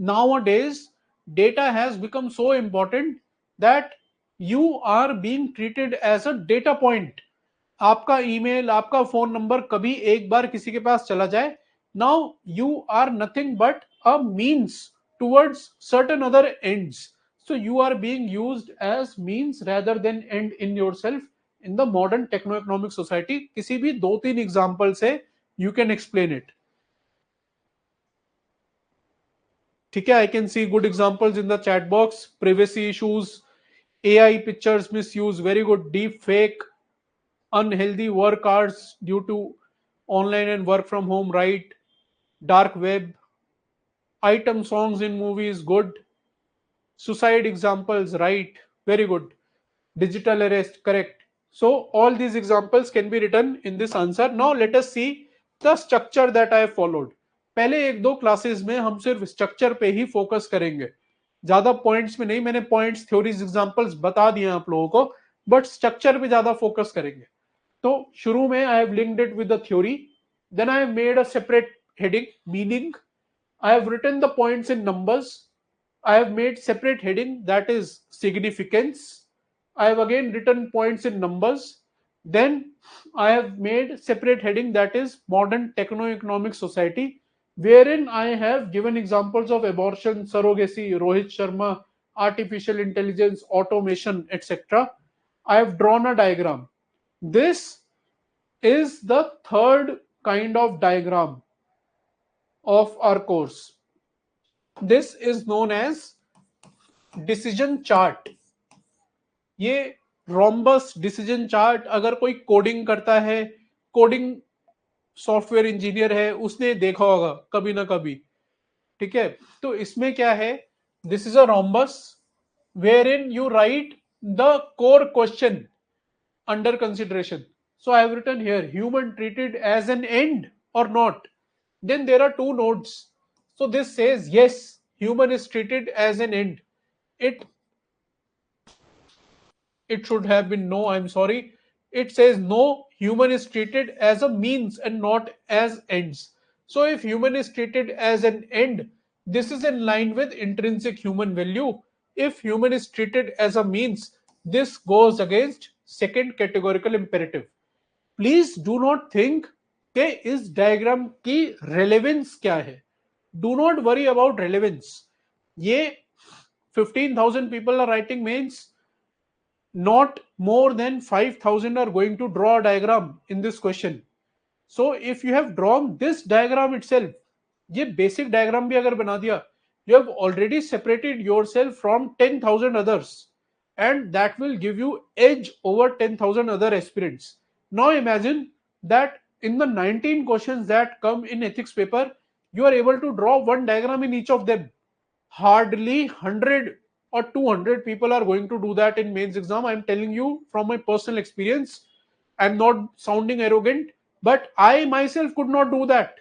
nowadays data has become so important that you are being treated as a data point. आपका ईमेल, आपका फोन नंबर कभी एक बार किसी के पास चला जाए, now you are nothing but a means towards certain other ends. So you are being used as means rather than end in yourself in the modern techno-economic society. किसी भी दो तीन एग्जांपल से you can explain it. ठीक है, I can see good examples in the chat box. Privacy issues, AI pictures misuse, very good. Deep fake, unhealthy work hours due to online and work from home, right? Dark web, item songs in movies, good. Suicide examples, right? Very good. Digital arrest, correct. So all these examples can be written in this answer. Now let us see the structure that I have followed. पहले एक दो classes में हम सिर्फ structure पे ही focus करेंगे, ज्यादा points में नहीं. मैंने पॉइंट्स, थ्योरीज, एग्जांपल्स बता दिए आप लोगों को, बट स्ट्रक्चर पे ज्यादा फोकस करेंगे. तो शुरू में I have linked it with the theory, then I have made a separate heading meaning, I have written the points in numbers. I have made separate heading, that is significance. I have again written points in numbers. Then I have made separate heading, that is modern techno-economic society, wherein I have given examples of abortion, surrogacy, Rohit Sharma, artificial intelligence, automation, etc. I have drawn a diagram. This is the third kind of diagram of our course. This is known as decision chart. ये rhombus decision chart, अगर कोई coding करता है, coding software engineer है, उसने देखा होगा कभी ना कभी. ठीक है, तो इसमें क्या है, this is a rhombus where in you write the core question under consideration. So I have written here, human treated as an end or not. Then there are two nodes. So this says yes, human is treated as an end. It should have been no, I'm sorry. It says no, human is treated as a means and not as ends. So if human is treated as an end, this is in line with intrinsic human value. If human is treated as a means, this goes against second categorical imperative. Please do not think कि इस diagram की relevance क्या है. Do not worry about relevance. ये 15,000 people are writing means not more than 5,000 are going to draw a diagram in this question. So if you have drawn this diagram itself, ये basic diagram भी अगर बना दिया, you have already separated yourself from 10,000 others, and that will give you edge over 10,000 other aspirants. Now imagine that in the 19 questions that come in ethics paper, you are able to draw one diagram in each of them. Hardly 100 or 200 people are going to do that in mains exam. I'm telling you from my personal experience. I'm not sounding arrogant, but I myself could not do that.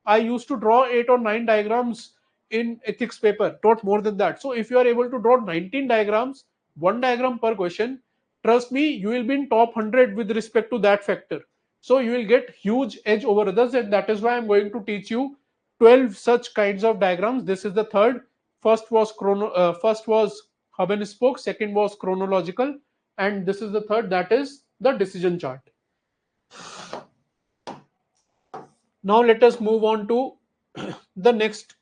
I used to draw 8 or 9 diagrams in ethics paper, not more than that. So if you are able to draw 19 diagrams, one diagram per question, trust me, you will be in top 100 with respect to that factor. So you will get huge edge over others, and that is why I'm going to teach you 12 such kinds of diagrams. This is the third. First was hub and spoke, second was chronological, and this is the third, that is the decision chart. Now let us move on to the next.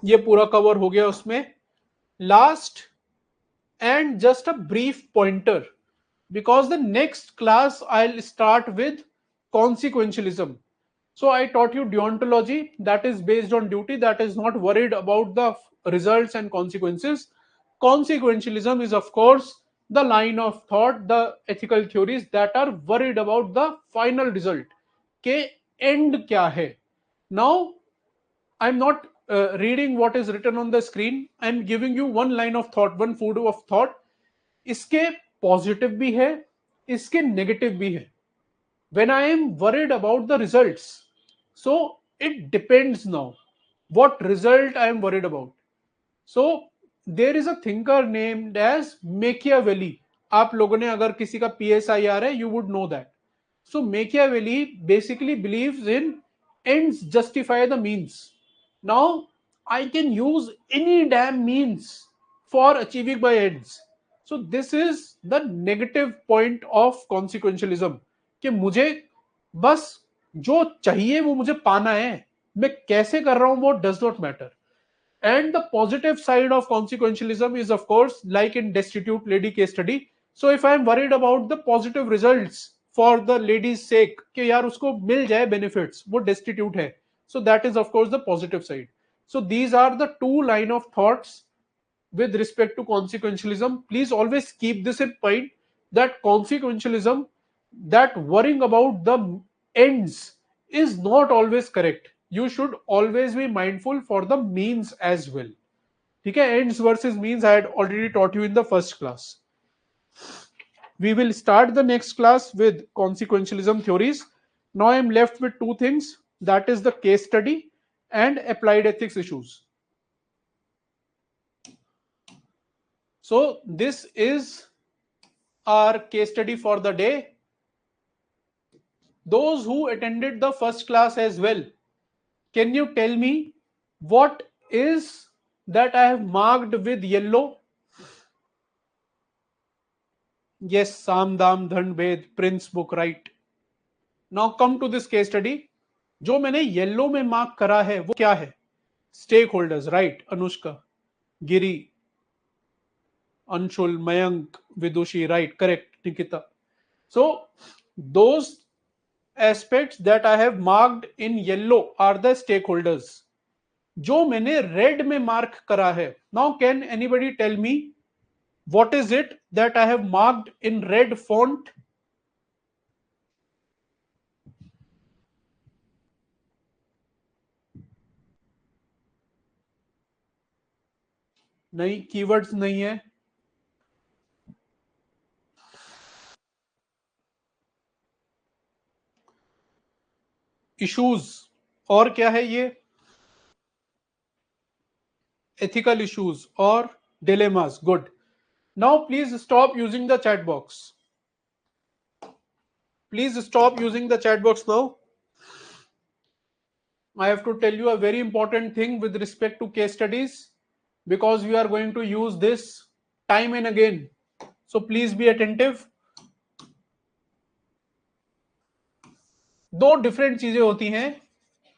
ये पूरा cover हो गया उसमें. Last and just a brief pointer, because the next class I'll start with consequentialism. So I taught you deontology, that is based on duty, that is not worried about the results and consequences. Consequentialism is of course the line of thought, the ethical theories that are worried about the final result. के end क्या है. Now I'm not reading what is written on the screen. I'm giving you one line of thought, one food of thought. इसके positive भी है, इसके negative भी है. When I am worried about the results, so it depends now what result I am worried about. So there is a thinker named as Machiavelli. आप लोगों ने अगर किसी का PSIR है, you would know that. So Machiavelli basically believes in ends justify the means. Now I can use any damn means for achieving my ends. So this is the negative point of consequentialism, कि मुझे बस जो चाहिए वो मुझे पाना है, मैं कैसे कर रहा हूं वो does not matter. And the positive side of consequentialism is, of course, like in destitute lady case study. So if I am worried about the positive results for the lady's sake, कि यार उसको मिल जाए benefits, वो destitute है. So that is, of course, the positive side. So these are the two line of thoughts with respect to consequentialism. Please always keep this in mind, that consequentialism, that worrying about the ends is not always correct. You should always be mindful for the means as well. Okay, ends versus means I had already taught you in the first class. We will start the next class with consequentialism theories. Now I am left with two things, that is the case study and applied ethics issues. So this is our case study for the day. Those who attended the first class as well, can you tell me what is that I have marked with yellow? Yes, Sam Dam Dhan Bhed, Prince book, right? Now come to this case study. जो मैंने yellow में mark करा है वो क्या है? Stakeholders, right? Anushka, Giri, Anshul, Mayank, Vidushi, right? Correct, Nikita. So those aspects that I have marked in yellow are the stakeholders. जो मैंने रेड में मार्क करा है, now can anybody tell me what is it that I have marked in red font? नहीं, keywords नहीं है. Issues, और क्या है ये? एथिकल इश्यूज और dilemmas. Good. Now please stop using the chat box. Please stop using the chat box now. I have to tell you a very important thing with respect to case studies, because we are going to use this time and again. So please be attentive. दो different चीजें होती हैं.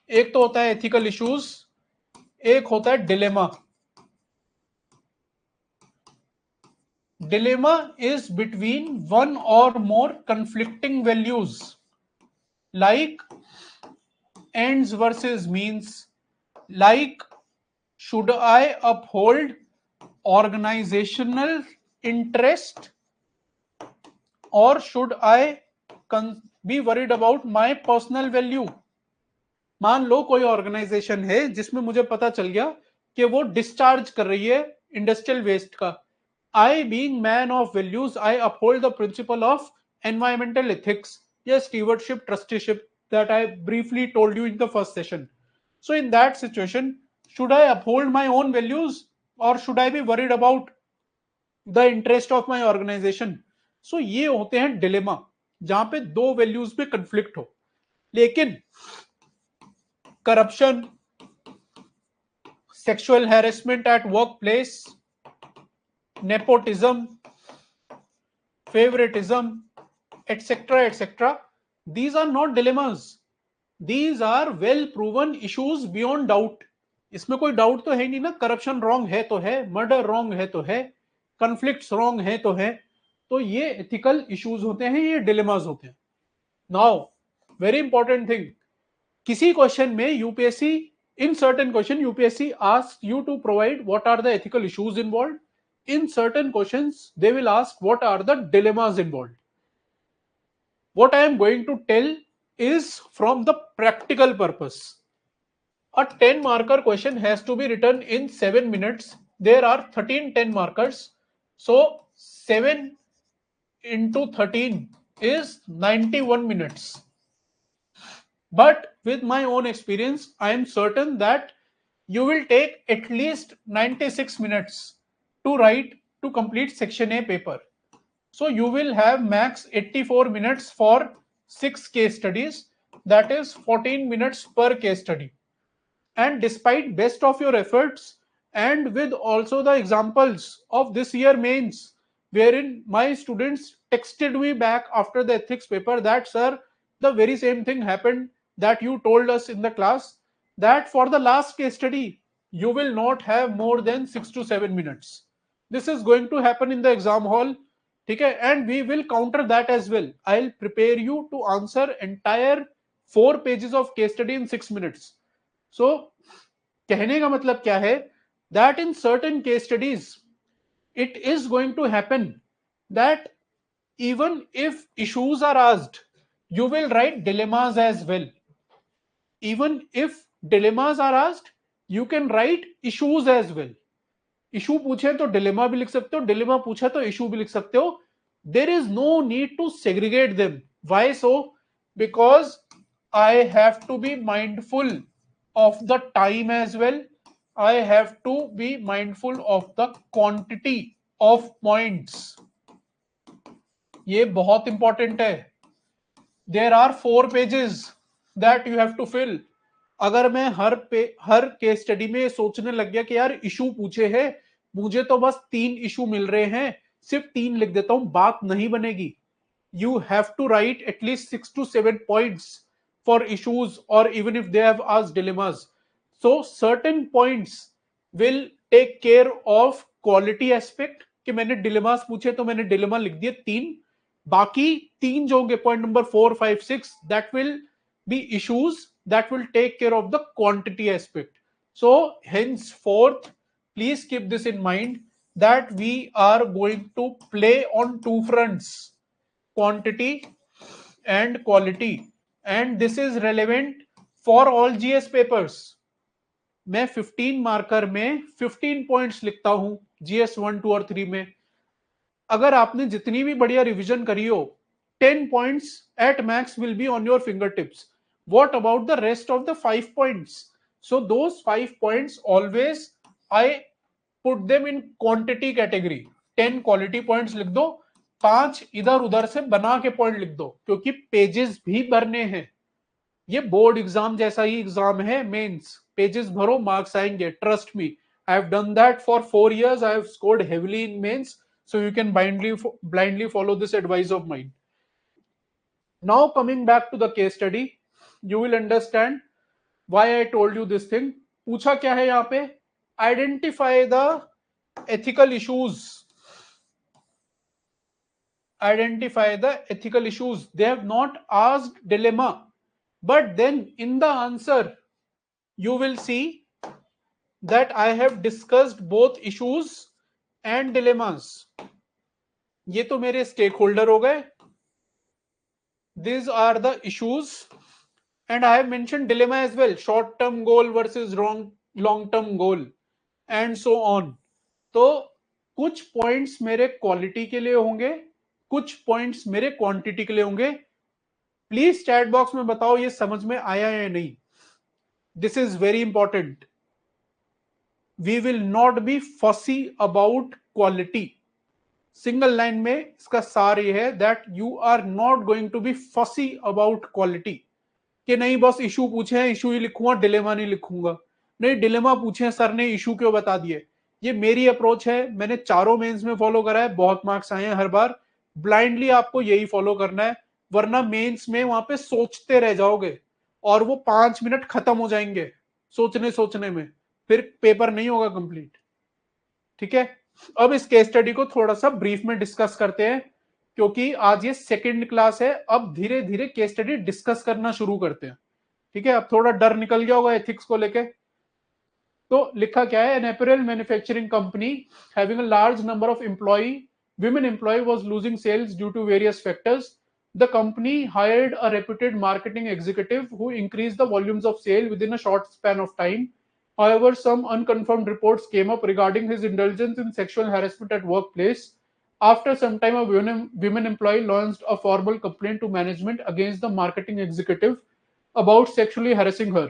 एक तो होता है ethical issues, एक होता है dilemma. Dilemma is between one or more conflicting values, like ends versus means, like should I uphold organizational interest or should I be worried about my personal value. मान लो कोई ऑर्गेनाइजेशन है जिसमें मुझे पता चल गया कि वो डिस्चार्ज कर रही है इंडस्ट्रियल वेस्ट का. I, being man of values, I uphold the principle of environmental ethics, yes, stewardship, trusteeship, that I briefly told you in the first session. So in that situation, should I uphold my own values or should I be worried about the interest of my organization? So ये होते हैं dilemma, जहां पे दो values पे conflict हो. लेकिन corruption, sexual harassment at workplace, nepotism, favoritism, etc., etc., these are not dilemmas. These are well proven issues beyond doubt. इसमें कोई डाउट तो है नहीं ना. करप्शन रॉन्ग है तो है, मर्डर रॉन्ग है तो है, कन्फ्लिक्ट्स रॉन्ग है तो है. तो ये एथिकल इश्यूज होते हैं, ये डिलेमास होते हैं. नाउ वेरी इंपॉर्टेंट थिंग, किसी क्वेश्चन में UPSC, in certain question UPSC asks you to provide what are the ethical issues involved. In certain questions they will ask what are the dilemmas involved. What I am going to tell is from the practical purpose. A 10 marker question has to be written in 7 minutes. There are 13 10 markers, so 7 into 13 is 91 minutes. But with my own experience, I am certain that you will take at least 96 minutes to write to complete section A paper. So you will have max 84 minutes for 6 case studies, that is 14 minutes per case study. And despite best of your efforts, and with also the examples of this year mains, wherein my students texted me back after the ethics paper that sir, the very same thing happened that you told us in the class, that for the last case study you will not have more than 6 to 7 minutes. This is going to happen in the exam hall. Okay, and we will counter that as well. I'll prepare you to answer entire 4 pages of case study in 6 minutes. So कहने का मतलब क्या है, that in certain case studies it is going to happen that even if issues are asked, you will write dilemmas as well. Even if dilemmas are asked, you can write issues as well. Issue पूछे तो dilemma भी लिख सकते हो, dilemma पूछा तो issue भी लिख सकते हो. There is no need to segregate them. Why so? Because I have to be mindful of the time as well. I have to be mindful of the quantity of points. ये बहुत important है. There are 4 pages that you have to fill. अगर मैं हर case study में सोचने लग गया कि यार इशू पूछे हैं, मुझे तो बस 3 इशू मिल रहे हैं, सिर्फ 3 लिख देता हूं, बात नहीं बनेगी. You have to write at least 6 to 7 points for issues, or even if they have asked dilemmas. So certain points will take care of quality aspect कि मैंने dilemmas पूछे तो मैंने dilemma लिख दिए 3. बाकी 3 जो होंगे point number 4, 5, 6, that will be issues that will take care of the quantity aspect. So henceforth, please keep this in mind that we are going to play on 2 fronts, quantity and quality, and this is relevant for all GS papers. मैं 15 marker में 15 points लिखता हूं GS 1, 2 और 3 में. अगर आपने जितनी भी बढ़िया रिवीजन करी हो, 10 points at max will be on your fingertips. What about the rest of the 5 points? So those 5 points always I put them in quantity category. 10 quality points लिख दो, 5 इधर उधर से बना के पॉइंट लिख दो, क्योंकि पेजेस भी भरने हैं. ये बोर्ड एग्जाम जैसा ही एग्जाम है मेंस. पेजेस भरो, मार्क्स आएंगे. Trust me, I have done that for 4 years. I have scored heavily in mains. So you can blindly follow this advice of mine. Now coming back to the case study, you will understand why I told you this thing. पूछा क्या है यहाँ पे? Identify the ethical issues. Identify the ethical issues. They have not asked dilemma, but then in the answer you will see that I have discussed both issues and dilemmas. ये तो मेरे stake holder हो गए. These are the issues, and I have mentioned dilemma as well, short term goal versus long term goal and so on. तो कुछ points मेरे quality के लिए होंगे, कुछ पॉइंट्स मेरे क्वांटिटी के लिए होंगे. प्लीज चैट बॉक्स में बताओ ये समझ में आया या नहीं. This is very important. We will not be fussy about quality. Single line में इसका सार ये है that you are not going to be fussy about quality. कि नहीं बस इशू पूछे हैं, इशू ही लिखूंगा, डिलेमा नहीं लिखूंगा. नहीं, डिलेमा पूछे हैं सर ने, इशू क्यों बता दिए. ये मेरी अप्रोच है, मैंने चारों मेंस में फॉलो करा है, बहुत मार्क्स आए हैं हर बार. ब्लाइंडली आपको यही फॉलो करना है, वरना मेंस में वहां पे सोचते रह जाओगे और वो 5 मिनट खत्म हो जाएंगे सोचने में, फिर पेपर नहीं होगा कंप्लीट. ठीक है, अब इस केस स्टडी को थोड़ा सा ब्रीफ में डिस्कस करते हैं, क्योंकि आज ये सेकंड क्लास है. अब धीरे धीरे केस स्टडी डिस्कस करना शुरू करते हैं. ठीक है, अब थोड़ा डर निकल गया होगा एथिक्स को लेके. तो लिखा क्या है, an apparel manufacturing company having a large number of employee, women employee was losing sales due to various factors. The company hired a reputed marketing executive who increased the volumes of sale within a short span of time. However, some unconfirmed reports came up regarding his indulgence in sexual harassment at workplace. After some time, a women employee launched a formal complaint to management against the marketing executive about sexually harassing her.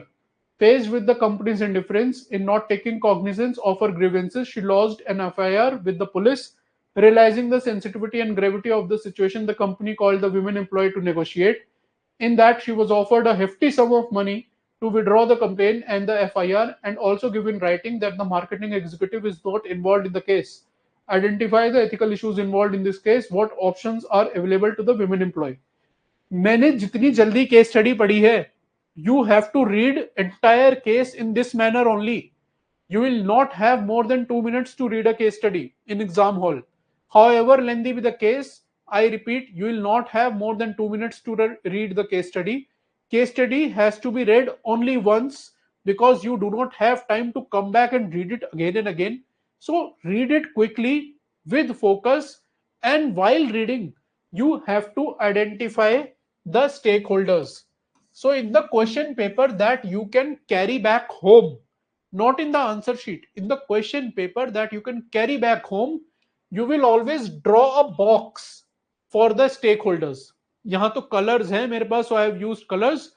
Faced with the company's indifference in not taking cognizance of her grievances, she lodged an FIR with the police. Realizing the sensitivity and gravity of the situation, the company called the women employee to negotiate. In that, she was offered a hefty sum of money to withdraw the complaint and the FIR, and also give in writing that the marketing executive is not involved in the case. Identify the ethical issues involved in this case. What options are available to the women employee? मैंने जितनी जल्दी case study पढ़ी है, you have to read entire case in this manner only. You will not have more than 2 minutes to read a case study in exam hall. However lengthy be the case, I repeat, you will not have more than 2 minutes to read the case study. Case study has to be read only once, because you do not have time to come back and read it again and again. So read it quickly with focus, and while reading, you have to identify the stakeholders. So in the question paper that you can carry back home, not in the answer sheet, in the question paper that you can carry back home, you will always draw a box for the stakeholders. यहाँ तो colors हैं मेरे पास, so I have used colors.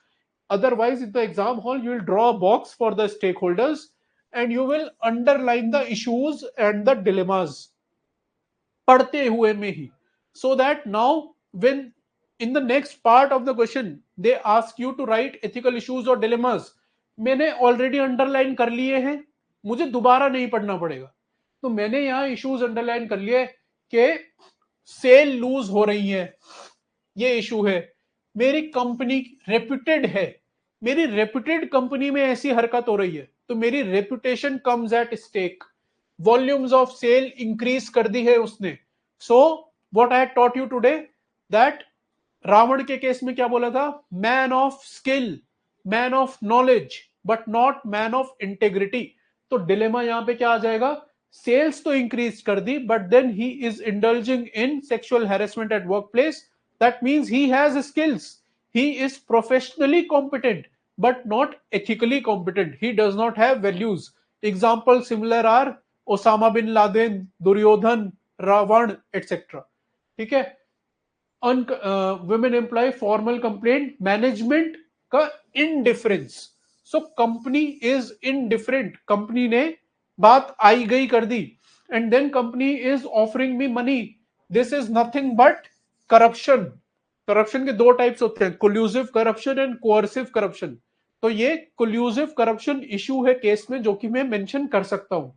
Otherwise, in the exam hall, you will draw a box for the stakeholders, and you will underline the issues and the dilemmas पढ़ते हुए में ही, so that now when in the next part of the question they ask you to write ethical issues or dilemmas, मैंने already underline कर लिए हैं, मुझे दोबारा नहीं पढ़ना पड़ेगा. तो मैंने यहाँ इश्यूज अंडरलाइन कर लिए कि सेल लूज हो रही है, ये इशू है, मेरी कंपनी रेप्यूटेड है, मेरी रेप्यूटेड कंपनी में ऐसी हरकत हो रही है, तो मेरी reputation comes at stake. Volumes of sale increase कर दी है उसने. So what I taught you today, that Ravan के केस में क्या बोला था? Man of skill, man of knowledge, but not man of integrity. तो डिलेमा यहां पे क्या आ जाएगा? सेल्स तो इंक्रीज कर दी, but then he is indulging in sexual harassment at work place. That means he has skills, he is professionally competent but not ethically competent. He does not have values. Examples similar are Osama bin Laden, Duryodhan, Ravan, etc. ठीक है. Women employee formal complaint, management का indifference. So company is indifferent. company ने बात आई गई कर दी, and then company is offering me money. This is nothing but corruption. Corruption के दो types होते हैं, collusive corruption and coercive corruption. तो ये कोल्यूसिव करप्शन इशू है केस में, जो कि मैं मेंशन कर सकता हूं.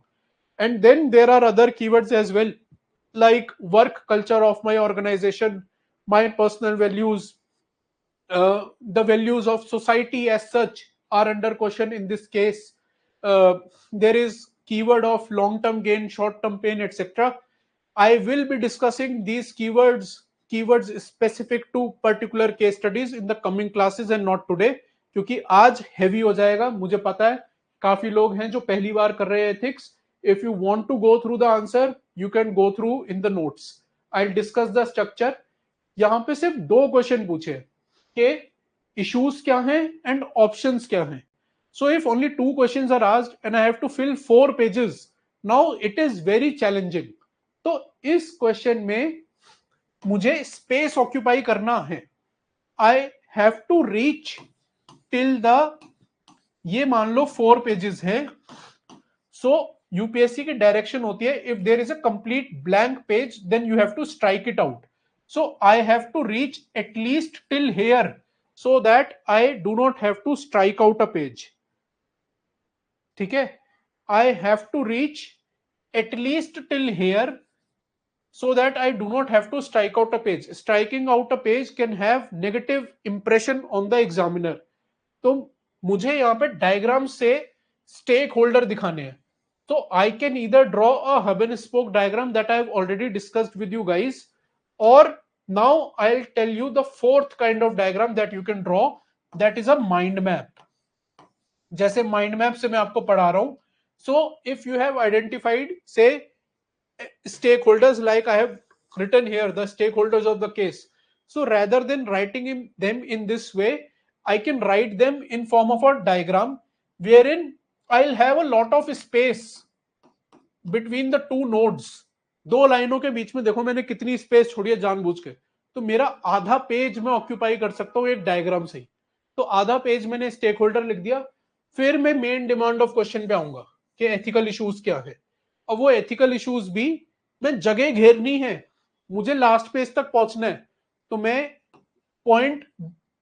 And then there are other keywords as well, like work culture of my organisation, my personal values, the values of society as such are under question in this case. There is keyword of long term gain, short term pain, etc. I will be discussing these keywords specific to particular case studies in the coming classes and not today, क्योंकि आज heavy हो जाएगा. मुझे पता है काफी लोग हैं जो पहली बार कर रहे हैं ethics. If you want to go through the answer, you can go through in the notes. I'll discuss the structure. यहां पे सिर्फ दो क्वेश्चन पूछे कि issues क्या हैं and options क्या हैं. So if only two questions are asked and I have to fill 4 pages, now it is very challenging. तो इस क्वेश्चन में मुझे स्पेस ऑक्यूपाई करना है. I have to reach till the, ये मान लो 4 पेजेस है. सो यूपीएससी की डायरेक्शन होती है, if there is a complete blank page then you have to strike it out. So I have to reach at least till here, so that I do not have to strike out a page. ठीक है, I have to reach at least till here so that I do not have to strike out a page. Striking out a page can have negative impression on the examiner. तो मुझे यहाँ पे diagram से stake holder दिखाने हैं. तो I can either draw a hub and spoke diagram that I have already discussed with you guys, और now I will tell you the fourth kind of diagram that you can draw, that is a mind map. जैसे mind map से मैं आपको पढ़ा रहा हूं. So if you have identified say stakeholders, like I have written here the stakeholders of the case, so rather than writing them in this way, I can write them in form of a diagram wherein I'll have a lot of space between the two nodes. दो लाइनों के बीच में देखो मैंने कितनी space छोड़ी है जानबूझ के. तो मेरा आधा पेज मैं ऑक्यूपाई कर सकता हूं एक डायग्राम से ही. तो आधा पेज मैंने स्टेक होल्डर लिख दिया, फिर मैं मेन डिमांड ऑफ क्वेश्चन पे आऊंगा कि एथिकल इश्यूज क्या है। अब वो एथिकल इश्यूज भी मैं जगह घेरनी है, मुझे लास्ट पेज तक पहुंचना है, तो मैं पॉइंट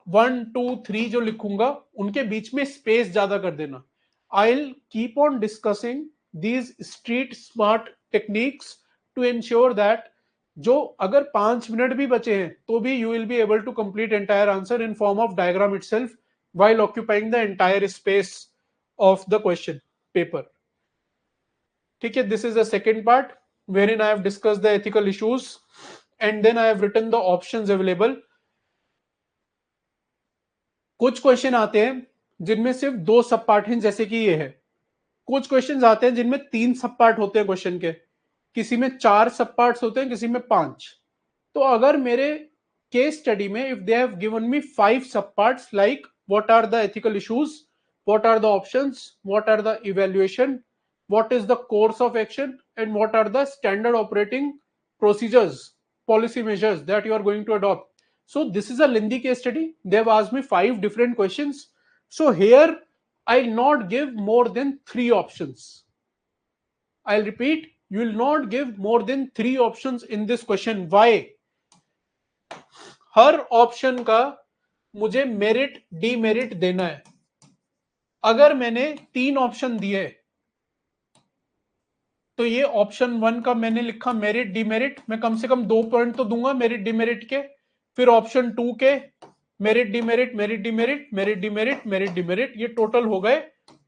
1 2 3 जो लिखूंगा उनके बीच में स्पेस ज्यादा कर देना। I will keep on discussing these street smart techniques to ensure that जो अगर 5 मिनट भी बचे हैं तो भी you will be able to complete entire answer in form of diagram itself while occupying the entire space of the question paper. ठीक है, this is the second part wherein I have discussed the ethical issues and then I have written the options available. कुछ question आते हैं जिनमें सिर्फ 2 सब part हैं जैसे कि ये है, कुछ क्वेश्चन आते हैं जिनमें 3 सब पार्ट होते हैं क्वेश्चन के, किसी में 4 सब पार्ट होते हैं, किसी में 5। तो अगर मेरे केस स्टडी में if they have given me 5 sub parts like what are the ethical issues, what are the options, what are the evaluation, what is the course of action, and what are the standard operating procedures, policy measures that you are going to adopt. So this is a lengthy case study. They have asked me 5 different questions. So here I'll not give more than 3 options. I'll repeat, you will not give more than 3 options in this question. Why? Her option का मुझे merit demerit देना है। अगर मैंने 3 option दिए तो ये option 1 का मैंने लिखा मेरिट डीमेरिट, मैं कम से कम 2 पॉइंट तो दूंगा मेरिट डीमेरिट के। फिर ऑप्शन 2 के merit demerit, merit demerit, merit demerit, merit demerit, ये टोटल हो गए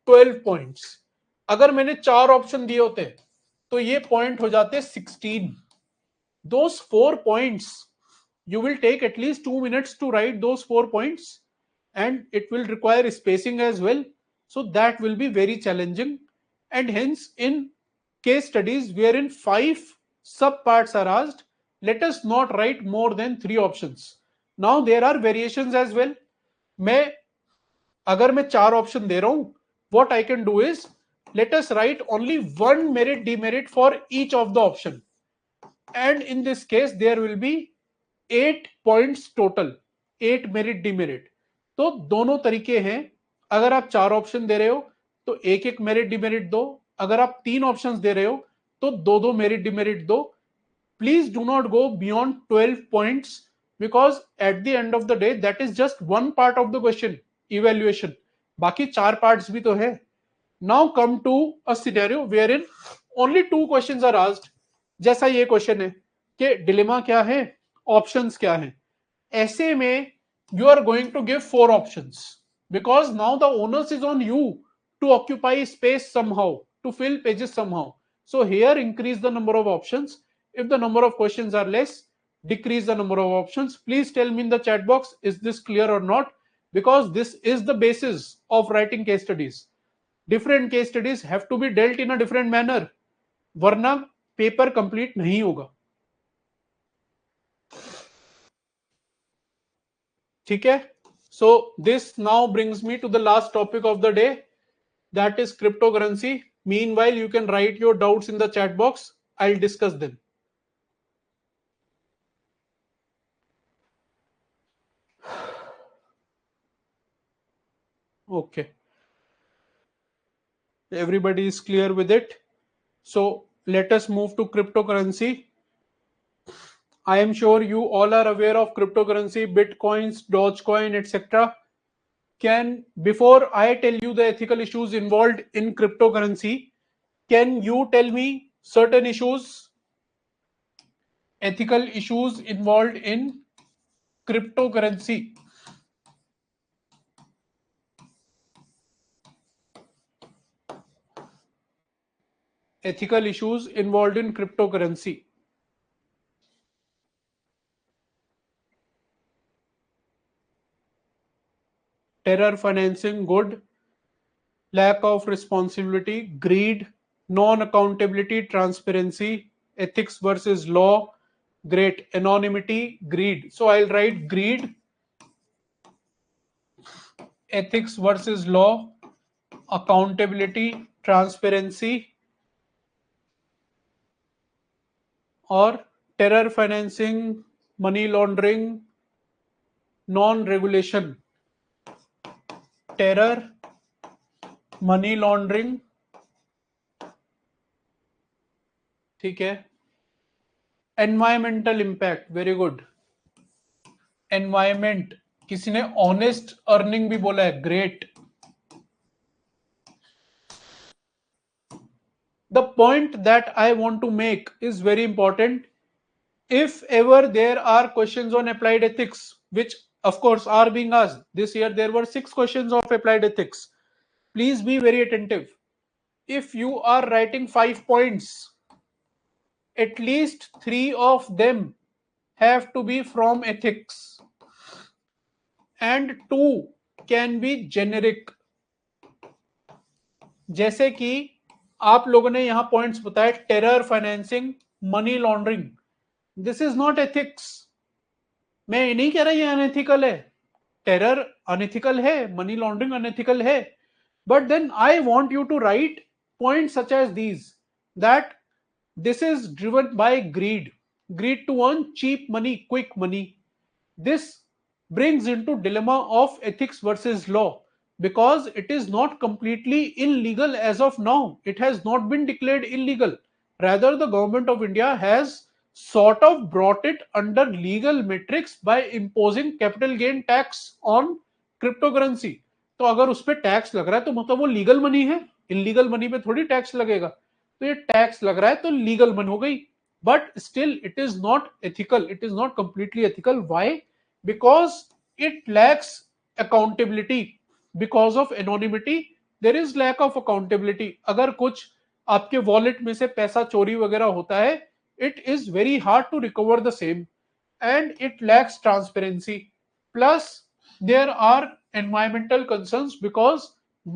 12 पॉइंट्स। अगर मैंने 4 ऑप्शन दिए होते तो ये पॉइंट हो जाते 16। those 4 points you will take at least 2 minutes to write those 4 points and it will require spacing as well, so that will be very challenging. And hence in case studies wherein 5 sub parts are asked, let us not write more than 3 options. Now there are variations as well. मैं अगर मैं 4 option दे रहा हूं, what I can do is let us write only 1 merit demerit for each of the option, and in this case there will be 8 points total, 8 merit demerit. तो दोनों तरीके हैं, अगर आप 4 ऑप्शन दे रहे हो तो एक एक मेरिट डिमेरिट दो, अगर आप 3 ऑप्शंस दे रहे हो तो दो दो मेरिट डिमेरिट दो। Please do not go beyond 12 points because at the end of the day that is just one part of the question evaluation, बाकी 4 parts भी तो है। Now come to a scenario wherein only 2 questions are asked, जैसा ये question है कि dilemma क्या है, ऑप्शंस क्या है। ऐसे में you are going to give 4 options because now the onus is on you to occupy space somehow, to fill pages somehow. So here increase the number of options. If the number of questions are less, decrease the number of options. Please tell me in the chat box, is this clear or not? Because this is the basis of writing case studies. Different case studies have to be dealt in a different manner, वरना paper complete नहीं होगा। ठीक है, so this now brings me to the last topic of the day, that is cryptocurrency. Meanwhile you can write your doubts in the chat box, I'll discuss them. Okay, everybody is clear with it, so let us move to cryptocurrency. I am sure you all are aware of cryptocurrency, bitcoins, dogecoin, etc. Can, before I tell you the ethical issues involved in cryptocurrency, can you tell me certain issues, ethical issues involved in cryptocurrency? Ethical issues involved in cryptocurrency. Terror financing, good. Lack of responsibility, greed. Non-accountability, transparency. Ethics versus law, great. Anonymity, greed. So I'll write greed, ethics versus law, accountability, transparency, or terror financing, money laundering, non-regulation. Terror money laundering, ठीक है, environmental impact, very good, environment, किसी ने honest earning भी बोला है, great. The point that I want to make is very important. If ever there are questions on applied ethics, which of course are being asked this year, there were 6 questions of applied ethics. Please be very attentive. If you are writing 5 points, at least 3 of them have to be from ethics and 2 can be generic. जैसे कि आप लोगों ने यहां points बताए, terror financing, money laundering, this is not ethics. मैं ये नहीं कह रहा ये अनएथिकल है, टेरर अनएथिकल है, मनी लॉन्ड्रिंग अनएथिकल है, but then I want you to write points such as these, that this is driven by greed to earn cheap money, quick money. This brings into dilemma of ethics versus law, because it is not completely illegal as of now. It has not been declared illegal. Rather, the government of India has sort of brought it under legal metrics by imposing capital gain tax on cryptocurrency. तो अगर उस पर tax लग रहा है तो मतलब वो लीगल मनी है, इलीगल मनी पे थोड़ी टैक्स लगेगा, तो ये टैक्स लग रहा है तो लीगल मनी हो गई, but still it is not ethical, it is not completely ethical. Why? Because it lacks accountability, because of anonymity there is lack of accountability. अगर कुछ आपके वॉलेट में से पैसा चोरी वगैरह होता है, it is very hard to recover the same, and it lacks transparency. Plus there are environmental concerns, because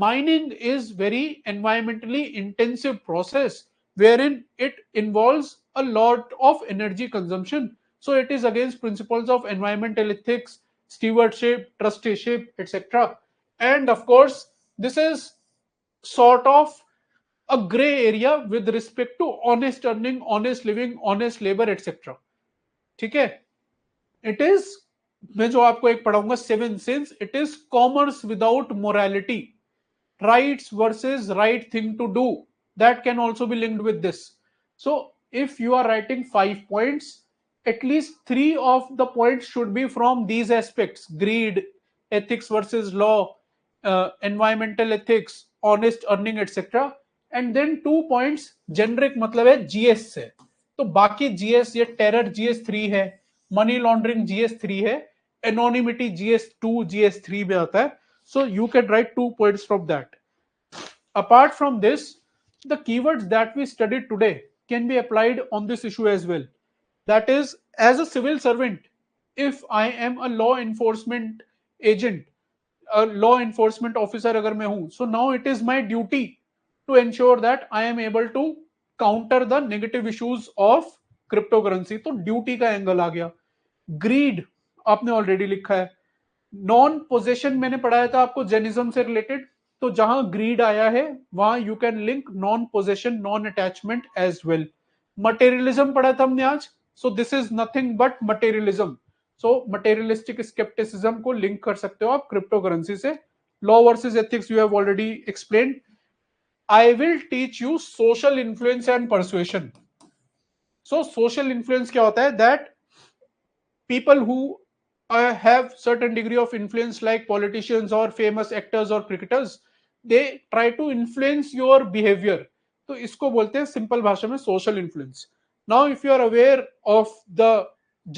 mining is very environmentally intensive process wherein it involves a lot of energy consumption, so it is against principles of environmental ethics, stewardship, trusteeship, etc. And of course this is sort of a gray area with respect to honest earning, honest living, honest labor, etc. ठीक है? It is, मैं जो आपको एक पढ़ाऊंगा 7 sins, it is commerce without morality, rights versus right thing to do, that can also be linked with this. So if you are writing 5 points, at least 3 of the points should be from these aspects: greed, ethics versus law, environmental ethics, honest earning, etc. And then 2 points generic, मतलब है GS से। तो बाकी GS, ये terror GS 3 है, money laundering GS 3 है, anonymity GS 2 GS 3 में आता है। So you can right 2 points from that. Apart from this, the keywords that we studied today can be applied on this issue as well. That is, as a civil servant, if I am a law enforcement agent, a law enforcement officer अगर मैं हूं, so now it is my duty to ensure that I am able to counter the negative issues of cryptocurrency. तो duty का angle आ गया। Grid आपने already लिखा है। Non possession मैंने पढ़ाया था आपको जेनिज्म से रिलेटेड, तो जहां ग्रीड आया है वहां you can link non possession, non attachment as well. Materialism पढ़ा था हमने आज, so this is nothing but materialism. So materialistic scepticism को लिंक कर सकते हो आप क्रिप्टोकरेंसी से। Law versus ethics you have already explained. I will teach you social influence and persuasion. So social influence क्या होता है? That people who have certain degree of influence, like politicians or famous actors or cricketers, they try to influence your behavior. तो इसको बोलते हैं simple भाषा में social influence. Now if you are aware of the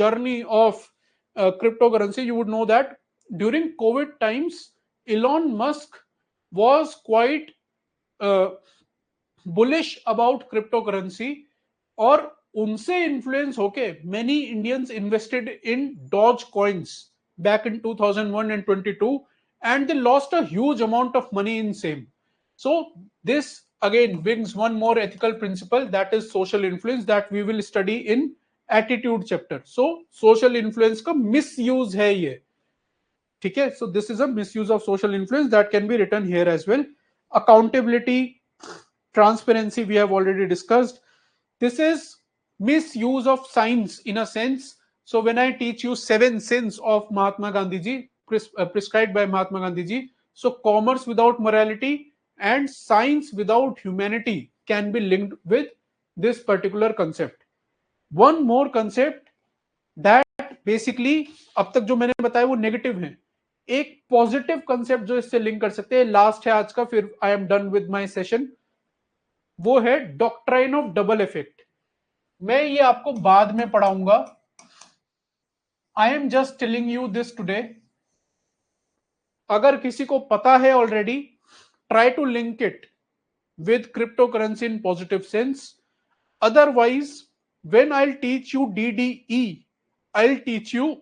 journey of cryptocurrency, you would know that during COVID times, Elon Musk was quite bullish about crypto currency, और उनसे influence होके many Indians invested in Doge coins back in 2001 and 22, and they lost a huge amount of money in same. So this again brings one more ethical principle, that is social influence, that we will study in attitude chapter. So social influence का misuse है ये, ठीक है? So this is a misuse of social influence that can be written here as well. Accountability, transparency we have already discussed. This is misuse of science in a sense. So when I teach you 7 sins of Mahatma Gandhi ji, prescribed by Mahatma Gandhi ji, so commerce without morality, and science without humanity can be linked with this particular concept. One more concept that basically अब तक जो मैंने बताया वो negative है, एक positive concept जो इससे लिंक कर सकते हैं, लास्ट है आज का, फिर I am done with my session, वो है डॉक्ट्राइन ऑफ डबल इफेक्ट. मैं ये आपको बाद में पढ़ाऊंगा. I am just telling you this today. अगर किसी को पता है already, try to link it with cryptocurrency in positive sense. Otherwise, when I'll teach you DDE, I'll teach you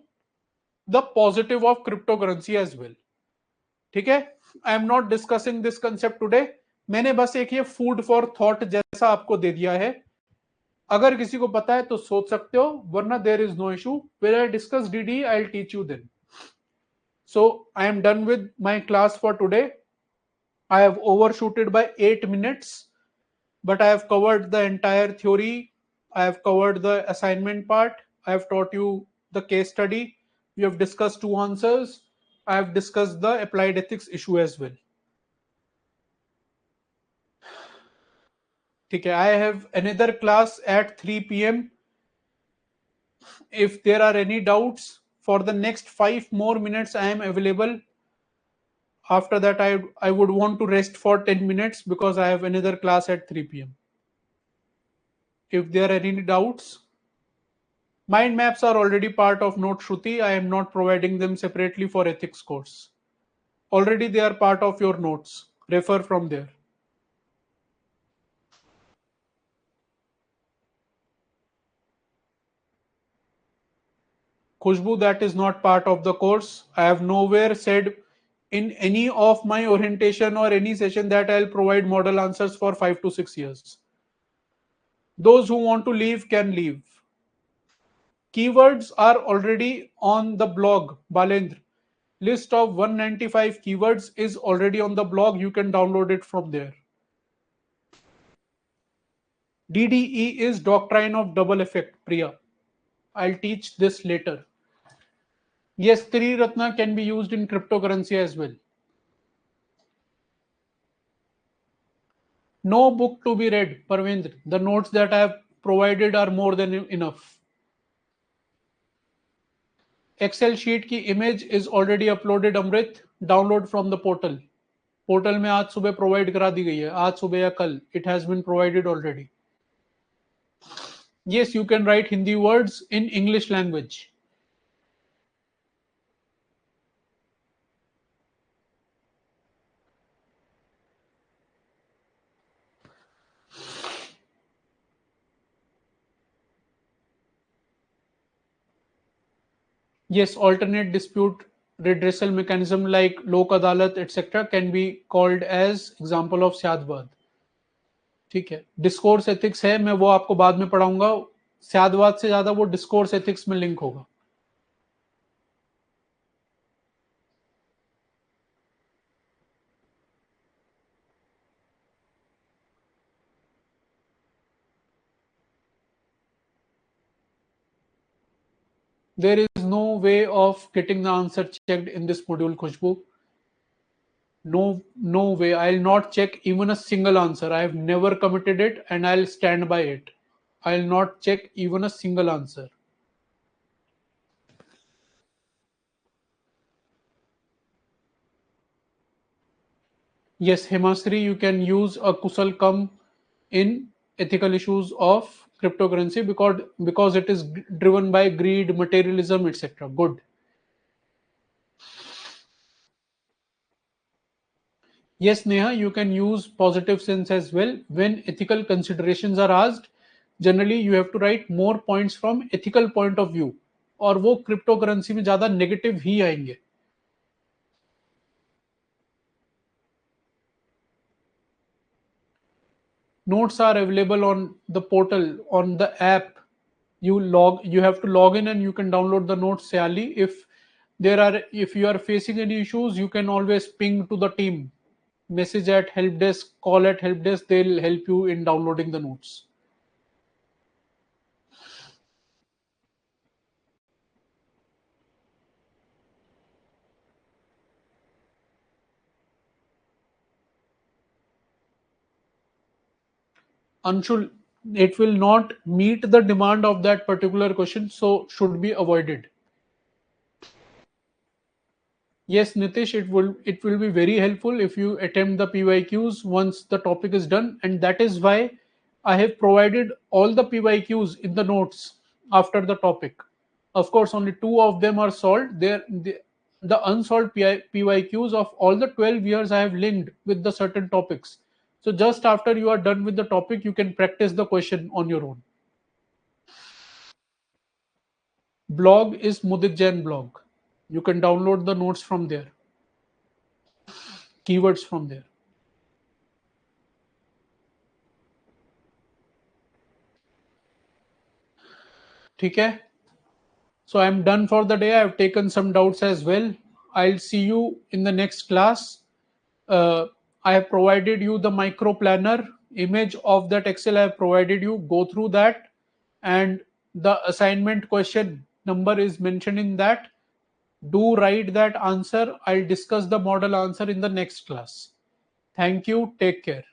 the positive of cryptocurrency as well. ठीक है? I am not discussing this concept today. मैंने बस एक ये food for thought जैसा आपको दे दिया है. अगर किसी को पता है तो सोच सकते हो, वरना there is no issue. When I discuss DDE, I'll teach you then. So I am done with my class for today. I have overshooted by 8 minutes. But I have covered the entire theory. I have covered the assignment part. I have taught you the case study. We have discussed two answers. I have discussed the applied ethics issue as well. Okay, I have another class at 3 p.m. If there are any doubts, for the next 5 more minutes I am available. After that, I would want to rest for 10 minutes because I have another class at 3 p.m. If there are any doubts, mind maps are already part of Note Shruti. I am not providing them separately for ethics course. Already they are part of your notes. Refer from there. Khushbu, that is not part of the course. I have nowhere said in any of my orientation or any session that I'll provide model answers for 5 to 6 years. Those who want to leave can leave. Keywords are already on the blog, Balendra. List of 195 keywords is already on the blog. You can download it from there. DDE is doctrine of double effect, Priya. I'll teach this later. Yes, Triratna can be used in cryptocurrency as well. No book to be read, Parvendra. The notes that I have provided are more than enough. Excel sheet की image is already uploaded, Amrit. Download from the portal. Portal में आज सुबह provide करा दी गई है, आज सुबह या कल. It has been provided already. Yes, you can write Hindi words in English language. Yes, alternate dispute redressal mechanism like lok adalat etc. can be called as example of syadvad. ठीक है, discourse ethics है, मैं वो आपको बाद में पढ़ाऊंगा. स्यादवाद से ज्यादा वो डिस्कोर्स एथिक्स में लिंक होगा. There is no way of getting the answer checked in this module, Khushbu. No way. I'll not check even a single answer. I have never committed it and I'll stand by it. I'll not check even a single answer. Yes, Himasri, you can use a Kusal Kam in ethical issues of cryptocurrency because it is driven by greed, materialism, etc. Good. Yes, Neha, you can use positive sense as well. When ethical considerations are asked, generally you have to write more points from ethical point of view. और वो cryptocurrency में ज़्यादा negative ही आएंगे. Notes are available on the portal, on the app. You have to log in and you can download the notes Sayali. If you are facing any issues, you can always ping to the team. Message at help desk, call at help desk, they'll help you in downloading the notes. Anshul, it will not meet the demand of that particular question, so should be avoided. Yes, Nitish, it will be very helpful if you attempt the PYQs once the topic is done, and that is why I have provided all the PYQs in the notes after the topic. Of course, only two of them are solved. The unsolved PYQs of all the 12 years I have linked with the certain topics. So just after you are done with the topic, you can practice the question on your own. Blog is Mudit Jain blog. You can download the notes from there, keywords from there. ठीक है? So I'm done for the day. I've taken some doubts as well. I'll see you in the next class. I have provided you the micro planner image of that Excel. I have provided you. Go through that, and the assignment question number is mentioned in that. Do write that answer. I'll discuss the model answer in the next class. Thank you. Take care.